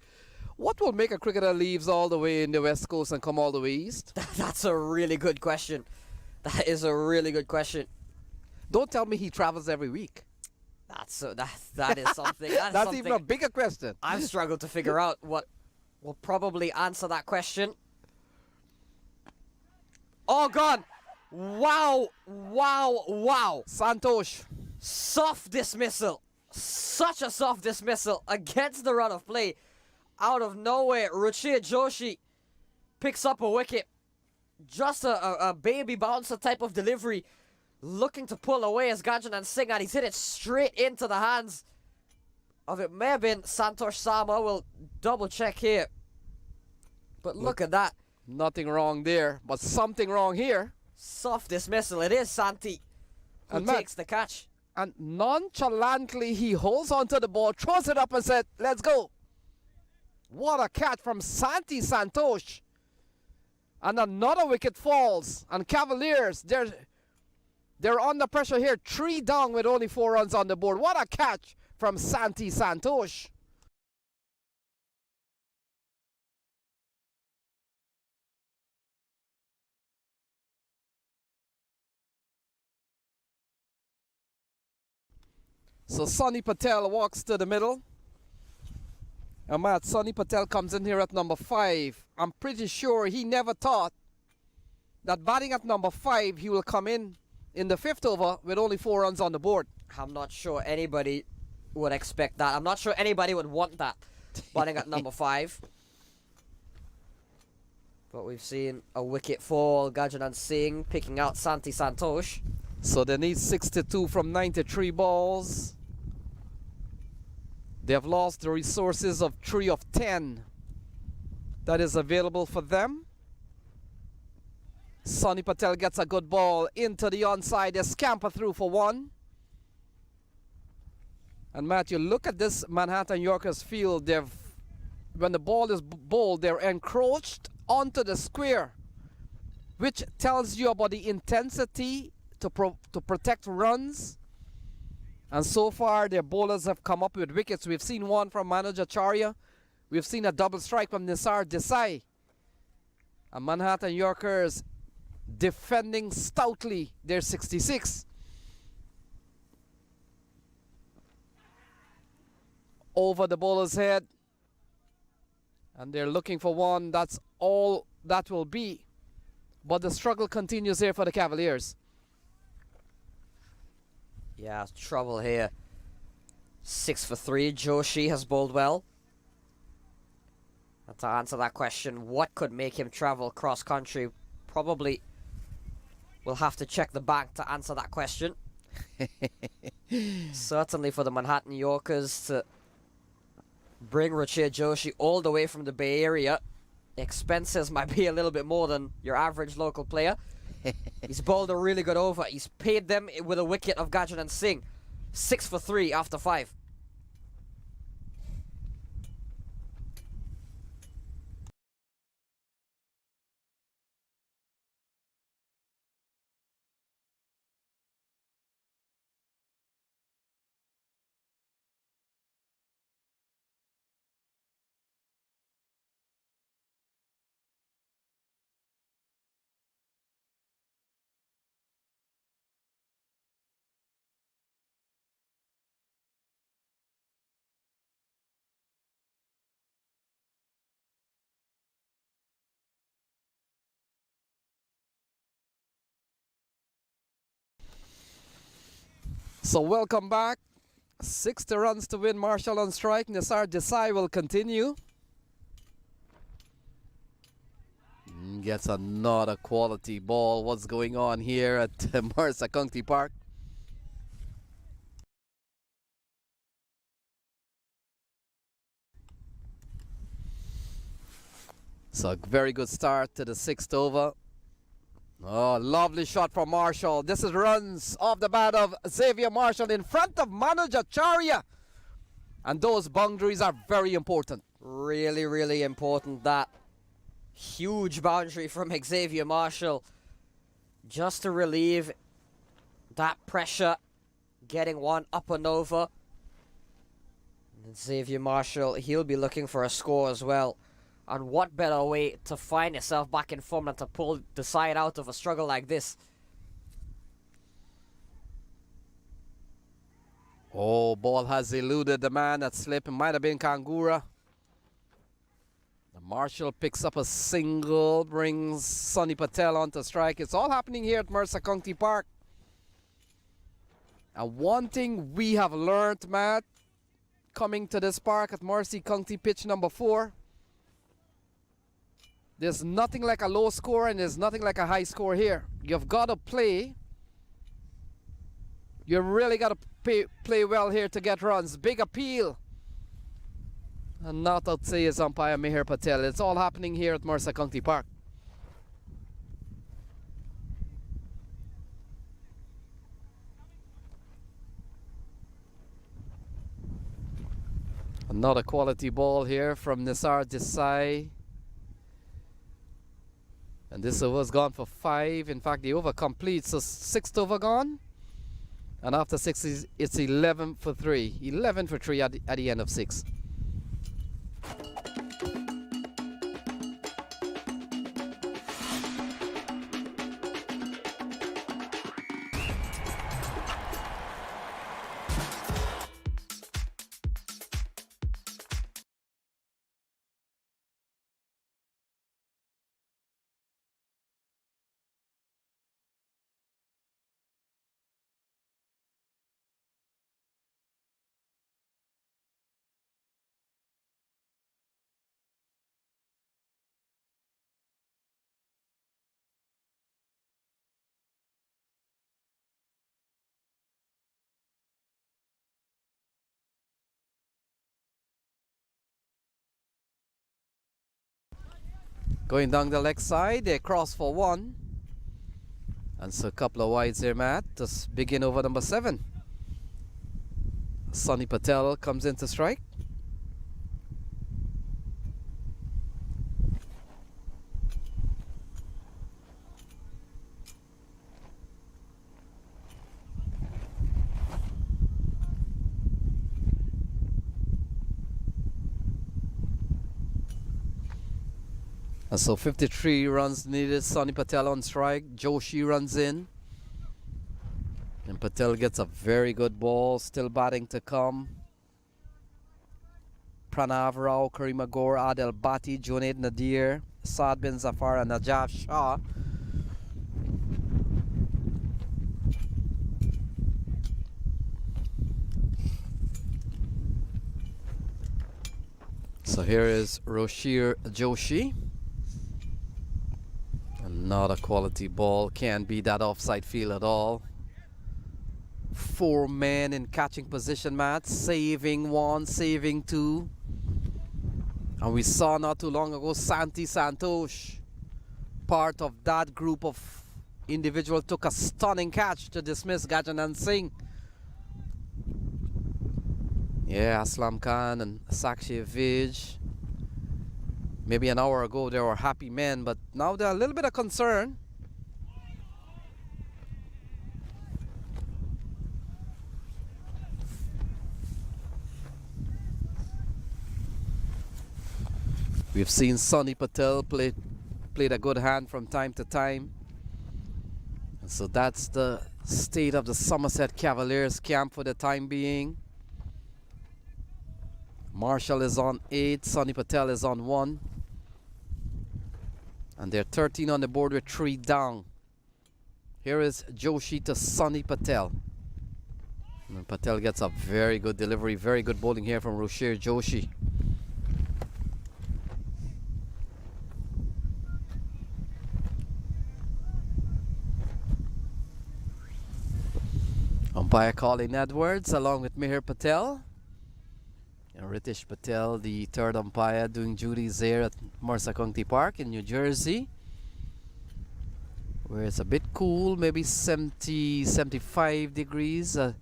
what will make a cricketer leaves all the way in the West Coast and come all the way east? That's a really good question. That is a really good question. Don't tell me he travels every week. That is something. That's even a bigger question. I've struggled to figure out what will probably answer that question. Oh, gone! Wow, wow, wow. Santosh. Soft dismissal. Such a soft dismissal against the run of play. Out of nowhere, Ruchir Joshi picks up a wicket. Just a baby bouncer type of delivery. Looking to pull away as Gajanan Singh, and he's hit it straight into the hands of it. May have been Santosh Sama. We'll double check here. But look at that. Nothing wrong there, but something wrong here. Soft dismissal. It is Santi who And Matt, takes the catch. And nonchalantly, he holds onto the ball, throws it up and said, let's go. What a catch from Santi Santosh. And another wicket falls. And Cavaliers, they're under pressure here. 3 down with only 4 runs on the board. What a catch from Santi Santosh. So Sonny Patel walks to the middle. And Matt, Sonny Patel comes in here at number 5. I'm pretty sure he never thought that batting at number 5, he will come in the 5th over with only 4 runs on the board. I'm not sure anybody would expect that. I'm not sure anybody would want that, batting at number 5. But we've seen a wicket fall. Gajanan Singh picking out Santi Santosh. So they need 62 from 93 balls. They have lost the resources of 3 of 10 that is available for them. Sonny Patel gets a good ball into the onside. They scamper through for 1. And Matthew, look at this Manhattan Yorkers field. When the ball is bowled, they're encroached onto the square, which tells you about the intensity to protect runs. And so far, their bowlers have come up with wickets. We've seen one from Manoj Acharya. We've seen a double strike from Nisar Desai. And Manhattan Yorkers defending stoutly their 66. Over the bowler's head. And they're looking for one. That's all that will be. But the struggle continues here for the Cavaliers. Yeah, trouble here. 6 for 3. Joshi has bowled well. And to answer that question, what could make him travel cross country? Probably we'll have to check the bank to answer that question. Certainly for the Manhattan Yorkers to bring Ruchir Joshi all the way from the Bay Area. Expenses might be a little bit more than your average local player. He's bowled a really good over. He's paid them with a wicket of Gajanan Singh. 6 for 3 after 5. So welcome back. 60 runs to win. Marshall on strike. Nisar Desai will continue. Gets another quality ball. What's going on here at Mercer County Park? So a very good start to the 6th over. Oh, lovely shot from Marshall. This is runs off the bat of Xavier Marshall in front of Manoj Acharya. And those boundaries are very important. Really, really important. That huge boundary from Xavier Marshall. Just to relieve that pressure. Getting one up and over. And Xavier Marshall, he'll be looking for a score as well. And what better way to find yourself back in form than to pull the side out of a struggle like this? Oh, ball has eluded the man that slipped. It might have been Kangura. The Marshall picks up a single, brings Sonny Patel onto strike. It's all happening here at Mercer County Park. And one thing we have learned, Matt, coming to this park at Mercer County pitch number 4, there's nothing like a low score and there's nothing like a high score here. You've got to play. You really got to play well here to get runs. Big appeal. And not outside is umpire Meher Patel. It's all happening here at Mercer County Park. Another quality ball here from Nisar Desai. And this over's gone for 5. In fact, the over completes, so 6th over gone. And after 6, it's 11 for 3. 11 for 3 at the end of 6. Going down the leg side, they cross for 1. And so a couple of wides here, Matt. Just begin over number 7. Sonny Patel comes into strike. And so 53 runs needed. Sonny Patel on strike. Joshi runs in. And Patel gets a very good ball. Still batting to come. Pranav Rao, Karim Agor, Adel Bhatti, Junaid Nadir, Saad bin Zafar, and Najaf Shah. So here is Roshir Joshi. Not a quality ball. Can't be that offside field at all. 4 men in catching position, Matt. Saving 1, saving 2. And we saw not too long ago Santi Santosh, part of that group of individuals, took a stunning catch to dismiss Gajanan Singh. Yeah, Aslam Khan and Sakshi Vij. Maybe an hour ago they were happy men, but now they're a little bit of concern. We've seen Sonny Patel played a good hand from time to time. And so that's the state of the Somerset Cavaliers camp for the time being. Marshall is on 8, Sonny Patel is on 1. And they're 13 on the board with 3 down. Here is Joshi to Sonny Patel. And Patel gets a very good delivery, very good bowling here from Roshir Joshi. Umpire Colin Edwards along with Meher Patel. And Ritesh Patel, the 3rd umpire, doing duties there at Mercer County Park in New Jersey, where it's a bit cool, maybe 70, 75 degrees. A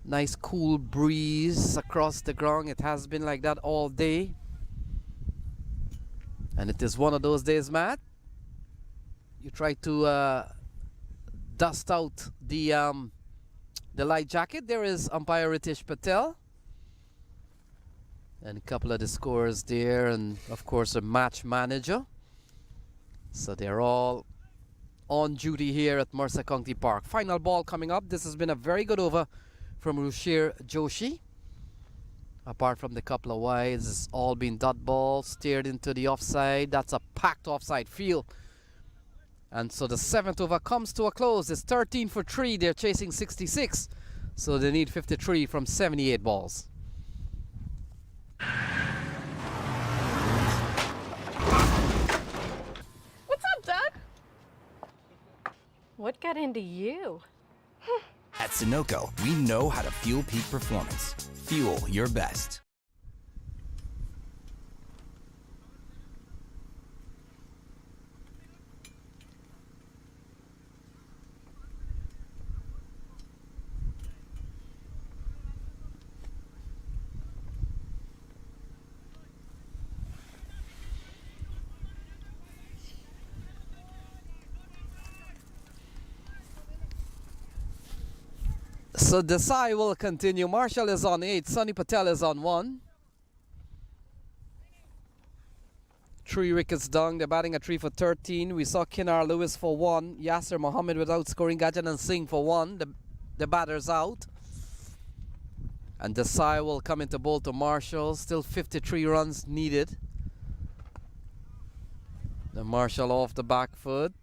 nice cool breeze across the ground. It has been like that all day. And it is one of those days, Matt. You try to dust out the light jacket. There is umpire Ritesh Patel. And a couple of the scorers there, and of course a match manager. So they're all on duty here at Mercer County Park. Final ball coming up. This has been a very good over from Rushir Joshi. Apart from the couple of wides, it's all been dot balls, steered into the offside. That's a packed offside field. And so the 7th over comes to a close. It's 13 for 3. They're chasing 66. So they need 53 from 78 balls. What's up, Doug? What got into you? At Sunoco, we know how to fuel peak performance. Fuel your best. So Desai will continue. Marshall is on 8. Sonny Patel is on 1. 3 wickets down. They're batting at 3 for 13. We saw Kinar Lewis for 1. Yasser Mohammed without scoring. Gajan Singh for 1. The batter's out. And Desai will come into bowl to Marshall. Still 53 runs needed. The Marshall off the back foot.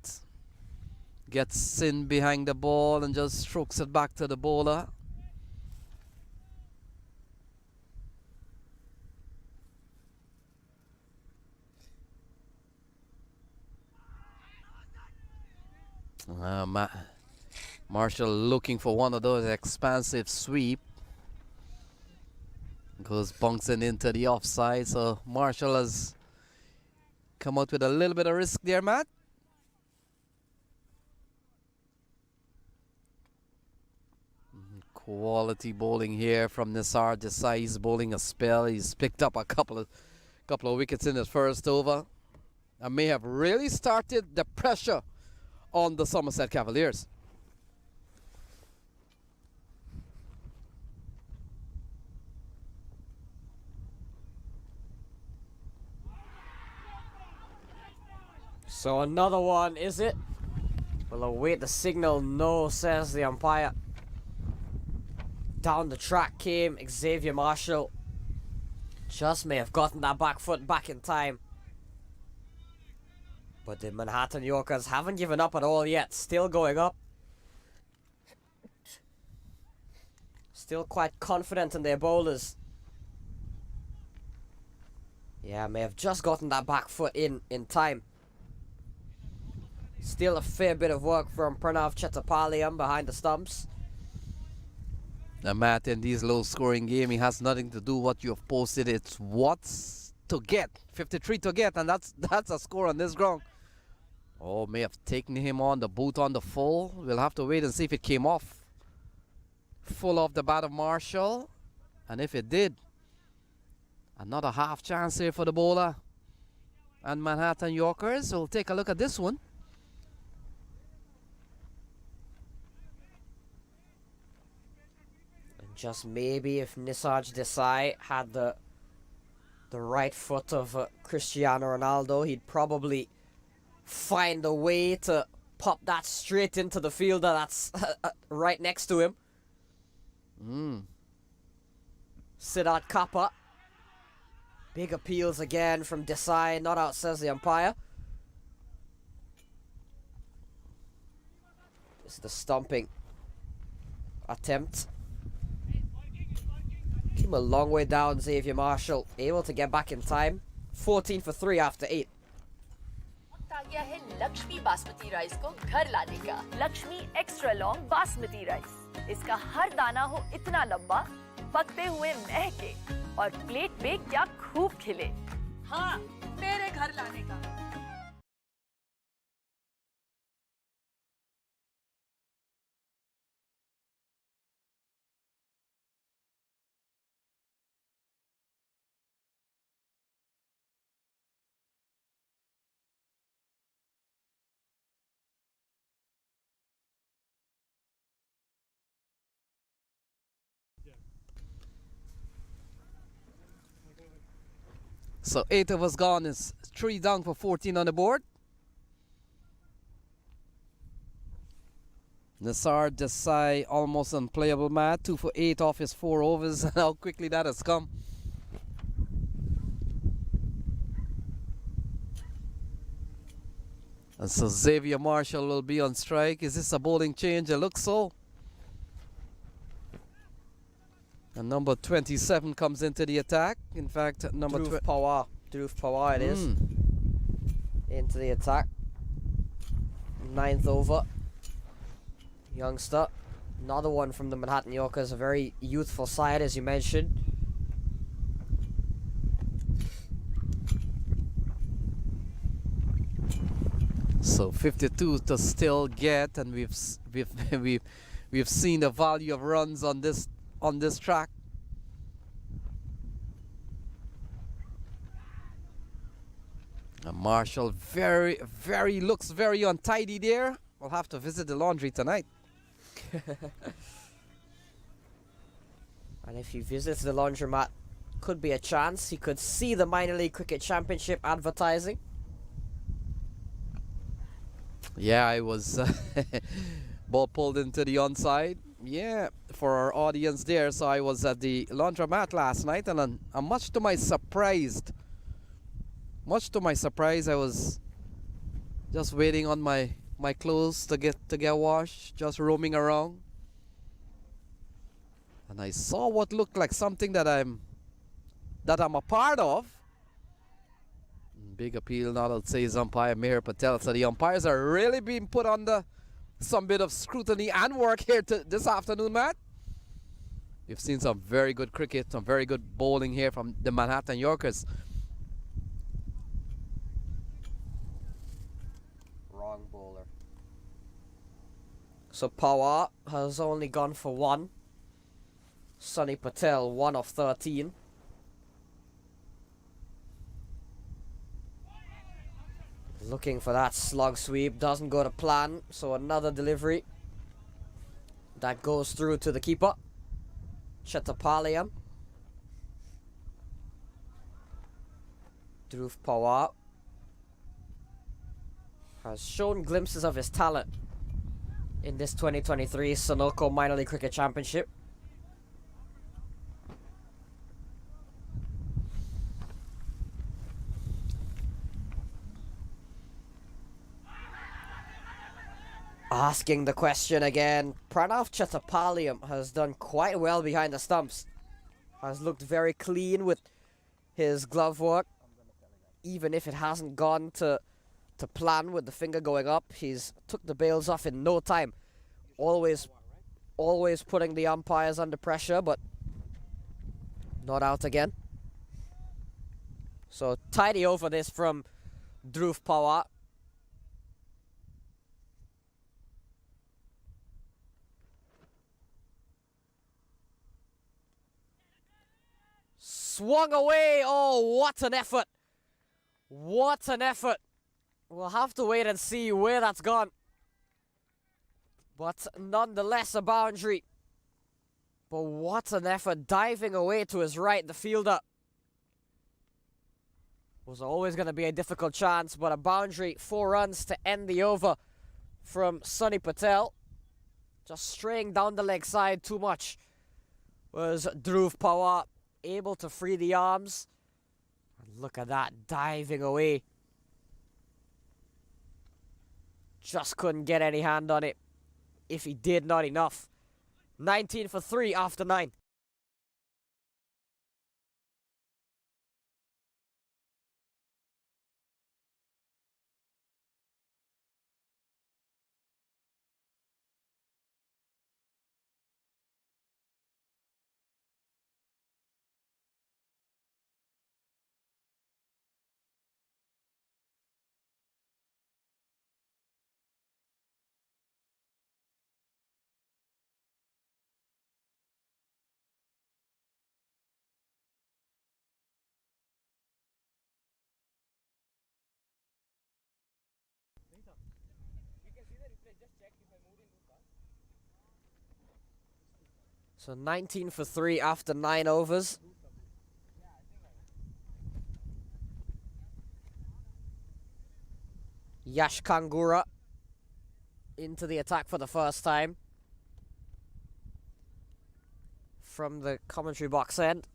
Gets in behind the ball and just strokes it back to the bowler. Marshall looking for one of those expansive sweep. Goes bouncing into the offside. So Marshall has come out with a little bit of risk there, Matt. Quality bowling here from Nisar Desai. He's bowling a spell. He's picked up a couple of wickets in his first over and may have really started the pressure on the Somerset Cavaliers. So another one, is it? We'll await the signal. No, says the umpire. Down the track came Xavier Marshall. Just may have gotten that back foot back in time. But the Manhattan Yorkers haven't given up at all yet. Still going up. Still quite confident in their bowlers. Yeah, may have just gotten that back foot in time. Still a fair bit of work from Pranav Chetapaliyam behind the stumps. Now, Matt, in these low-scoring games, it has nothing to do what you have posted. It's what's to get. 53 to get, and that's a score on this ground. Oh, may have taken him on the boot on the full. We'll have to wait and see if it came off. Full off the bat of Marshall. And if it did, another half chance here for the bowler. And Manhattan Yorkers. We'll take a look at this one. Just maybe if Nisarj Desai had the right foot of Cristiano Ronaldo, he'd probably find a way to pop that straight into the fielder that's right next to him. Siddharth Kappa. Big appeals again from Desai. Not out, says the umpire. This is the stomping attempt. Came a long way down, Xavier Marshall. Able to get back in time. 14 for 3 after 8. आ गया है Lakshmi basmati rice को घर लाने का। Lakshmi extra long basmati rice. इसका हर दाना हो इतना लंबा, पकते हुए महके और प्लेट पे क्या खूब खिले। हाँ, मेरे घर लाने का। So 8 of us gone. Is 3 down for 14 on the board. Nisar Desai almost unplayable, Matt. 2 for 8 off his 4 overs. How quickly that has come. And so Xavier Marshall will be on strike. Is this a bowling change? It looks so. And number 27 comes into the attack. In fact, number Dhruv Pawar it is. Into the attack. 9th over. Youngster. Another one from the Manhattan Yorkers. A very youthful side, as you mentioned. So 52 to still get, and we've seen the value of runs on this track. And Marshall looks very untidy there. We'll have to visit the laundry tonight. And if he visits the laundromat, could be a chance. He could see the minor league cricket championship advertising. Yeah, I was ball pulled into the onside. Yeah, for our audience there. So I was at the laundromat last night, and much to my surprise, I was just waiting on my clothes to get washed, just roaming around, and I saw what looked like something that I'm a part of. Big appeal now, that says umpire Meher Patel. So the umpires are really being put under some bit of scrutiny and work here this afternoon, Matt. We've seen some very good cricket, some very good bowling here from the Manhattan Yorkers. Wrong bowler. So Pawar has only gone for 1. Sunny Patel 1 of 13. Looking for that slug sweep, doesn't go to plan, so another delivery that goes through to the keeper, Chetapaliam. Dhruv Pawar has shown glimpses of his talent in this 2023 Sunoco Minor League Cricket Championship. Asking the question again, Pranav Chetapaliam has done quite well behind the stumps. Has looked very clean with his glove work. Even if it hasn't gone to plan with the finger going up, he's took the bails off in no time. Always putting the umpires under pressure, but not out again. So tidy over this from Dhruv Pawar. Swung away. Oh, what an effort. What an effort. We'll have to wait and see where that's gone. But nonetheless, a boundary. But what an effort. Diving away to his right, the fielder. Was always going to be a difficult chance, but a boundary. 4 runs to end the over from Sunny Patel. Just straying down the leg side too much was Dhruv Pawar. Able to free the arms. Look at that, diving away. Just couldn't get any hand on it. If he did, not enough. 19 for 3 after 9. So 19 for 3 after 9 overs. Yash Kangura into the attack for the first time from the commentary box end.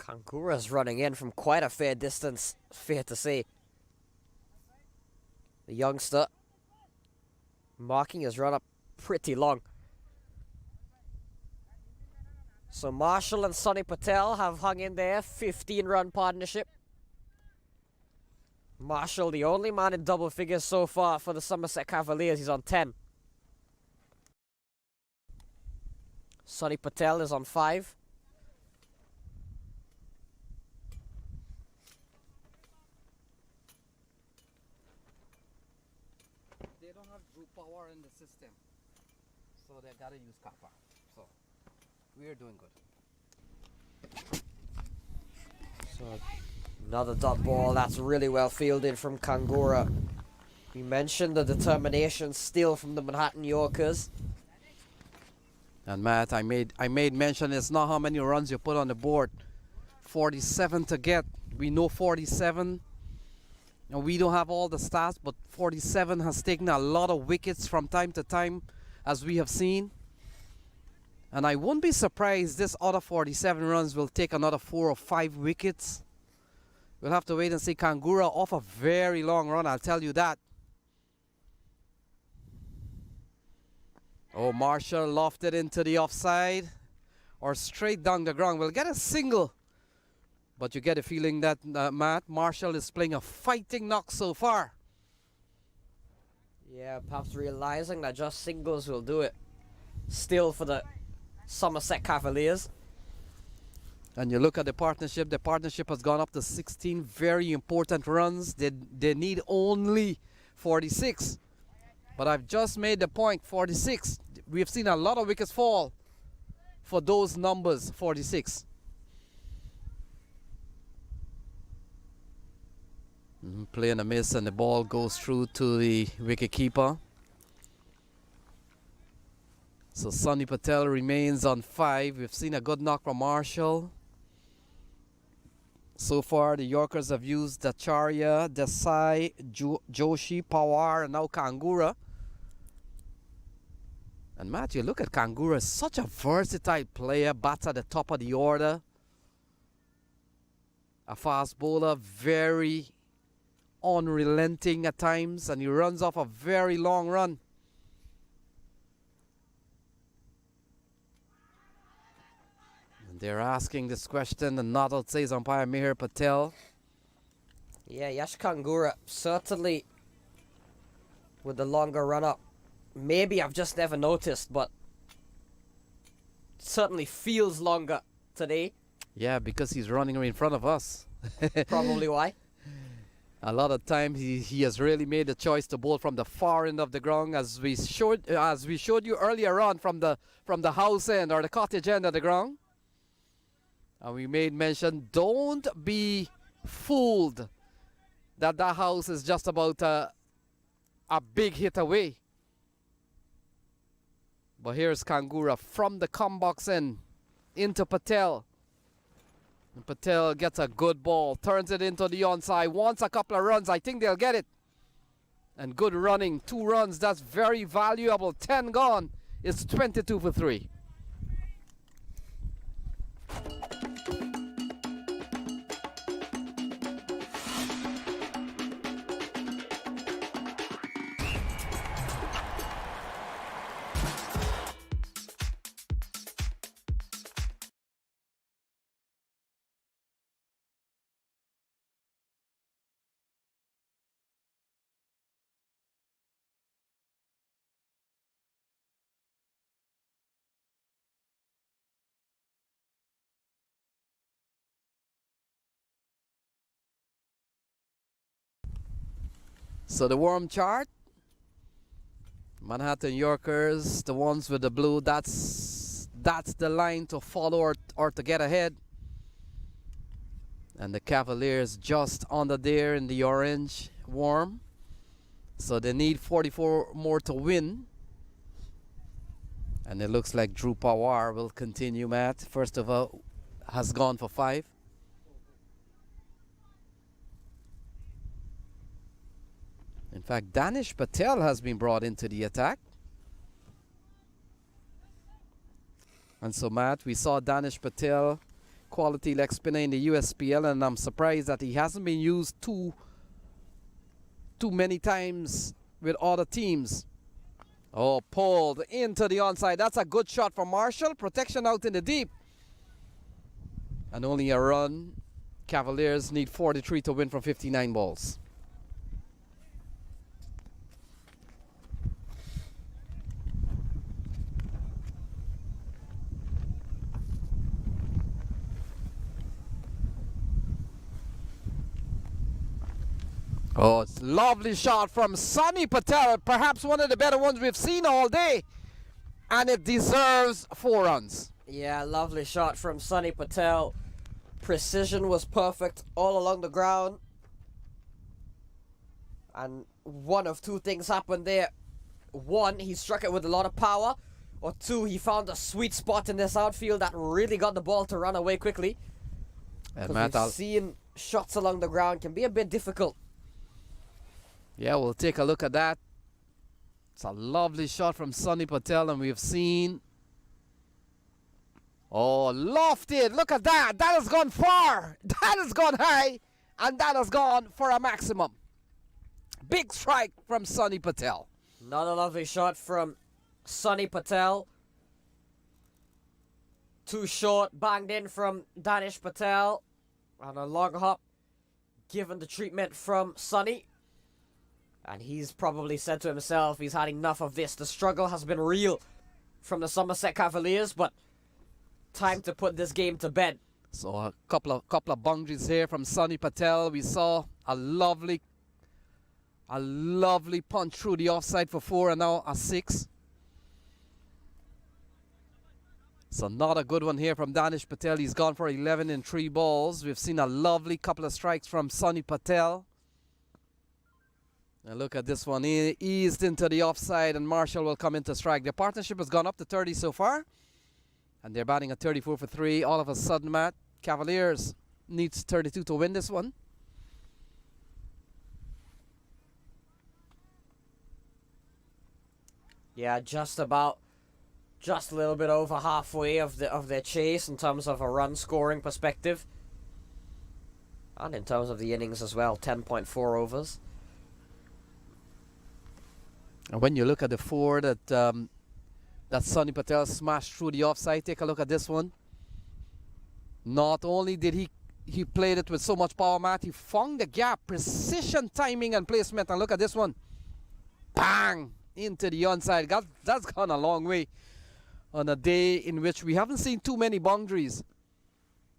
Kangura's running in from quite a fair distance, fair to say. The youngster marking his run up pretty long. So Marshall and Sonny Patel have hung in there, 15-run partnership. Marshall, the only man in double figures so far for the Somerset Cavaliers, he's on 10. Sonny Patel is on 5. They don't have group power in the system, so they gotta use copper. So we're doing good. So another dot ball that's really well fielded from Kangura. We mentioned the determination still from the Manhattan Yorkers. And Matt, I made mention it's not how many runs you put on the board. 47 to get. We know 47. And we don't have all the stats, but 47 has taken a lot of wickets from time to time, as we have seen. And I wouldn't be surprised this other 47 runs will take another 4 or 5 wickets. We'll have to wait and see. Kangura off a very long run, I'll tell you that. Oh, Marshall lofted into the offside or straight down the ground. We'll get a single. But you get a feeling that, Matt, Marshall is playing a fighting knock so far. Yeah, perhaps realizing that just singles will do it. Still for the Somerset Cavaliers. And you look at the partnership has gone up to 16 very important runs. They need only 46. But I've just made the point, 46. We've seen a lot of wickets fall for those numbers, 46. Play and a miss, and the ball goes through to the wicketkeeper. So Sonny Patel remains on 5. We've seen a good knock from Marshall. So far, the Yorkers have used Acharya, Desai, Joshi, Pawar, and now Kangura. And Matt, you look at Kangura, such a versatile player, bats at the top of the order. A fast bowler, very unrelenting at times, and he runs off a very long run. And they're asking this question, and not says umpire Mihir Patel. Yeah, Yash Kangura certainly with the longer run up. Maybe I've just never noticed, but certainly feels longer today. Yeah, because he's running in front of us. Probably why. A lot of times he has really made the choice to bowl from the far end of the ground, as we showed you earlier on from the house end or the cottage end of the ground. And we made mention, don't be fooled that house is just about a big hit away. But here's Kangura from the box end into Patel. And Patel gets a good ball, turns it into the onside, wants a couple of runs. I think they'll get it. And good running, 2 runs, that's very valuable. 10 gone, it's 22 for 3. So the warm chart, Manhattan Yorkers, the ones with the blue, that's the line to follow or to get ahead. And the Cavaliers just under there in the orange, warm. So they need 44 more to win. And it looks like Drew Pawar will continue, Matt. First of all, has gone for 5. In fact, Danish Patel has been brought into the attack. And so, Matt, we saw Danish Patel quality leg spinner in the USPL, and I'm surprised that he hasn't been used too many times with other teams. Oh, pulled into the onside. That's a good shot from Marshall. Protection out in the deep. And only a run. Cavaliers need 43 to win from 59 balls. Oh, it's a lovely shot from Sunny Patel. Perhaps one of the better ones we've seen all day. And it deserves 4 runs. Yeah, lovely shot from Sunny Patel. Precision was perfect all along the ground. And one of two things happened there. One, he struck it with a lot of power. Or two, he found a sweet spot in this outfield that really got the ball to run away quickly. And Matt, we've seen shots along the ground can be a bit difficult. yeah, we'll take a look at that. It's a lovely shot from Sunny Patel, and we've seen... Oh, lofted. Look at that. That has gone far. That has gone high. And that has gone for a maximum. Big strike from Sunny Patel. Another lovely shot from Sunny Patel. Too short, banged in from Danish Patel. And a long hop given the treatment from Sunny. And he's probably said to himself he's had enough of this. The struggle has been real from the Somerset Cavaliers, but time to put this game to bed. So a couple of boundaries here from Sunny Patel. We saw a lovely punch through the offside for 4 and now a 6. So not a good one here from Danish Patel. He's gone for 11 in 3 balls. We've seen a lovely couple of strikes from Sunny Patel. And look at this one. He eased into the offside and Marshall will come in to strike. Their partnership has gone up to 30 so far. And they're batting at 34 for 3. All of a sudden, Matt, Cavaliers needs 32 to win this one. Yeah, just a little bit over halfway of their chase in terms of a run scoring perspective. And in terms of the innings as well, 10.4 overs. And when you look at the 4 that Sunny Patel smashed through the offside, take a look at this one. Not only did he played it with so much power, Matt, he found the gap, precision timing and placement. And look at this one. Bang! Into the onside. That's gone a long way on a day in which we haven't seen too many boundaries.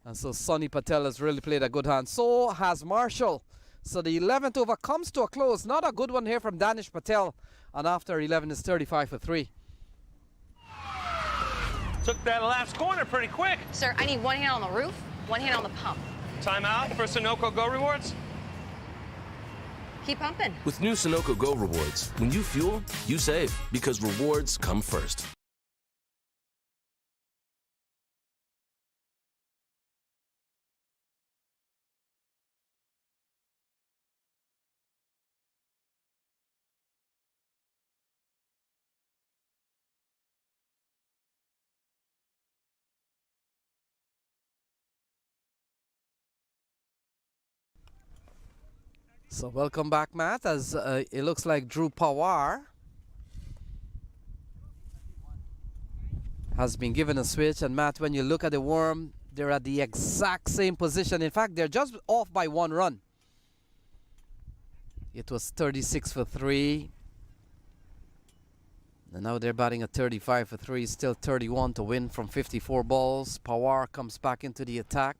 And so Sunny Patel has really played a good hand. So has Marshall. So the 11th over comes to a close. Not a good one here from Danish Patel. And after 11 is 35 for 3. Took that last corner pretty quick. Sir, I need 1 hand on the roof, 1 hand on the pump. Timeout for Sunoco Go Rewards. Keep pumping. With new Sunoco Go rewards, when you fuel, you save because rewards come first. So welcome back, Matt, as it looks like Drew Pawar has been given a switch. And Matt, when you look at the Worm, they're at the exact same position. In fact, they're just off by 1 run. It was 36 for 3. And now they're batting at 35 for 3. Still 31 to win from 54 balls. Pawar comes back into the attack.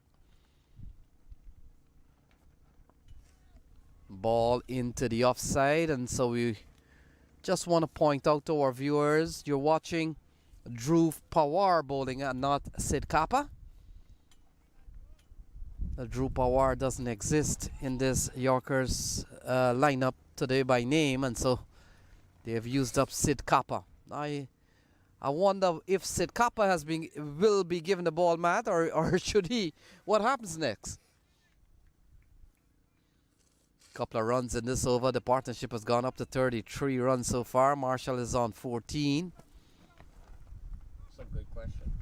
Ball into the offside, and so we just want to point out to our viewers, you're watching Drew Pawar bowling and not Sid Kappa. Drew Pawar doesn't exist in this Yorkers lineup today by name, and so they have used up Sid Kappa. I wonder if Sid Kappa will be given the ball, Matt, or should he? What happens next? Couple of runs in this over. The partnership has gone up to 33 runs so far. Marshall is on 14. That's a good question.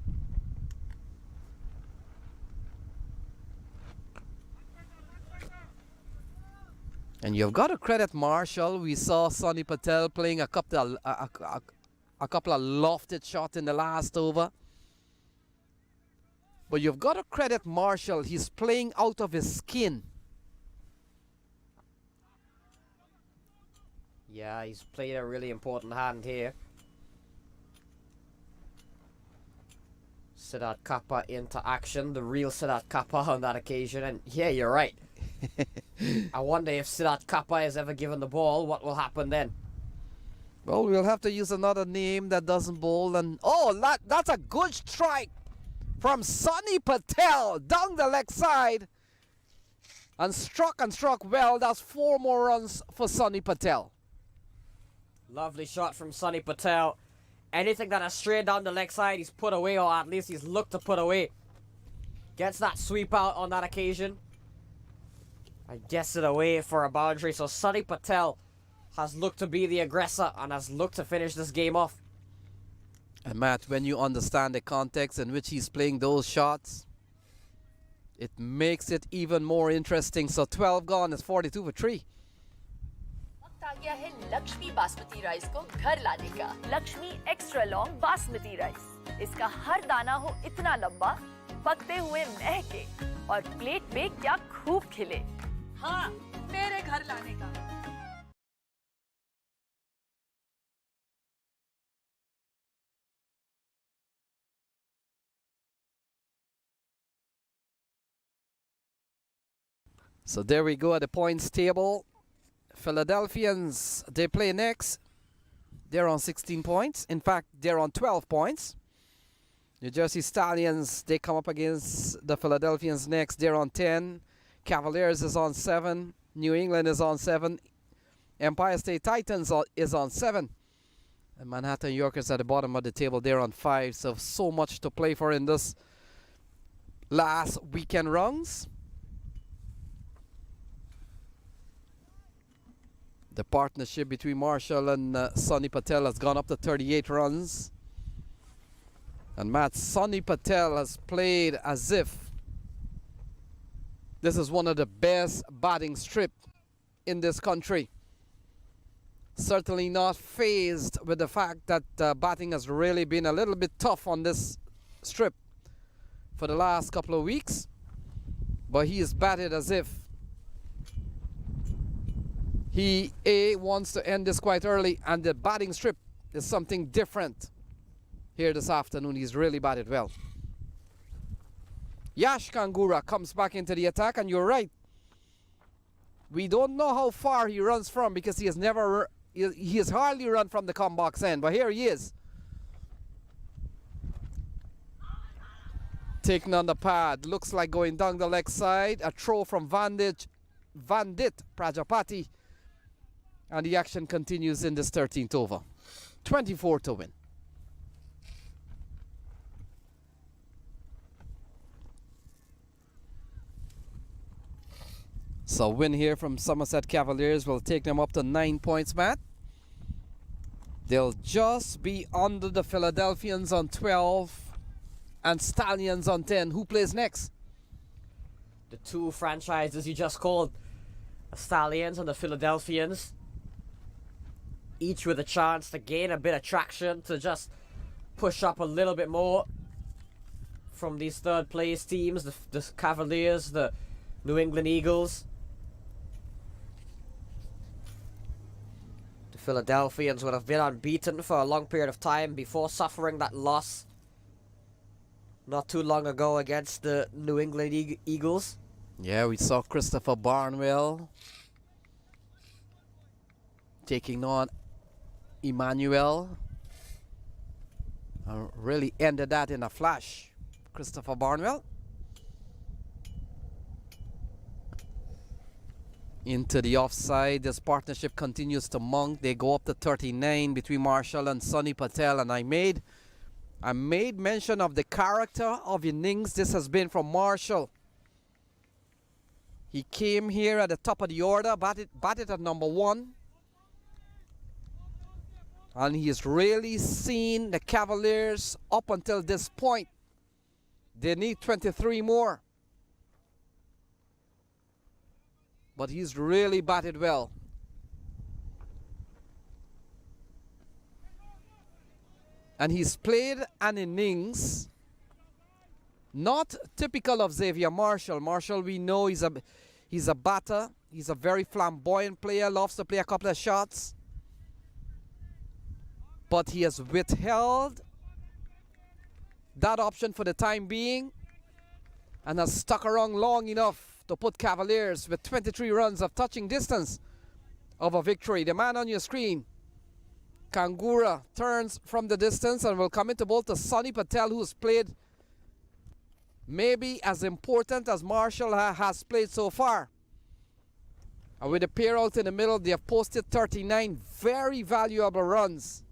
And you've got to credit Marshall. We saw Sonny Patel playing a couple of lofted shots in the last over. But you've got to credit Marshall. He's playing out of his skin. Yeah, he's played a really important hand here. Siddharth Kappa into action, the real Siddharth Kappa on that occasion, and yeah, you're right. I wonder if Siddharth Kappa is ever given the ball, what will happen then? Well, we'll have to use another name that doesn't bowl, and oh, that's a good strike from Sonny Patel down the leg side, and struck well. That's 4 more runs for Sonny Patel. Lovely shot from Sonny Patel. Anything that is straight down the leg side, he's put away, or at least he's looked to put away. Gets that sweep out on that occasion. I guess it away for a boundary. So Sonny Patel has looked to be the aggressor and has looked to finish this game off. And Matt, when you understand the context in which he's playing those shots, it makes it even more interesting. So 12 gone is 42 for 3. वक्त आ गया है Lakshmi basmati rice को घर लाने का। Lakshmi extra long basmati rice, इसका हर दाना हो इतना लंबा, पकते हुए महके और प्लेट पे क्या खूब खिले। हाँ, मेरे घर लाने का। So there we go at the points table. Philadelphians, they play next. They're on 16 points. In fact, they're on 12 points. New Jersey Stallions, they come up against the Philadelphians next. They're on 10. Cavaliers is on 7. New England is on 7. Empire State Titans is on 7. And Manhattan Yorkers at the bottom of the table, they're on 5. So much to play for in this last weekend rounds. The partnership between Marshall and Sonny Patel has gone up to 38 runs. And Matt, Sonny Patel has played as if this is one of the best batting strip in this country. Certainly not fazed with the fact that batting has really been a little bit tough on this strip for the last couple of weeks. But he is batted as if he wants to end this quite early, and the batting strip is something different here this afternoon. He's really batted well. Yash Kangura comes back into the attack, and you're right. We don't know how far he runs from because he has hardly run from the come box end, but here he is. Taking on the pad, looks like going down the leg side. A throw from Vandit Prajapati. And the action continues in this 13th over. 24 to win. So win here from Somerset Cavaliers will take them up to 9 points, Matt. They'll just be under the Philadelphians on 12 and Stallions on 10. Who plays next? The two franchises you just called, the Stallions and the Philadelphians, each with a chance to gain a bit of traction, to just push up a little bit more from these third place teams, the Cavaliers, the New England Eagles. The Philadelphians would have been unbeaten for a long period of time before suffering that loss not too long ago against the New England Eagles. Yeah, we saw Christopher Barnwell taking on Emmanuel. Really ended that in a flash. Christopher Barnwell. Into the offside. This partnership continues to mount. They go up to 39 between Marshall and Sonny Patel. And I made mention of the character of innings this has been from Marshall. He came here at the top of the order, batted at number 1. And he's really seen the Cavaliers up until this point. They need 23 more. but he's really batted well. And he's played an innings not typical of Xavier Marshall. Marshall, we know he's a batter. He's a very flamboyant player, loves to play a couple of shots. But he has withheld that option for the time being and has stuck around long enough to put Cavaliers with 23 runs of touching distance of a victory. The man on your screen, Kangura, turns from the distance and will come into bowl to Sonny Patel, who's played maybe as important as Marshall has played so far. And with the pair out in the middle, they have posted 39 very valuable runs.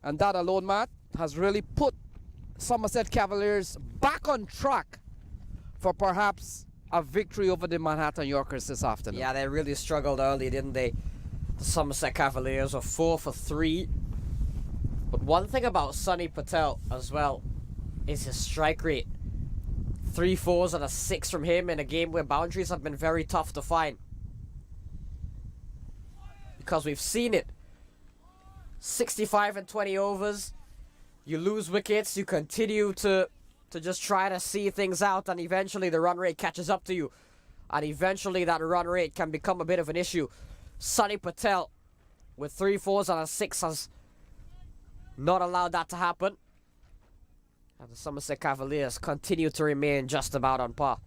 And that alone, Matt, has really put Somerset Cavaliers back on track for perhaps a victory over the Manhattan Yorkers this afternoon. Yeah, they really struggled early, didn't they? The Somerset Cavaliers were 4 for 3. But one thing about Sonny Patel as well is his strike rate. 3 4s and a 6 from him in a game where boundaries have been very tough to find. Because we've seen it. 65 and 20 overs. You lose wickets, you continue to just try to see things out, and eventually the run rate catches up to you. And eventually that run rate can become a bit of an issue. Sonny Patel with 3 4s and a 6 has not allowed that to happen. And the Somerset Cavaliers continue to remain just about on par.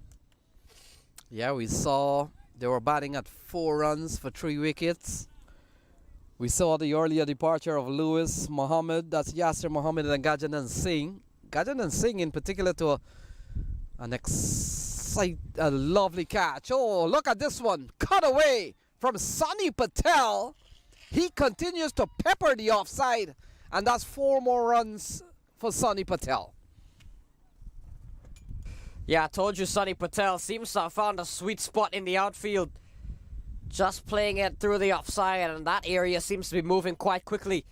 Yeah, we saw they were batting at 4 runs for 3 wickets. We saw the earlier departure of Lewis Mohammed, that's Yasser Mohammed and Gajanan Singh. Gajanan Singh in particular to a lovely catch. Oh, look at this one. Cut away from Sonny Patel. He continues to pepper the offside. And that's 4 more runs for Sonny Patel. Yeah, I told you Sonny Patel seems to have found a sweet spot in the outfield. Just playing it through the offside, and that area seems to be moving quite quickly.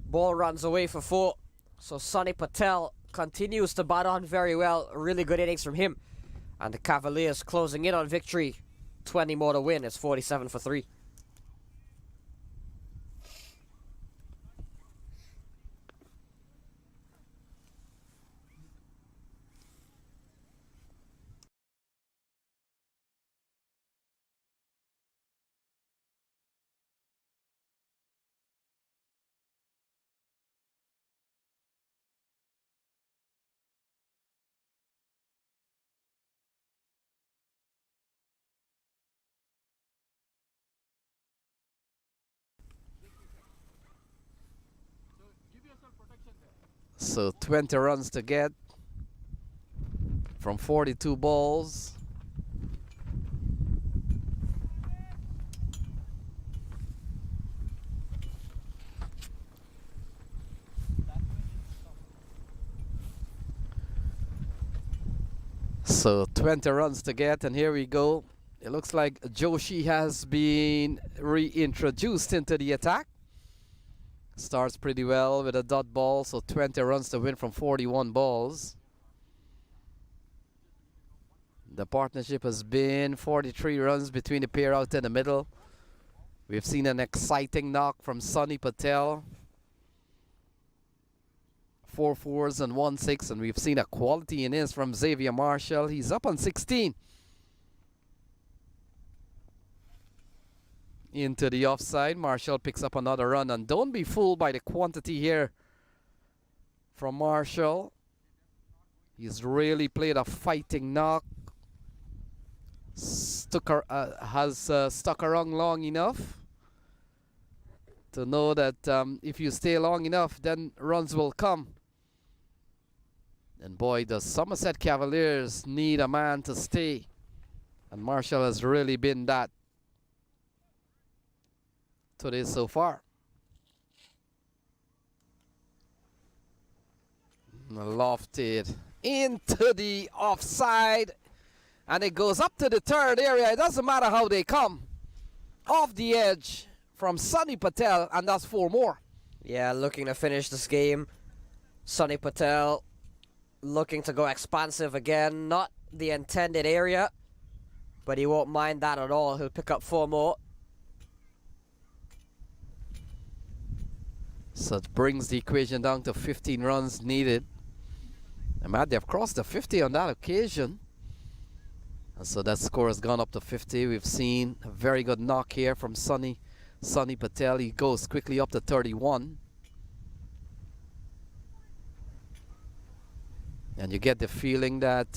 Ball runs away for 4. So Sonny Patel continues to bat on very well. Really good innings from him. And the Cavaliers closing in on victory. 20 more to win. It's 47 for 3. So 20 runs to get from 42 balls. So 20 runs to get, and here we go. It looks like Joshi has been reintroduced into the attack. Starts pretty well with a dot ball, so 20 runs to win from 41 balls. The partnership has been 43 runs between the pair out in the middle. We've seen an exciting knock from Sonny Patel. 4 4s and 1 6, and we've seen a quality innings from Xavier Marshall. He's up on 16. Into the offside, Marshall picks up another run, and don't be fooled by the quantity here from Marshall. He's really played a fighting knock. Has stuck around long enough to know that if you stay long enough, then runs will come. And boy, the Somerset Cavaliers need a man to stay, and Marshall has really been that today so far. Lofted into the offside, and it goes up to the third area. It doesn't matter how they come. Off the edge from Sonny Patel, and that's 4 more. Yeah, looking to finish this game. Sonny Patel looking to go expansive again. Not the intended area, But he won't mind that at all. He'll pick up 4 more. So it brings the equation down to 15 runs needed. And Matt, they've crossed the 50 on that occasion. And so that score has gone up to 50. We've seen a very good knock here from Sunny Patel. He goes quickly up to 31. And you get the feeling that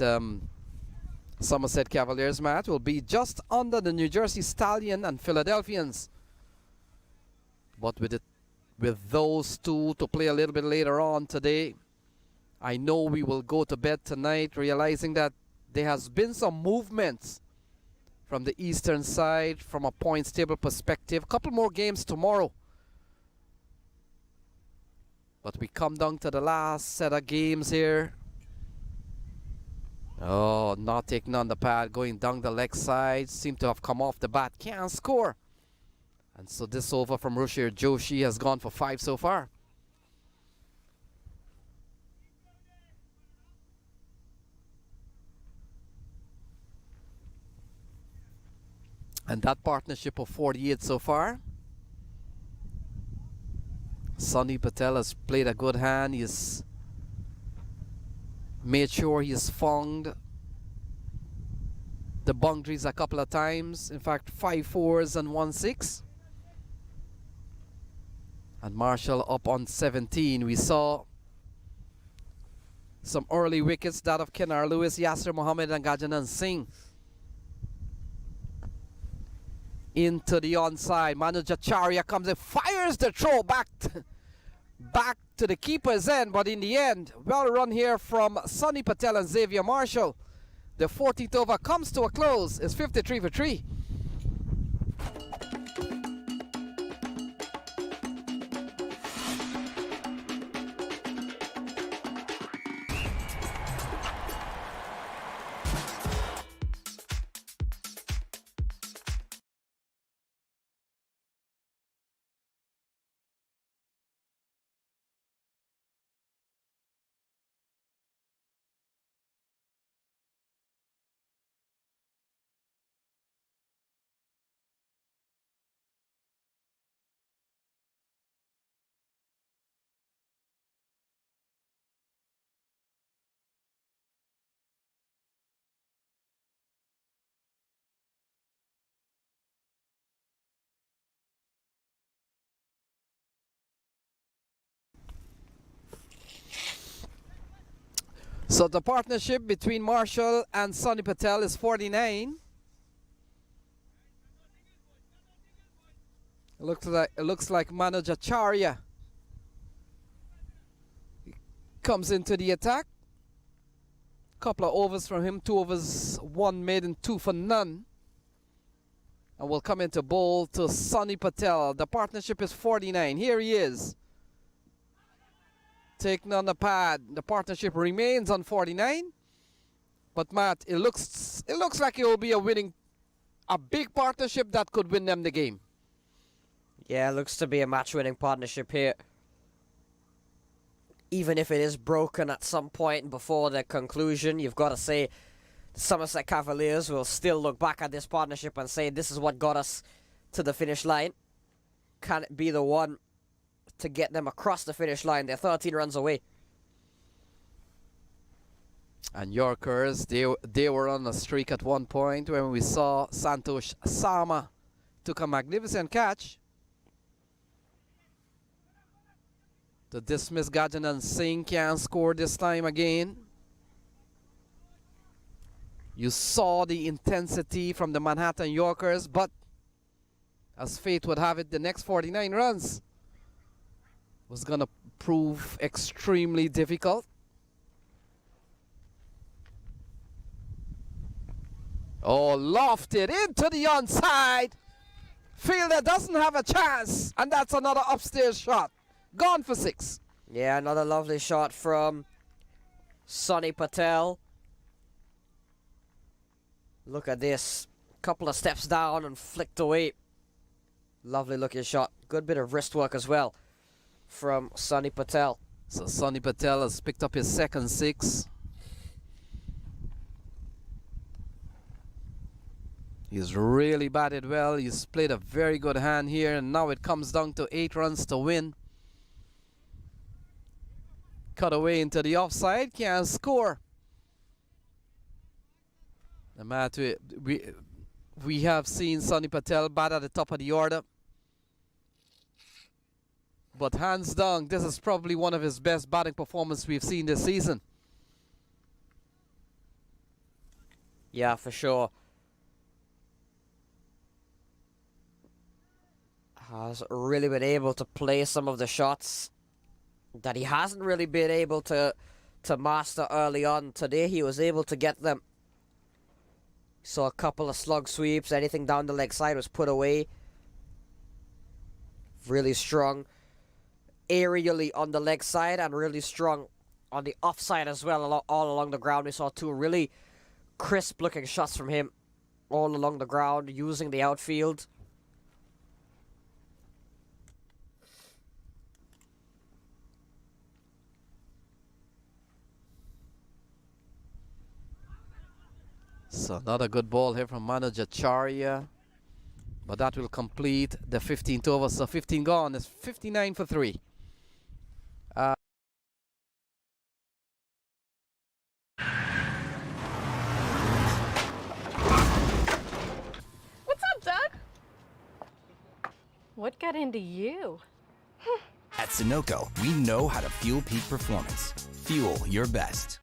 Somerset Cavaliers, Matt, will be just under the New Jersey Stallion and Philadelphians. But with those two to play a little bit later on today, I know we will go to bed tonight realizing that there has been some movements from the eastern side from a points table perspective. A couple more games tomorrow. But we come down to the last set of games here. Oh, not taking on the pad, going down the leg side. Seem to have come off the bat. Can't score. And so this over from Rushir Joshi has gone for 5 so far. And that partnership of 48 so far. Sunny Patel has played a good hand. He's made sure he's found the boundaries a couple of times. In fact, 5 4s and 1 6. And Marshall up on 17. We saw some early wickets, that of Kenar Lewis, Yasser Mohammed and Gajanan Singh. Into the onside. Manu Jacharya comes and fires the throw back to the keeper's end, but in the end, well run here from Sunny Patel and Xavier Marshall. The 14th over comes to a close. It's 53 for 3. So the partnership between Marshall and Sunny Patel is 49. It looks like Manu Jacharya comes into the attack. Couple of overs from him, 2 overs, 1 made and 2 for none. And will come into bowl to Sunny Patel. The partnership is 49. Here he is. Taking on the pad. The partnership remains on 49. But Matt, it looks like it will be a big partnership that could win them the game. Yeah, it looks to be a match-winning partnership here. Even if it is broken at some point before the conclusion, you've got to say the Somerset Cavaliers will still look back at this partnership and say this is what got us to the finish line. Can it be the one to get them across the finish line? They're 13 runs away. And Yorkers, they were on a streak at one point when we saw Santosh Sama took a magnificent catch to dismiss Gajanan Singh. Can't score this time again. You saw the intensity from the Manhattan Yorkers, but as fate would have it, the next 49 runs was going to prove extremely difficult. Oh, lofted into the onside. Fielder doesn't have a chance, and that's another upstairs shot. Gone for 6. Yeah, another lovely shot from Sunny Patel. Look at this. Couple of steps down and flicked away. Lovely looking shot. Good bit of wrist work as well from Sunny Patel. So Sunny Patel has picked up his second 6. He's really batted well. He's played a very good hand here, and now it comes down to 8 runs to win. Cut away into the offside, can't score. No matter, we have seen Sonny Patel bat at the top of the order. But hands down, this is probably one of his best batting performances we've seen this season. Yeah, for sure. Has really been able to play some of the shots that he hasn't really been able to master early on. Today he was able to get them. Saw a couple of slug sweeps. Anything down the leg side was put away. Really strong aerially on the leg side and really strong on the offside as well, all along the ground. We saw 2 really crisp looking shots from him all along the ground using the outfield. So another good ball here from manager Charia. But that will complete the 15th over. So 15 gone. It's 59 for 3. What's up, Doug? What got into you? At Sunoco, we know how to fuel peak performance. Fuel your best.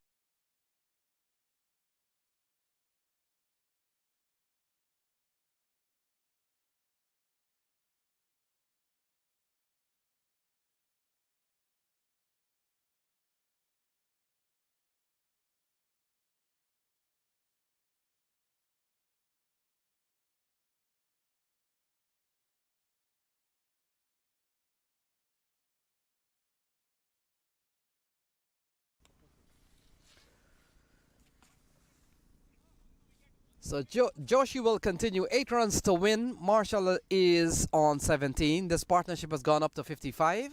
So Joshi will continue. 8 runs to win. Marshall is on 17. This partnership has gone up to 55.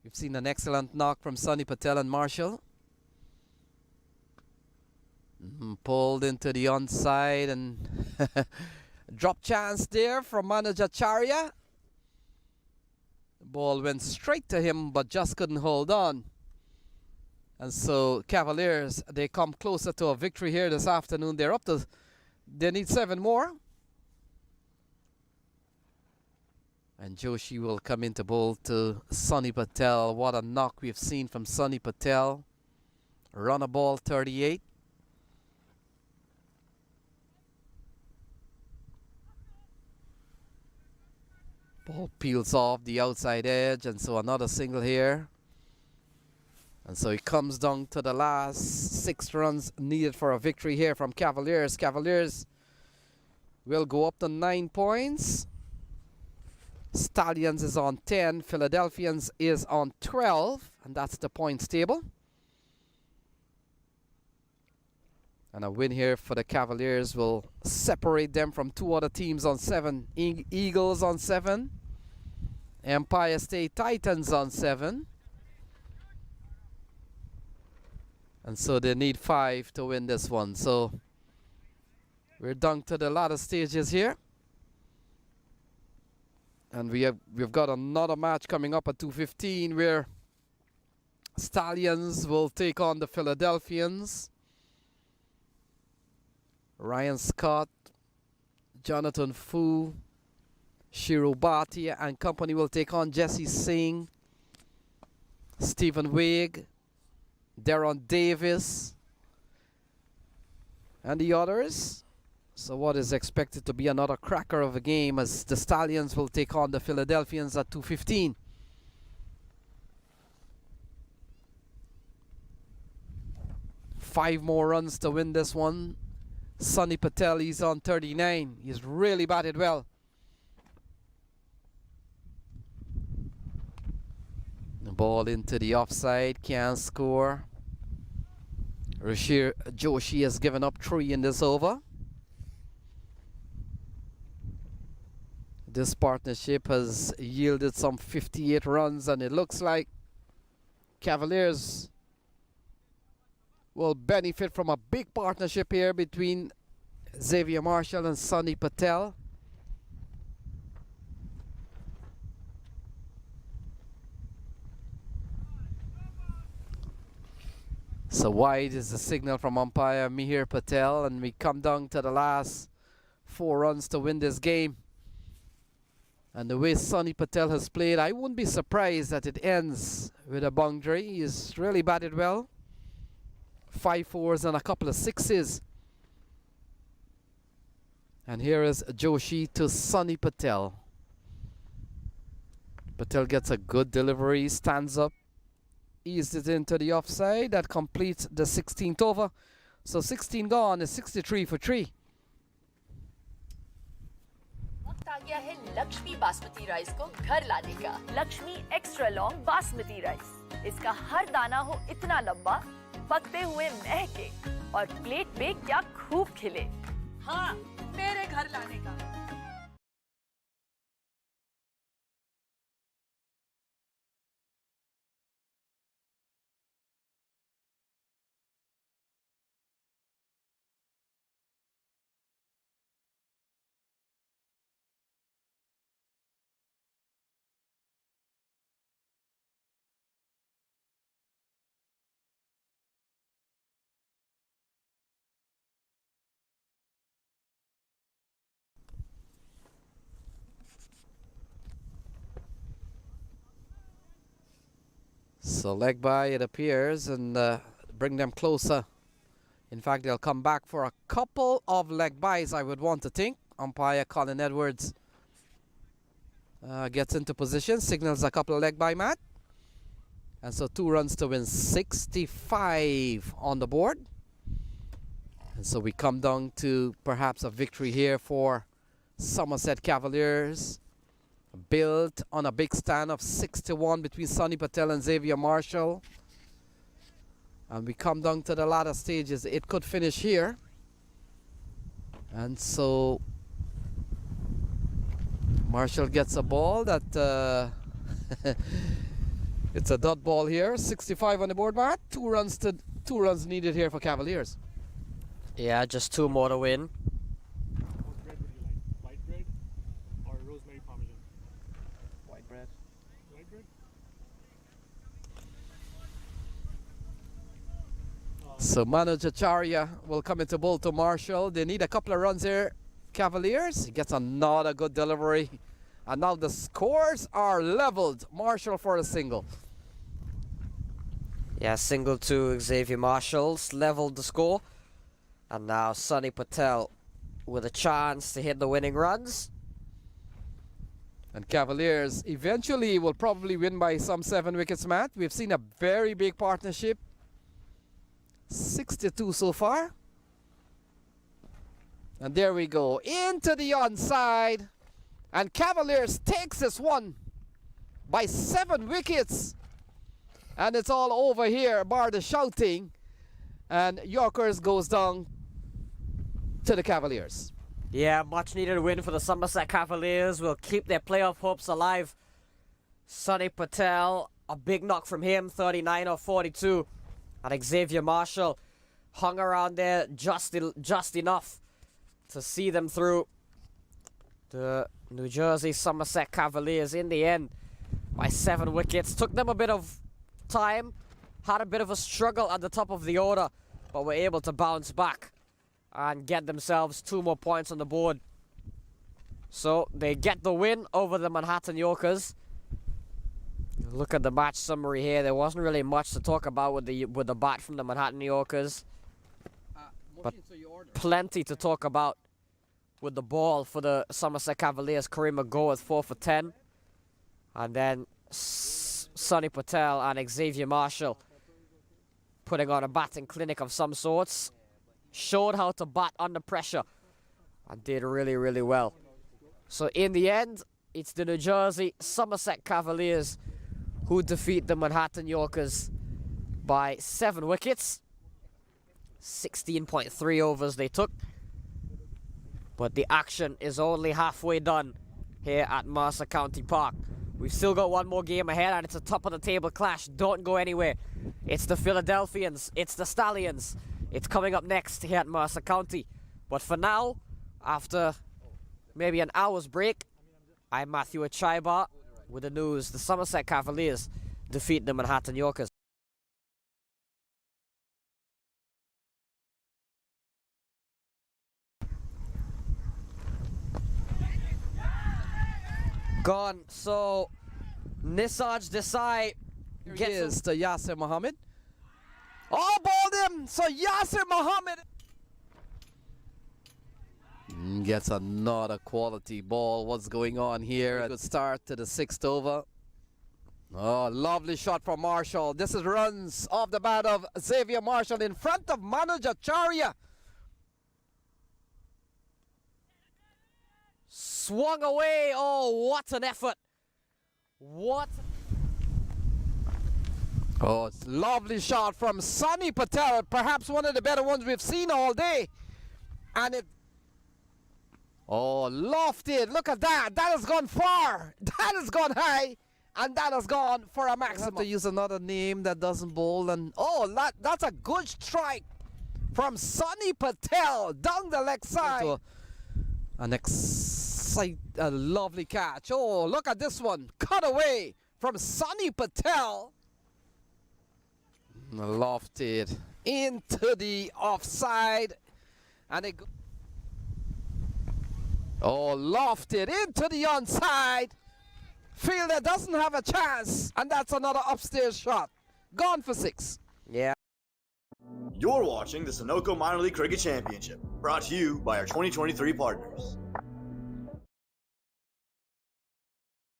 We've seen an excellent knock from Sonny Patel and Marshall. Pulled into the onside and drop chance there from manager Charia. The ball went straight to him but just couldn't hold on. And so Cavaliers, they come closer to a victory here this afternoon. They're up to, they need 7 more. And Joshi will come into bowl to Sonny Patel. What a knock we've seen from Sonny Patel. Run a ball 38. Ball peels off the outside edge, and so another single here. And so it comes down to the last 6 runs needed for a victory here from Cavaliers. Cavaliers will go up to 9 points. Stallions is on 10. Philadelphians is on 12. And that's the points table. And a win here for the Cavaliers will separate them from 2 other teams on 7. Eagles on 7. Empire State Titans on 7. And so they need 5 to win this one. So we're down to the latter stages here. And we've got another match coming up at 2:15 where Stallions will take on the Philadelphians. Ryan Scott, Jonathan Fu, Shiro Bhatia and company will take on Jesse Singh, Stephen Wigg, Deron Davis, and the others. So what is expected to be another cracker of a game as the Stallions will take on the Philadelphians at 2:15. Five more runs to win this one. Sonny Patel, he's on 39. He's really batted well. The ball into the offside, can't score. Rashir Joshi has given up 3 in this over. This partnership has yielded some 58 runs, and it looks like Cavaliers will benefit from a big partnership here between Xavier Marshall and Sonny Patel. So wide is the signal from umpire Mihir Patel, and we come down to the last 4 runs to win this game. And the way Sonny Patel has played, I wouldn't be surprised that it ends with a boundary. He's really batted well. 5 fours and a couple of sixes. And here is Joshi to Sonny Patel. Patel gets a good delivery, stands up, eased it into the offside. That completes the 16th over. So 16 gone is 63 for 3. वक्त आ गया है Lakshmi basmati rice को घर लाने का। Lakshmi extra long basmati rice. इसका हर दाना हो इतना लंबा, पकते हुए महके और प्लेट पे क्या खूब खिले। हाँ, मेरे घर लाने का। So leg by, it appears, and bring them closer. In fact, they'll come back for a couple of leg bys, I would want to think. Umpire Colin Edwards gets into position, signals a couple of leg by, Matt. And so 2 runs to win, 65 on the board. And so we come down to perhaps a victory here for Somerset Cavaliers. Built on a big stand of 6-1 between Sonny Patel and Xavier Marshall. And we come down to the latter stages. It could finish here. And so Marshall gets a ball that it's a dot ball here. 65 on the board, Matt. 2 runs needed here for Cavaliers. Yeah, just 2 more to win. What bread would you like? White bread or rosemary parmesan? White bread. White bread? So Manoj Acharya will come into bowl to Marshall. They need a couple of runs here. Cavaliers, he gets another good delivery. And now the scores are leveled. Marshall for a single. Yeah, single to Xavier Marshall's leveled the score. And now Sonny Patel with a chance to hit the winning runs. And Cavaliers eventually will probably win by some 7 wickets, Matt. We've seen a very big partnership. 62 so far. And there we go. Into the onside. And Cavaliers takes this one by 7 wickets. And it's all over here, bar the shouting. And Yorkers goes down to the Cavaliers. Yeah, much needed win for the Somerset Cavaliers. Will keep their playoff hopes alive. Sonny Patel, a big knock from him, 39 or 42. And Xavier Marshall hung around there just enough to see them through. The New Jersey Somerset Cavaliers in the end by 7 wickets. Took them a bit of time, had a bit of a struggle at the top of the order, but were able to bounce back and get themselves 2 more points on the board. So they get the win over the Manhattan Yorkers. Look at the match summary here. There wasn't really much to talk about with the bat from the Manhattan Yorkers, but plenty to talk about with the ball for the Somerset Cavaliers. Kareem McGo with 4 for 10. And then Sonny Patel and Xavier Marshall putting on a batting clinic of some sorts. Showed how to bat under pressure and did really, really well. So in the end, it's the New Jersey Somerset Cavaliers who defeat the Manhattan Yorkers by 7 wickets. 16.3 overs they took. But the action is only halfway done here at Mercer County Park. We've still got 1 more game ahead, and it's a top-of-the-table clash. Don't go anywhere. It's the Philadelphians. It's the Stallions. It's coming up next here at Mercer County. But for now, after maybe an hour's break, I'm Matthew Achaiba with the news. The Somerset Cavaliers defeat the Manhattan Yorkers. Gone. So Nisaj Desai gets to Yasser Mohammed. Oh, balled him. So Yasser Mohammed gets another quality ball. What's going on here? Good start to the 6th over. Oh, lovely shot from Marshall. This is runs off the bat of Xavier Marshall in front of Manoj Acharya. Swung away. Oh, what an effort. What? Oh, it's lovely shot from Sunny Patel. Perhaps one of the better ones we've seen all day. And it... Oh, lofted. Look at that. That has gone far. That has gone high. And that has gone for a maximum. Have to use another name that doesn't bowl. And oh, that's a good strike from Sunny Patel down the leg side. A lovely catch. Oh, look at this one. Cut away from Sunny Patel. Lofted into the offside. And it... Oh, lofted into the onside. Fielder doesn't have a chance. And that's another upstairs shot. Gone for 6. Yeah. You're watching the Sunoco Minor League Cricket Championship, brought to you by our 2023 partners.